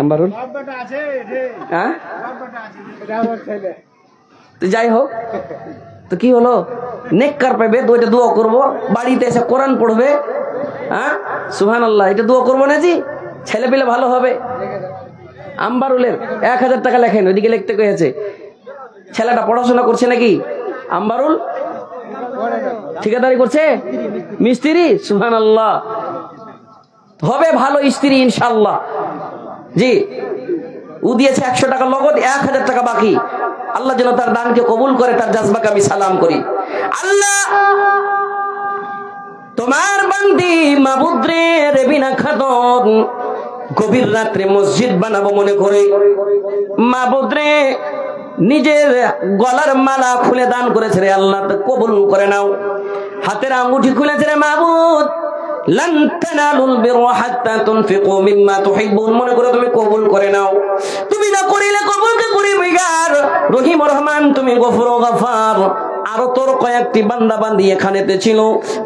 আম্বারুল বাবাটা আছে রে হ্যাঁ বাবাটা আছে এটা আমার ছেলে তো যাই হোক তো কি হলো নেককার পাবে তো এটা দোয়া করবো বাড়িতে এসে কোরআন পড়বে হ্যাঁ সুবহানাল্লাহ এটা দোয়া করবো না জি ছেলে পেলে ভালো হবে আম্বারুলের 1000 টাকা লেখেন ওইদিকে লিখতে কয়েছে ছেলেটা পড়াশোনা করছে নাকি আম্বারুল ঠিকাদারি করছে মিস্ত্রি সুবহানাল্লাহ হবে ভালো স্ত্রী ইনশাআল্লাহ জি ও দিয়েছে 100 টাকা নগদ 1000 টাকা বাকি আল্লাহ যেন তার দানকে কবুল করে তার জাজবাকে আমি সালাম করি আল্লাহ তোমার বান্দি মাবুদ রে রেবিনা খাতুন গভীর রাত্রে মসজিদ বানাবো মনে করে মাবুদ রে নিজের গলার মালা খুলে দান করেছে রে আল্লাহ তো কবুল করে নাও হাতের আঙ্গুঠি খুলেছে রে মাবুদ লান তানালুল বিররা হাত্তা তুনফিকু মিম্মা তুহিব্বুন মনে করে তুমি কবুল করে নাও তুমি না করিলে কবুল কে করিবে গার রহিম রহমান তুমি গফুর গফার আরো তোর কয়েকটি বান্দা বান্দি এখানেতে ছিল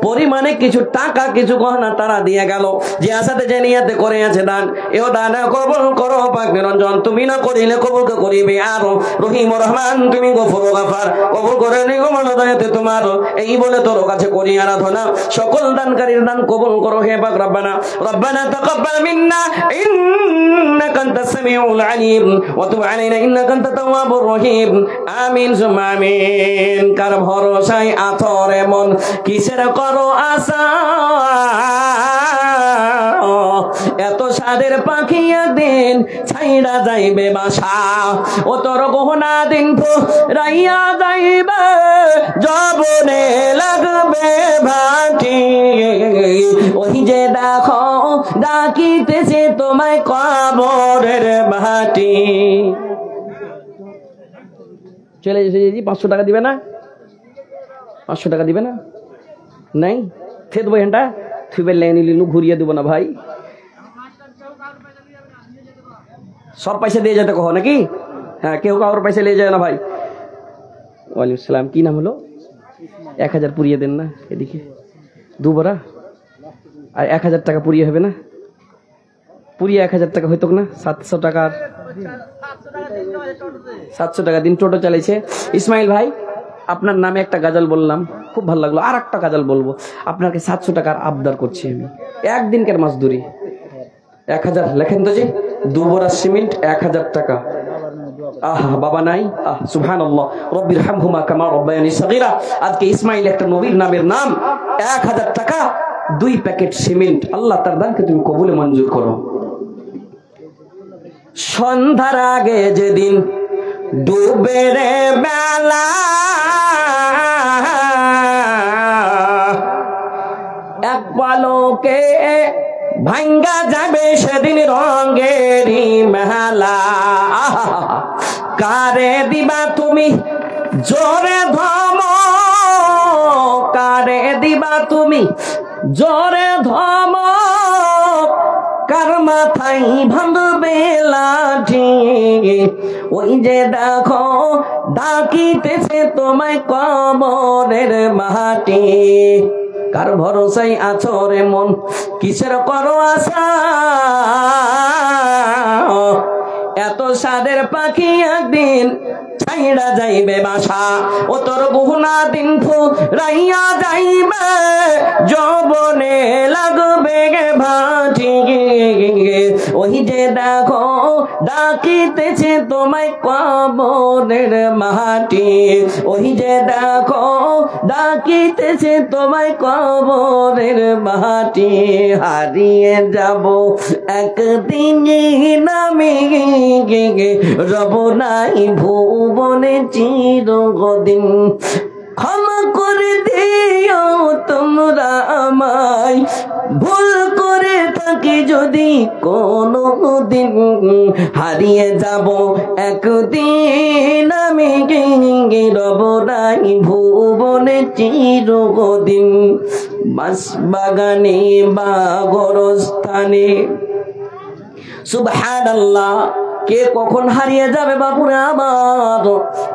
পরিমাণে কিছু টাকা কিছু গহনা তারা দিয়ে গেল যে আসাতে যে নিয়াতে করে আছে দান এও দান কবুল করো পাক নিরঞ্জন তুমি না করিলে কবুল কে করিবে আর রহিম রহমান তুমি গফুর গফার কবুল করে নিগো মনোদয়তে তোমার এই বলে তোর কাছে করি আরাধনা সকল দানকারীর দান কবুল করো হে পাক রব্বানা রব্বানা তাকাব্বাল মিন্না ইন্নাকা আনতাস সামিউল আলিম ওয়া তুব আলাইনা ইন্নাকা আনতাত তাওয়াবুর রহিম আমিন সুম্মা আমিন কার ভরসায় আথর এমন কিসের করো আশা এত সাদের পাখি একদিন ছাইড়া যাইবে বাসা ও তোর গহনা দিন রাইয়া যাইবে জবনে লাগবে ভাটি ওই যে দেখো ডাকিতেছে তোমায় কবরের ভাটি চলে এসেছি 500 টাকা দিবে না 500 টাকা দিবে না নাই থে দেবো ঘন্টা থুবে লাইন লিলু ঘুরিয়ে দেবো না ভাই সব পয়সা দিয়ে যেতে কहो নাকি হ্যাঁ কেউ কারোর পয়সা নিয়ে যায় না ভাই ওয়ালাইকুম সালাম কি নাম হলো 1000 পুরিয়ে দেন না এদিকে দুবারা আর 1000 টাকা পুরিয়ে হবে না পুরিয়ে 1000 টাকা হইতো না 700 টাকার 700 টাকা দিন টোটো চালাইছে ইসমাইল ভাই আপনার নামে একটা গাজাল বললাম খুব ভালো লাগলো আর একটা গাজাল বলবো আপনাকে 700 টাকার আবদার করছি আমি একদিনকার মাসদুরি 1000 লেখেন তো জি দুবরা সিমেন্ট 1000 টাকা বাবা নাই, সুবহানাল্লাহ, রব্বির হামহুমা কামা রব্বায়ানি সগীরা। আজকে ইসমাইল একটা নবীর নামের নাম। 1000 টাকা 2 প্যাকেট সিমেন্ট। আল্লাহ তার দানকে তুমি কবুলে মঞ্জুর করো। সন্ধ্যার আগে যেদিন ডুবে রে বেলা, এক পলকে ভাঙ্গা যাবে সেদিন রঙেরই মেলা। কারে দিবা তুমি জোরে ধমক, কারে দিবা তুমি জোরে ধমক, কার মাথায় ভাঙবে লাঠি। ওই যে দেখো ডাকিতেছে তোমায় কবরের মাটি। কার ভরসায় আছো রে মন, কিসের করো আশা? এত সাদের পাখি একদিন ছাইড়া যাইবে বাসা। ও তোর গুহনা দিন ফুরাইয়া যাইবে, যৌবনে লাগবে গে ভাটি। ওই যে দেখো ডাকিতেছে তোমায় কবরের মাটি। ওই যে দেখো ডাকিতেছে তোমায় কবরের মাটি। হারিয়ে যাব একদিন আমি, রব নাই ভুবনে চিরদিন। ক্ষমা করে দিও তোমরা আমায়, ভুল করে থাকি যদি কোনো দিন। হারিয়ে যাব একদিন আমি, রব নাই ভুবনে চিরদিন। বাস বাগানে বা গোরস্থানে, সুবহানাল্লাহ, কে কখন হারিয়ে যাবে বাপুরে আমার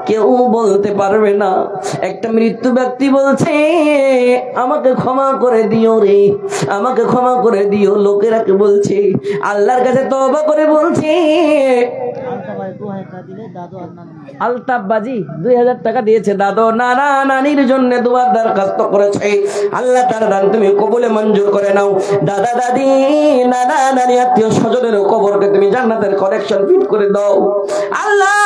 কেউ বলতে পারবে না। একটা মৃত্যু ব্যক্তি বলছে, আমাকে ক্ষমা করে দিও রে, আমাকে ক্ষমা করে দিও। লোকেরাকে বলছে, আল্লাহর কাছে তওবা করে বলছে। আলতাফ বাজি 2000 টাকা দিয়েছে, দাদু নানা নানির জন্য দোয়ার দরখাস্ত করেছে। আল্লাহ তার দান তুমি কবুলে মঞ্জুর করে নাও। দাদা দাদি নানা নানি আত্মীয় স্বজনের কবরকে তুমি জান্নাতের কালেকশন ফিট করে দাও। আল্লাহ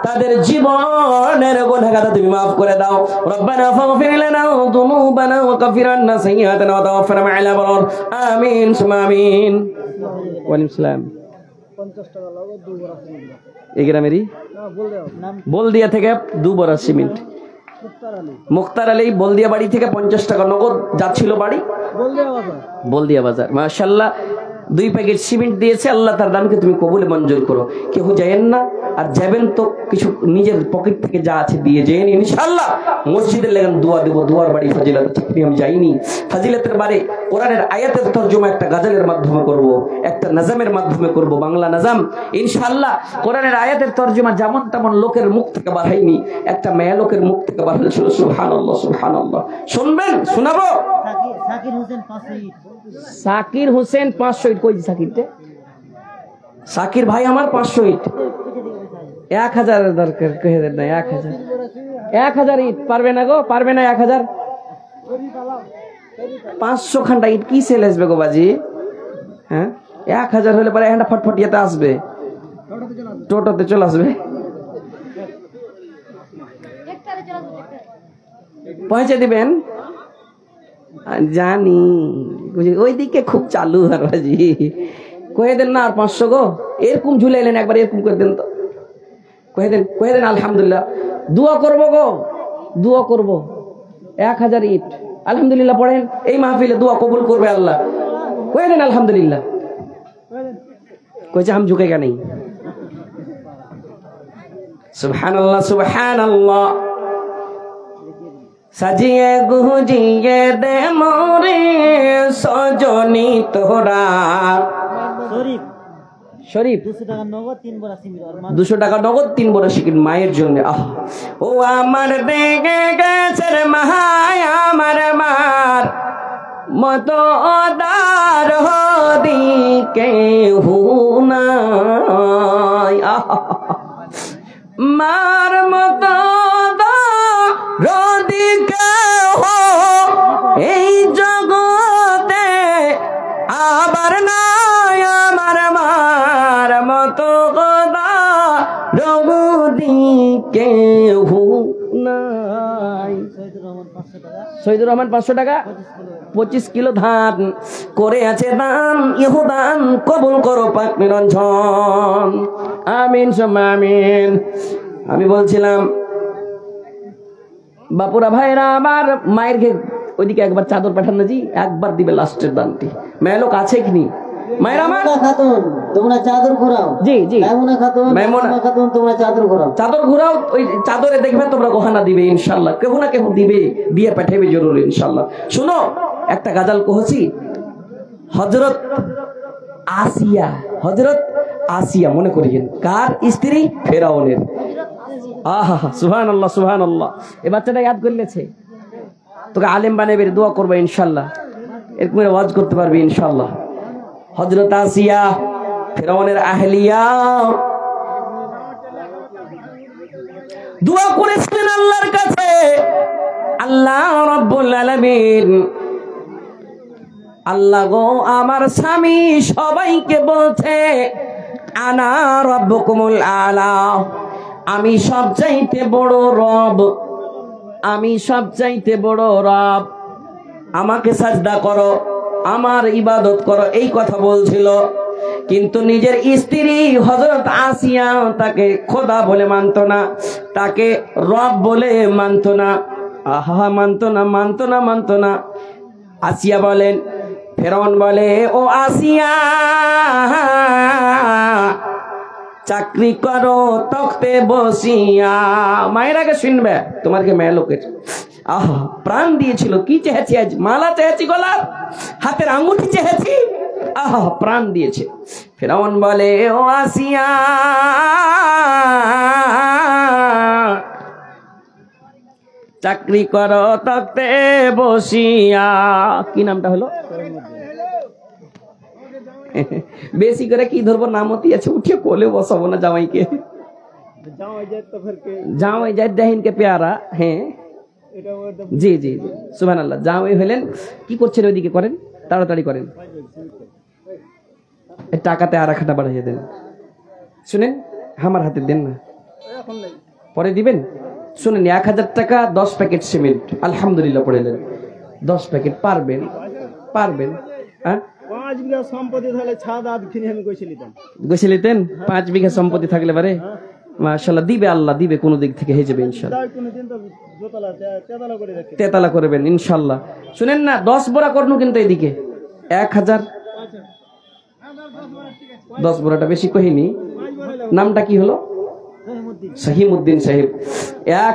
তাদের জীবনের গুনাহগার তুমি মাফ করে দাও। রব্বানা ফাগফির লানা যুনুবানা ওয়া কাফির আন্না সাইয়্যাতানা ওয়া তাওয়াফানা মা'আল আবরার। আমিন সুম্মা আমিন। ওয়া আলাইকুম সালাম। 50 টাকা লাগবে 2 বড়া সিমেন্ট। এই গ্রামেরই বলদিয়া থেকে 2 বড়া সিমেন্ট। মুক্তার আলী বলদিয়া বাড়ি থেকে 50 টাকা নগদ যাচ্ছিল বাড়ি বলদিয়া বাজার। মাশাআল্লাহ 2 প্যাকেট সিমেন্ট দিয়েছে। আল্লাহ তার দানকে তুমি কবুলে মঞ্জুর করো। কেউ যায়েন না, আর যাবেন তো কিছু নিজের পকেট থেকে যা আছে দিয়ে যেন ইনশাআল্লাহ। মসজিদের লেগেন দোয়া দেব, দুয়ার বাড়ি ফজিলত ঠিক আমি যাইনি। ফজিলতের বারে কোরআনের আয়াতের তরজমা একটা গাজলের মাধ্যমে করব, একটা নাজামের মাধ্যমে করব, বাংলা নাজাম ইনশাআল্লাহ। কোরআনের আয়াতের তরজমা যেমন তেমন লোকের মুখ থেকে বার হয়নি, একটা মেয়ে লোকের মুখ থেকে বার হয়েছিল। সুবহানাল্লাহ সুবহানাল্লাহ। শুনবেন? শোনাবো? সাকির হোসেন 500 ইট। কই সাকিরতে? সাকির ভাই আমার 500 ইট। 1000 দরকার কহে দেন না। 1000 ইট পারবে না গো, পারবে না। 1000 500 খান্ডা ইট কি সেল আসবে গো বাজি? হ্যাঁ 1000 হলে পরে এখানটা ফটফটিয়াতে আসবে, টোটোতে চলে আসবে। পৌঁছে দিবেন জানি, ওইদিকে খুব চালু। আর বাজি কয়ে দেন না আর 500 গো। এরকম ঝুলাইলেন একবার, এরকম করে দেন তো। কয়ে দেন আলহামদুলিল্লাহ। দোয়া করবো গো, দোয়া করবো। 1000 ইট আলহামদুলিল্লাহ পড়েন। এই মাহফিলে দোয়া কবুল করবে আল্লাহ। কয়ে দেন আলহামদুলিল্লাহ। কয়েছে হাম ঝুঁকেগা নেই। সুবহানাল্লাহ সুবহানাল্লাহ। সাজিয়ে গুজিয়ে দে মোরে সজনী তোরা। শরীফ 200 টাকা নগদ 3 বড়া সিমেন্ট। 200 টাকা নগদ 3 বড়া সিমেন্ট মায়ের জন্য। ও আমার দেখে গেছে রে মায়, আমার মার মতো দার হদিকে হুনাই। মার মতো রদিকে হো এই জগতে আবার নাই, আমার মার মতো নাই। শহীদুর রহমান 500 টাকা, 25 কিলো ধান করে আছে দান, ইহুদান কবুল করো পাক নিরঞ্জন, আমিন সুম্মা আমিন। আমি বলছিলাম বাপুরা ভাইরা আমার, মায়ের ওইদিকে একবার চাদর পাঠান না জি, একবার দিবে লাস্টের দানটি। মেয়ে লোক আছে কি নি মায়েরা আমার? খাতুন তোমরা চাদর ঘোরাও। জি জি, মাইমুনা খাতুন তোমরা চাদর ঘোরাও। চাদর ঘোরাও, ওই চাদরে দেখবে তোমরা গহনা দিবে ইনশাল্লাহ, কেউ না কেউ দিবে, দিয়ে পাঠাবে জরুরি ইনশাল্লাহ। শুনো একটা গাজাল কহছি, হযরত আসিয়া মনে করিয়েন, কার স্ত্রী? ফেরাউনের। আহা সুবহানাল্লাহ সুবহানাল্লাহ। এই বাচ্চাটা ইয়াদ করলেছে, তোকে আলেম বানাবে, দোয়া করবে ইনশাল্লাহ, এরকম ওয়াজ করতে পারবি ইনশাল্লাহ। হযরত আসিয়া ফেরাউনের আহলিয়া দোয়া করেছিলেন আল্লাহর কাছে, আল্লাহ রাব্বুল আলামিন, আল্লাহ গো আমার স্বামী সবাইকে বলছে আনা রাব্বুকুমুল আলা, আমি সবচাইতে বড় রব, আমি সবচাইতে বড় রব, আমাকে সাজদা করো, আমার ইবাদত করো, এই কথা বলছিল। কিন্তু নিজের স্ত্রী হযরত আসিয়া তাকে খোদা বলে মানত না, তাকে রব বলে মানত না। আহা, মানত না। আসিয়া বলেন, ফেরাউন বলে, ও আসিয়া চাকরি করো তখতে বসিয়া। মায়ের আগে শুনবে, তোমার কে মেয়ে লোকের আহা প্রাণ দিয়েছিল, কি চেয়েছি আজ? মালা চেয়েছি গলার, হাতের আঙ্গুঠি চেয়েছি, আহা প্রাণ দিয়েছে। ফেরাউন বলে, ও আসিয়া চাকরি করো তখতে বসিয়া। কি নামটা হলো? বেশি করে কি ধরবো, নামতি আছে, উঠে কোলে বসাবো না জামাইকে। জামাই যায় দেহিনকে পেয়ারা। হ্যাঁ জি জি জি সুবহানাল্লাহ। জামাই হলেন, কি করছেন ওইদিকে করেন, তাড়াতাড়ি করেন, টাকাতে আর একটা বাড়িয়ে দেন। শুনেন, আমার হাতে দেন না, পরে দিবেন। শুনেন, 1000 টাকা 10 প্যাকেট সিমেন্ট, আলহামদুলিল্লাহ পড়েলেন, 10 প্যাকেট পারবেন? হ্যাঁ 5 বিঘা সম্পত্তি থাকলে ছাদ আদ কিনে আমি গেছিলেন। 5 বিঘা সম্পত্তি থাকলে পারে, মাশাআল্লাহ দিবে, আল্লাহ দিবে, কোন দিক থেকে হয়ে যাবে ইনশাআল্লাহ। তেতালা করবেন ইনশাআল্লাহ। শুনেন না, 10 বোরা করনু কিন্তু এদিকে 1000, 10 বোরাটা বেশি কহিনি। নামটা কি হলো? সহিমউদ্দিন সাহেব।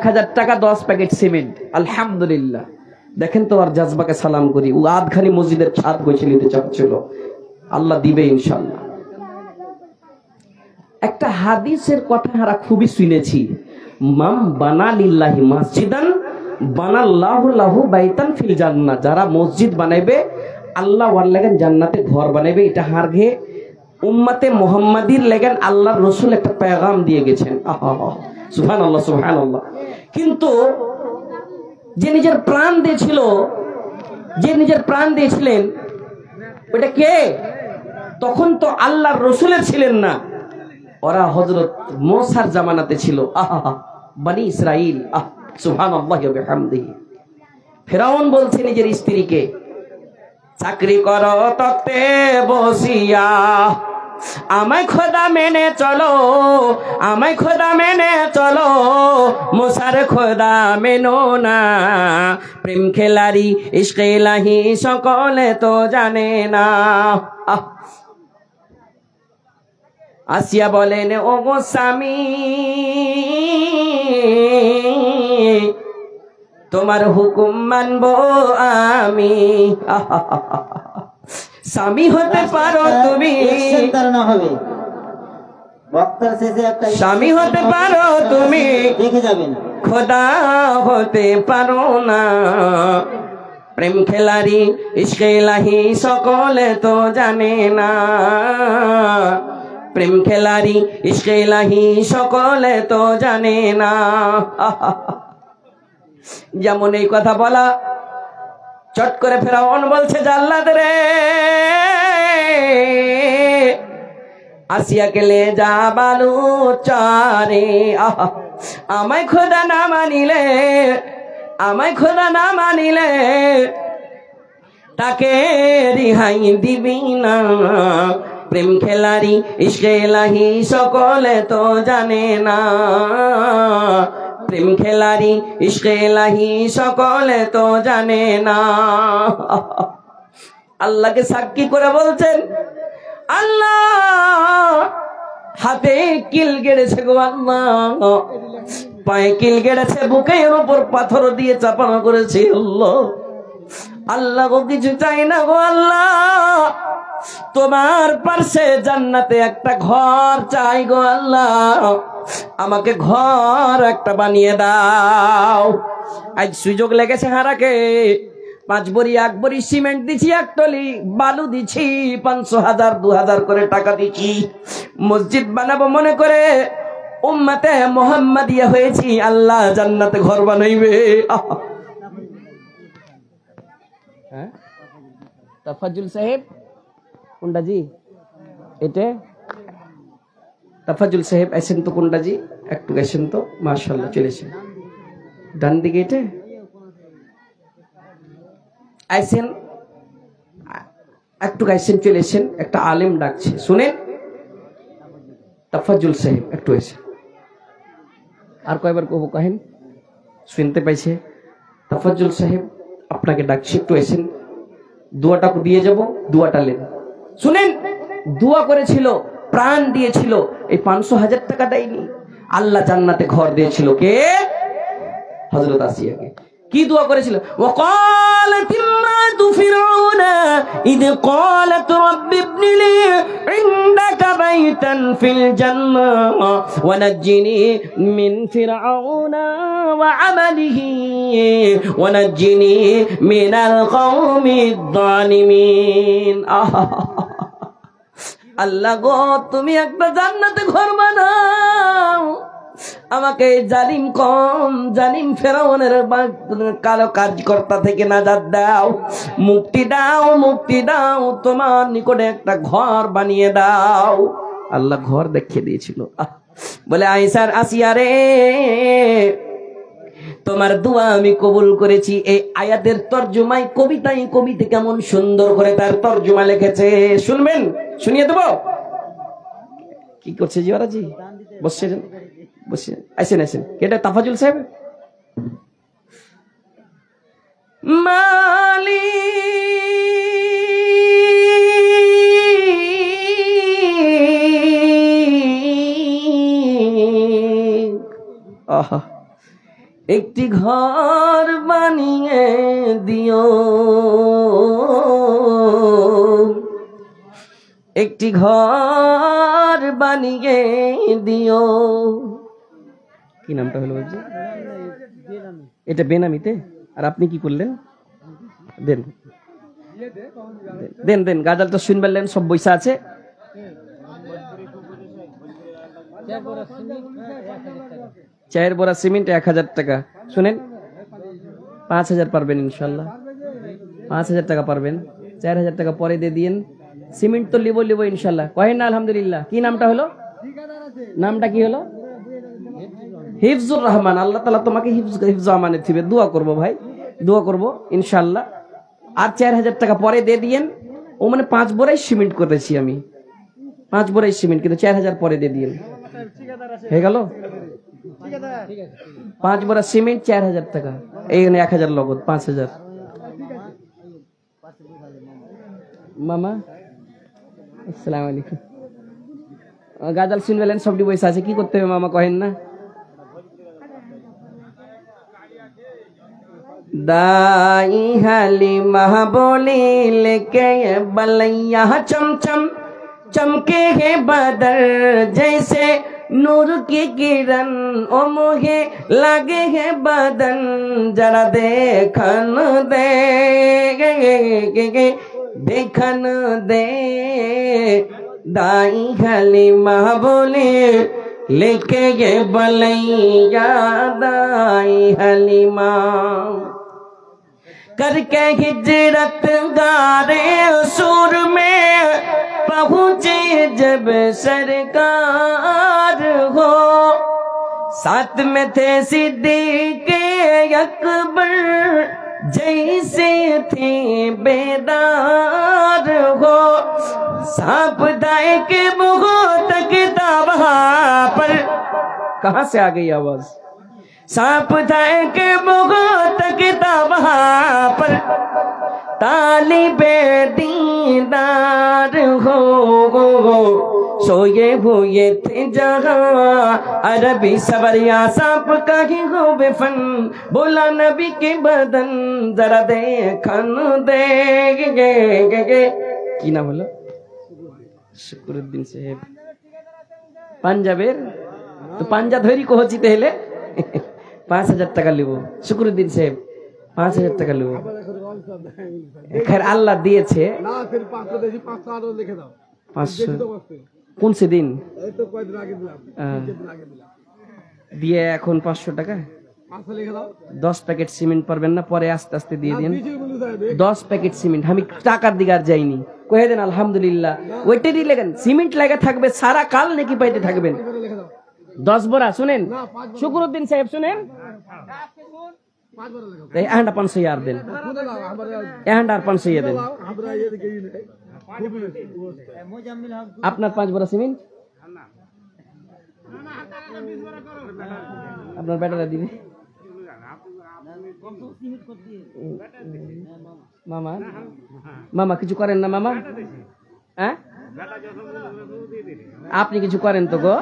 1000 টাকা 10 প্যাকেট সিমেন্ট, আলহামদুলিল্লাহ। দেখেন তো, আর জাজবাকে সালাম করি, ও আধখানি মসজিদের ছাদ গেছে নিতে চাচ্ছিল, আল্লাহ দিবে ইনশাআল্লাহ। একটা হাদিসের কথা আমরা খুবই শুনেছি, মাম বানা লিল্লাহি মসজিদান বানাল্লাহু লাহু বাইতান ফিল জান্নাহ। যারা মসজিদ বানাইবে, আল্লাহ ওয়ার লাগেন জান্নাতে ঘর বানাইবে। এটা হারগে উম্মতে মুহাম্মাদির লাগেন আল্লাহর রাসূল একটা পেগাম দিয়ে গেছেন। আহা সুবহানাল্লাহ সুবহানাল্লাহ। কিন্তু যে নিজের প্রাণ দিয়েছিলেন, ওটা কে? তখন তো আল্লাহর রাসূলের ছিলেন না, ওরা হযরত মুসার জামানাতে ছিল। আহা বনি ইসরাইল, সুবহানাল্লাহি ওয়া বিহামদিহি। ফেরাউন বলছে নিজের স্ত্রীকে, চাকরি করো তখতে বসিয়া, আমায় খোদা মেনে চলো, আমায় খোদা মেনে চলো, মুসার খোদা মেনো না। প্রেম খেলারি ইশকে ইলাহি সকলে তো জানে না। আসিয়া বলেন, ও গো স্বামী, তোমার হুকুম মানবো আমি। স্বামী হতে পারো তুমি, স্বামী হতে পারো তুমি, খোদা হতে পারো না। প্রেম খেলারি ইশকে ইলাহি সকলে তো জানে না, প্রেম খেলারি ইশকে ইলাহি সকলে তো জানে না। যেমন এই কথা বলা, চট করে ফেরাউন বলছে, জাল্লাদ রে, আসিয়াকে লে যা বালু চারে। আমায় খোদা না মানিলে, আমায় খোদা না মানিলে তাকে রিহাই দিবি না। প্রেম খেলারি ইশকে ইলাহি সকলে তো জানে না, প্রেম খেলারি ইশকে ইলাহি সকলে তো জানে না। আল্লাহকে সাক্ষী করে বলছেন, আল্লাহ হাতে কিল গেড়েছে গো আল্লাহ, পায়ে কিল গেড়েছে, বুকের উপর পাথর দিয়ে চাপানো করেছে। আল্লাহ আল্লাহ গো কিছু চাই না গো আল্লাহ, তোমার পাশে জান্নাতে একটা ঘর চাই গো আল্লাহ, আমাকে ঘর একটা বানিয়ে দাও। আজ সুযোগ লেগেছে হারাকে, 5 বড়ি 1 বড়ি সিমেন্ট দিছি, 1 টলি বালু দিছি, 500,000 2,000 করে টাকা দিছি, মসজিদ বানাবো মনে করে উম্মতে মুহাম্মাদিয়া হয়েছি। আল্লাহ জান্নাতে ঘর বানাইবে। হ্যাঁ তাফাজ্জুল সাহেব কোনটা জি? এটা তাফাজ্জুল সাহেব আছেন তো কোনটা জি? একটু গেছেন তো, মাশাআল্লাহ চলেছেন ডান দিকে। এটা আইসেন, একটু গাইছেন চলেছেন, একটা আলেম ডাকছে শুনেন। তাফাজ্জুল সাহেব একটু এসে, আর কয়বার কব কাহেন শুনতে পাইছে? তাফাজ্জুল সাহেব আপনাকে ডাকছি, একটু এসেন, দোয়াটা দিয়ে যাব, দোয়াটা নেন। শুনেন, দোয়া করেছিল, প্রাণ দিয়েছিল, এই 500,000 টাকা দেয়নি। আল্লাহ জান্নাতে ঘর দিয়েছিল কে? হযরত আসিয়াকে। কি দোয়া করেছিল? ওয়াকালাত ইমরাতু ফিরআউনা ইদ ক্বালাত রাব্বি ইবনি লি ইনদাকা বাইতান ফিল জান্নাহ ওয়া নাজ্জিনি মিন ফিরআউনা ওয়া আমালিহি ওয়া নাজ্জিনি মিনাল কওমিদ যালিমিন। আল্লাহ গো তুমি একটা জান্নাতে ঘর বানাও, আমাকে জালিম কম, জালিম ফেরাউনের কালো কাজকর্তা থেকে নাজাত দাও, মুক্তি দাও, মুক্তি দাও, তোমার নিকটে একটা ঘর বানিয়ে দাও। আল্লাহ ঘর দেখিয়ে দিয়েছিল। বলে আয়েশার আসিয়া রে, তোমার দোয়া আমি কবুল করেছি। এই আয়াতের তরজমায় কবিতায় কবিতে কেমন সুন্দর করে তার তরজমা লিখেছে শুনবেন, শুনিয়ে দেব। কি করছে জি ওরা জি? বসছেন বসে আসেন আসেন। এটা তাফাজুল সাহেব। মালি আহা, একটি ঘর বানিয়ে দিও, একটি ঘর বানিয়ে দিও। কি নামটা হলো বাবজি? এটা বেনামিতে। আর আপনি কি করলেন? দেন দেন দেন, গাজালটা শুনবেন, সব বইসা আছে। চায়ের বড়া সিমেন্ট 1,000 টাকা। শুনেন, 5,000 পারবেন ইনশাল্লাহ, 5,000 টাকা পারবেন। 4,000 টাকা পরে দিয়ে দিন। সিমেন্ট তো লিবো লিবো ইনশাল্লাহ। কহেন না আলহামদুলিল্লাহ। কি নামটা হলো? নামটা কি হলো? হিফজুর রহমান। আল্লাহ তাআলা তোমাকে হিফজ আমানে দিবে। দোয়া করব ভাই, দোয়া করব ইনশাআল্লাহ। আর 4,000 টাকা পরে দিয়ে দিয়েন। ও মানে 5 বড়াই সিমেন্ট করেছি আমি, 5 বড়াই সিমেন্ট, কিন্তু 4,000 পরে দিয়ে দিয়েন। হয়ে গেল? 5 বড়া সিমেন্ট 4,000 টাকা। এইখানে 1,000 নগদ, 5,000। মামা আসসালামু আলাইকুম। গাজাল শুনবেন, সবটি বসে আছে। কি করতে হবে মামা কহেন না? दाई हलीमा बोली लेके बलैया चमचम चमके है बदर जैसे नूर की किरण ओ मोहे लगे है बदन जरा देखन दे देखन दे। दाई हलीमा बोली लेके ये बलैया दाई हलीमा करके हिजरत गारे सुर में पहुंचे जब सरकार हो, साथ में थे सिद्दीक़ अकबर जैसे थे बेदार हो, सांप दाए के मुंह तकता वहां पर। कहां से आ गई आवाज? सांप दाए के मुंह तकता वहां पर, तालिबे दीदार हो, सोए हुए थे जहां अरबी सवरिया, सांप कहीं हो बेफन, बोला नबी के बदन जरा देखन दे। কি নাম হলো? শুকরুদ্দিন সাহেব পাঞ্জাবের। তো পাঞ্জা ধরি কহছি তাহলে 5000 টাকা লিব। শুকরুদ্দিন সাহেব 5000 টাকা লিব। खैर আল্লাহ দিয়েছে না, फिर 500 দেছি, 500 আরো লিখে দাও। 500 কোন সে দিন? এই তো কয়দিন আগে দিলাম, দিয়ে এখন 500 টাকা 500 লিখে দাও। 10 প্যাকেট সিমেন্ট পারবেন না, পরে আস্তে আস্তে দিয়ে দিন। 10 প্যাকেট সিমেন্ট। আমি টাকার দিকে আর যাইনি, কহে দেন আলহামদুলিল্লাহ। ওইটারই লেখেন, সিমেন্ট লাগা থাকবে সারা কাল নাকি পাইতে থাকবেন। 10 বড়া শুনেন শুকরুদ্দিন সাহেব, শুনেন এহান্ডা 500 यार দেন, এহান্ডা আর 500 দেন। আপনার 5 বড়া সিমেন্ট, আপনার বেটারা দিবে। মামা মামা কিছু করেন না মামা? হ্যাঁ আপনি কিছু করেন তো গো?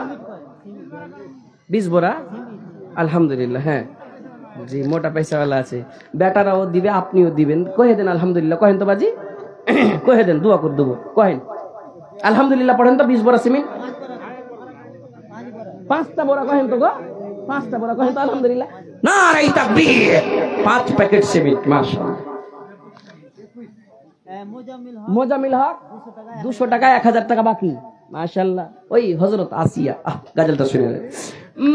20 বড়া আলহামদুলিল্লাহ। হ্যাঁ জি, মোটা পয়সাওয়ালা আছে, বেটারাও দিবে আপনিও দিবেন। কহে দেন আলহামদুলিল্লাহ, কহেন তো বাজি, কহে দেন, দোয়া করে দেবো, কহেন আলহামদুলিল্লাহ। পড়েন তো 20 বড়া সিমেন্ট, 5টা বড়া কহেন তো গো, 5টা বড়া কহেন তো আলহামদুলিল্লাহ। নারে তাকবীর। 5 প্যাকেট সিমেন্ট মাশাআল্লাহ। মোজামিল হক 200 টাকা, 1000 টাকা বাকি মাশাআল্লাহ। ওই হযরত আসিয়া গজলটা শুনে নেন।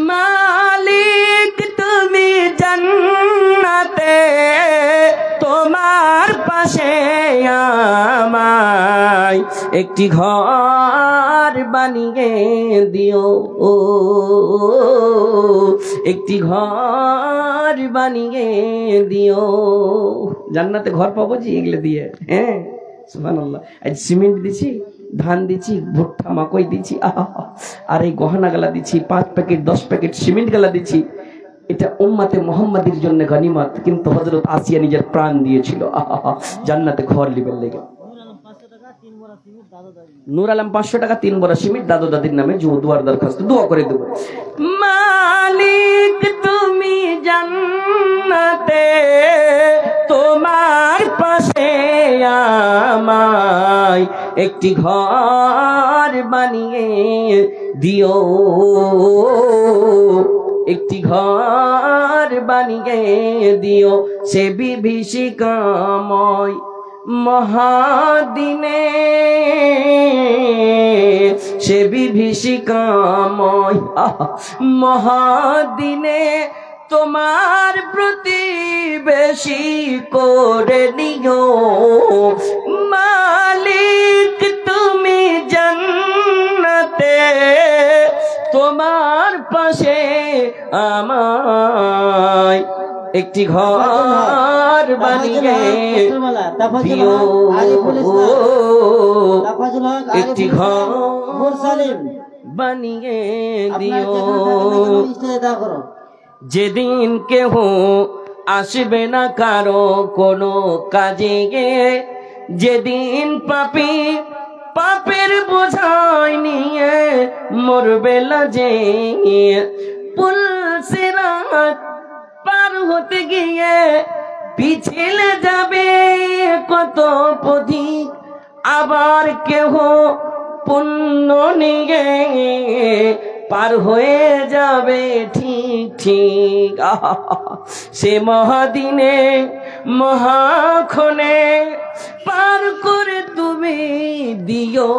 মালিক তুমি জান্নাতে, তোমার পাশে আমায় একটি ঘর বানিয়ে দিও, একটি ঘর বানিয়ে দিও। জান্নাতে ঘর পাবো জি এগুলো দিয়ে। হ্যাঁ সুবহানাল্লাহ। আজ সিমেন্ট দিছি, ধান দিছি, ভুট্টা মাকই দিছি, আর এই গহনা গালা দিছি, 5 প্যাকেট 10 প্যাকেট সিমেন্ট গালা দিছি। এটা উম্মতে মুহাম্মাদির জন্য গনিমত, কিন্তু হযরত আসিয়া নিজের প্রাণ দিয়েছিল জান্নাতে ঘর লিবের লেগে। নূর আলম 500 টাকা 3 বড়া সিমেন্ট দাদু দাদির নামে দুয়ার দরখাস্ত দোয়া করে দেব। মালিক তুমি জান্নাতে, তোমার পাশে আমায় একটি ঘর বানিয়ে দিও, একটি ঘর বানিয়ে দিও। সে বিভীষিকাময় মহাদিনে, সে বিভীষিকাময় মহাদিনে, তোমার প্রতিবেশী করে নিও। মালিক তুমি জান্নাতে, তোমার পাশে আমায় একটি ঘর বানিয়ে দিও, একটি ঘর বানিয়ে দিও। যেদিন কেহ আসবে না কারো কোনো কাজে, যেদিন পাপী পাপের বোঝাই নিয়ে মরবে লাজে, পুল সিরাত পার হতে গিয়ে পিছলে যাবে কত পথিক, আবার কেহ পুণ্য নিয়ে পার হয়ে যাবে ঠিক ঠিক। সে মহাদিনে মহাক্ষণে পার করে তুমি দিও।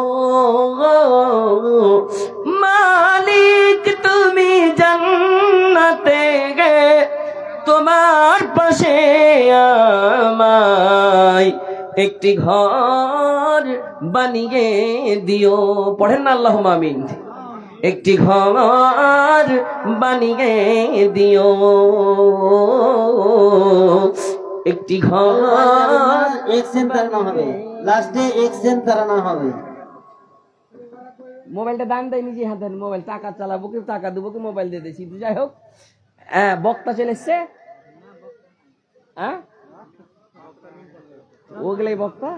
মালিক তুমি জান্নাতে, তোমার পাশে আমায় একটি ঘর বানিয়ে দিও। পড়েন না আল্লাহুম্মা আমিন। একটি ঘর বানিয়ে দিও, একটি ঘর। এক্সেন তারানো হবে, লাস্টে এক্সেন তারানো হবে। মোবাইলটা দান দেয় নিজে হাতে, মোবাইল টাকা চালাবো কি টাকা দেবো কি মোবাইল দিয়ে দিয়েছি। যাই হোক, বক্তা চলে এসছে। হ্যাঁ, ওগুলাই বক্তা।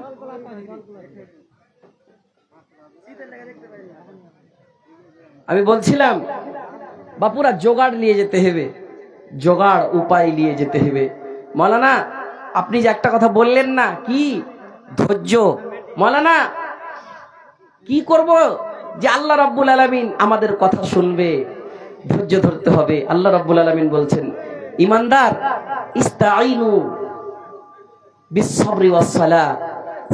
আমি বলছিলাম বাপুরা জোগাড় নিয়ে যেতে হবে, জোগাড় উপায় নিয়ে যেতে হবে। মৌলানা আপনি যে একটা কথা বললেন না, কি ধৈর্য। মৌলানা কি করব যে আল্লাহ রাব্বুল আলামিন আমাদের কথা শুনবে, ধৈর্য ধরতে হবে। আল্লাহ রাব্বুল আলামিন বলছেন, ইমানদার ইস্তাঈনু বিস-সাবরি ওয়াস-সালাহ,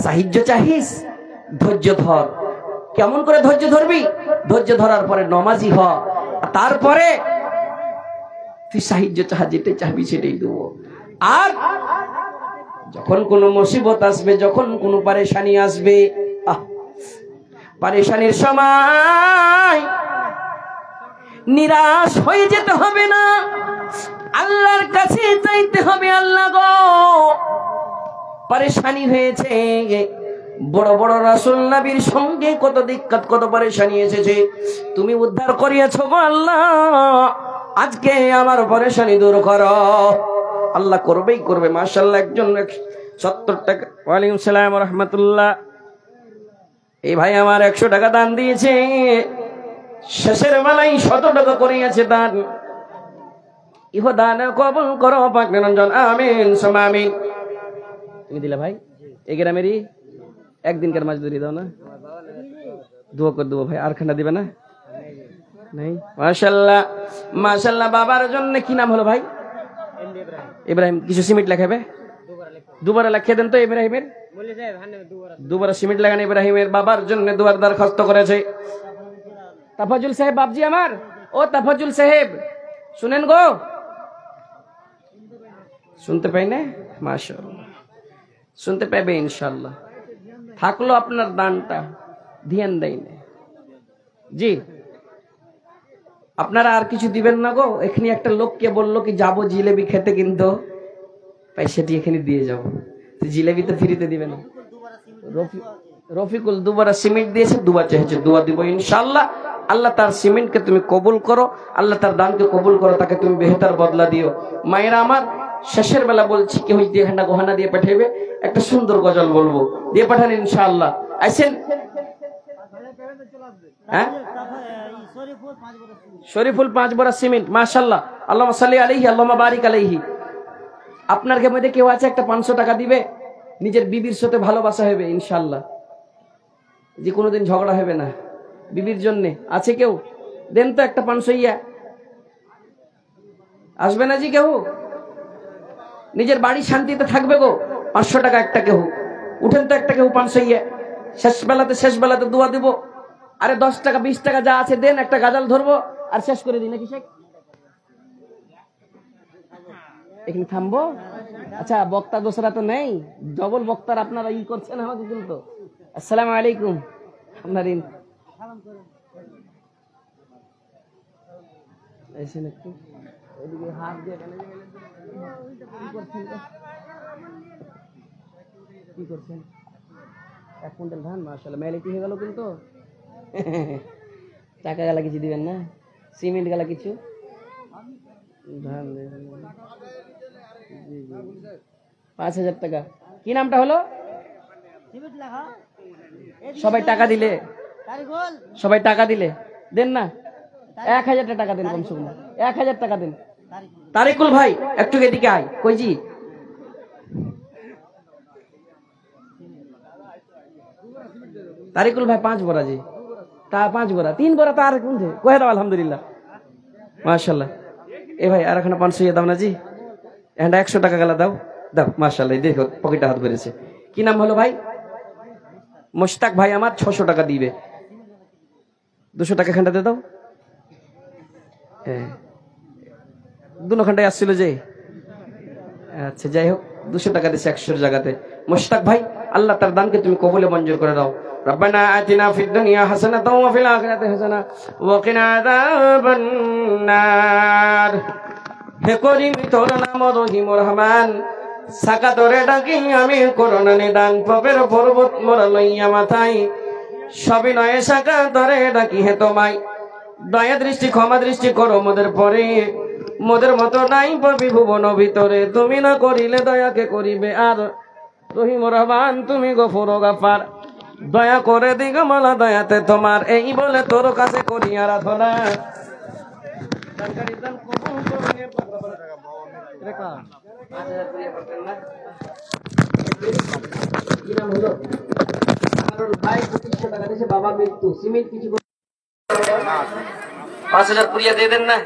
সাহায্য চাহিস, ধৈর্য ধর। কেমন করে ধৈর্য ধরবি? ধৈর্য ধরার পরে নমাজি হ, তারপরে তুই সাহায্য চাহ, যেটা চাহবি সেটাই দেবো। আর যখন কোনো মুসিবত আসবে, যখন কোনো পারেশানি আসবে, পারেশানির সময় নিরাশ হয়ে যেতে হবে না, আল্লাহর কাছে চাইতে হবে। আল্লাহ গো, পারেশানি হয়েছে, বড় বড় রাসূল নবীর সঙ্গে কত দিক্কত কত পারেশানি এসেছে, তুমি উদ্ধার করিয়েছো গো আল্লাহ, আজকে আমার পারেশানি দূর করো। আল্লাহ করবেই করবে। মাশাআল্লাহ, একজন 70 টাকা। ওয়ালাইকুম সালাম ওয়া রাহমাতুল্লাহ। এই ভাই আমার 100 টাকা দান দিয়েছে, শেষের বেলায় 100 টাকা করিয়েছে দান। ইহ দান কবুল করো পাক নিরঞ্জন, আমিন সুম্মা আমিন। তুমি দিলে ভাই, এই গ্রামেরই একদিনকার মজদুরি দাও না, দোয়া করে দেবো ভাই। আর খানা দিবে না? নাই। মাশাআল্লাহ মাশাআল্লাহ। বাবার জন্য কি নাম হলো ভাই? ইব্রাহিম। কিছু সিমেন্ট লেখাবে, দুবার লিখে দেন তো ইব্রাহিমের। দুবার সিমেন্ট লাগান ইব্রাহিমের বাবার জন্য দুবার দরখাস্ত করেছে। তাফাজুল সাহেব বাবজি আমার, ও তাফাজুল সাহেব শুনেন গো, শুনতে পাই না? মাশাআল্লাহ, শুনতে পাবে ইনশাআল্লাহ। থাকলো আপনার দানটা, ধ্যান দেয় না জি। আপনারা আর কিছু দিবেন না গো। এখানে একটা লোককে বললো কি যাবো জিলেবি খেতে, কিন্তু পয়সাটি এখানে দিয়ে যাবো। জিলেবি তো ফ্রিতে দিবে না। রফিকুল দুবার সিমেন্ট দিয়েছে, দুবার চেয়েছে, দুয়া দিব ইনশাআল্লাহ। আল্লাহ তার সিমেন্টকে তুমি কবুল করো, আল্লাহ তার দানকে কবুল করো, তাকে তুমি বেহতার বদলা দিও। মায়েরা আমার, শেষের বেলা বলছি, কেউ দিয়ে ঘন্টা গহনা দিয়ে পাঠাইবে, একটা সুন্দর গজল বলবো, দিয়ে পাঠান ইনশাআল্লাহ। আইসেন। হ্যাঁ, শরীফুল 5 বড়া সিমেন্ট, মাশাআল্লাহ। আল্লাহুম্মা সাল্লি আলাইহি, আল্লাহুম্মা বারিক আলাইহি। আপনার মধ্যে কেউ আছে একটা 500 টাকা দিবে, নিজের বিবির সাথে ভালোবাসা হবে ইনশাআল্লাহ, যে কোনোদিন ঝগড়া হবে না বিবির জন্য। আছে কেউ? দেন তো একটা 500 ইয়া। আসবে না জি কেউ? নিজের বাড়ি শান্তিতে থাকবে গো। 500 টাকা একটা কেউ উঠেন তো, একটা কেউ 500 ইয়া। শেষ বেলাতে দোয়া দিব। আরে 10 টাকা 20 টাকা যা আছে দেন, একটা গাজাল ধরবো আর শেষ করে দিই নাকি শেখ? এখানে থামবো। আচ্ছা, বক্তা দোসরা তো নেই, ডবল বক্তার আপনারা ই করছেন আমাকে কিন্তু। আসসালামু আলাইকুম। আপনার এসেন একটু ওইদিকে হাত দিয়ে কি করছেন? 1 কুইন্টাল ধান, মাশাআল্লাহ, মেলাইতে হয়ে গেল কিন্তু। টাকা গালা কিছু দিবেন না? সিমেন্ট গালা কিছু? ধান 5000 টাকা। কি নামটা হলো? সবাই টাকা দিলে, সবাই টাকা দিলে দেন না? 1000 টাকা দেন, কমসে কম 1000 টাকা দেন। তারিকুল ভাই একটু এদিকে আয়। কই জি? তারিকুল ভাই 5 বড়া জি, তা 5 বড়া, 3 বড়া তার কোনছে কয়ে দাও। আলহামদুলিল্লাহ, মাশাআল্লাহ। এ ভাই আর এখানে 500 দাও না জি, এখানটা 100 টাকা গেলা দাও, দাও। মাশাআল্লাহ, দেখো পকেটে হাত ভরেছে। কি নাম হলো ভাই? মুশতাক ভাই আমার 600 টাকা দিবে। 200 টাকা এখানটাতে দাও। হ্যাঁ, দুনো খানটায় আসছিল যে। আচ্ছা, যাই হোক, 200 টাকা দিচ্ছে 100 জায়গাতে। মুশতাক ভাই, আল্লাহ তার দানকে তুমি কবুলে মঞ্জুর করে দাও। রব্বানা আতিনা ফিদ দুনিয়া হাসানাতাও ওয়া ফিল আখিরাতি হাসানা ওয়া কিনা আযাবান নার। হে করিম তোর নাম রহিম রহমান, সাকা তোরে ডাকি আমি করোনা নিদান, পবের পর্বত মোরা লইয়া মাথায়, সবিনয়ে সাকা তোরে ডাকি হে তোমায়। দয়া দৃষ্টি ক্ষমা দৃষ্টি করো মোদের পরে, মোদের মতো নাই পাবি ভুবন ভিতরে, তুমি না করিলে দয়াকে করিবে আর। রহিম রহমান তুমি গফুর গাফার, দয়া করে দিগমালা দয়াতে তোমার, এই বলে তোর কাছে করি আরাধনা। বাবা মৃত্যু সিমেন্ট কিছু 5,000 পুরিয়া দিয়ে দেন না।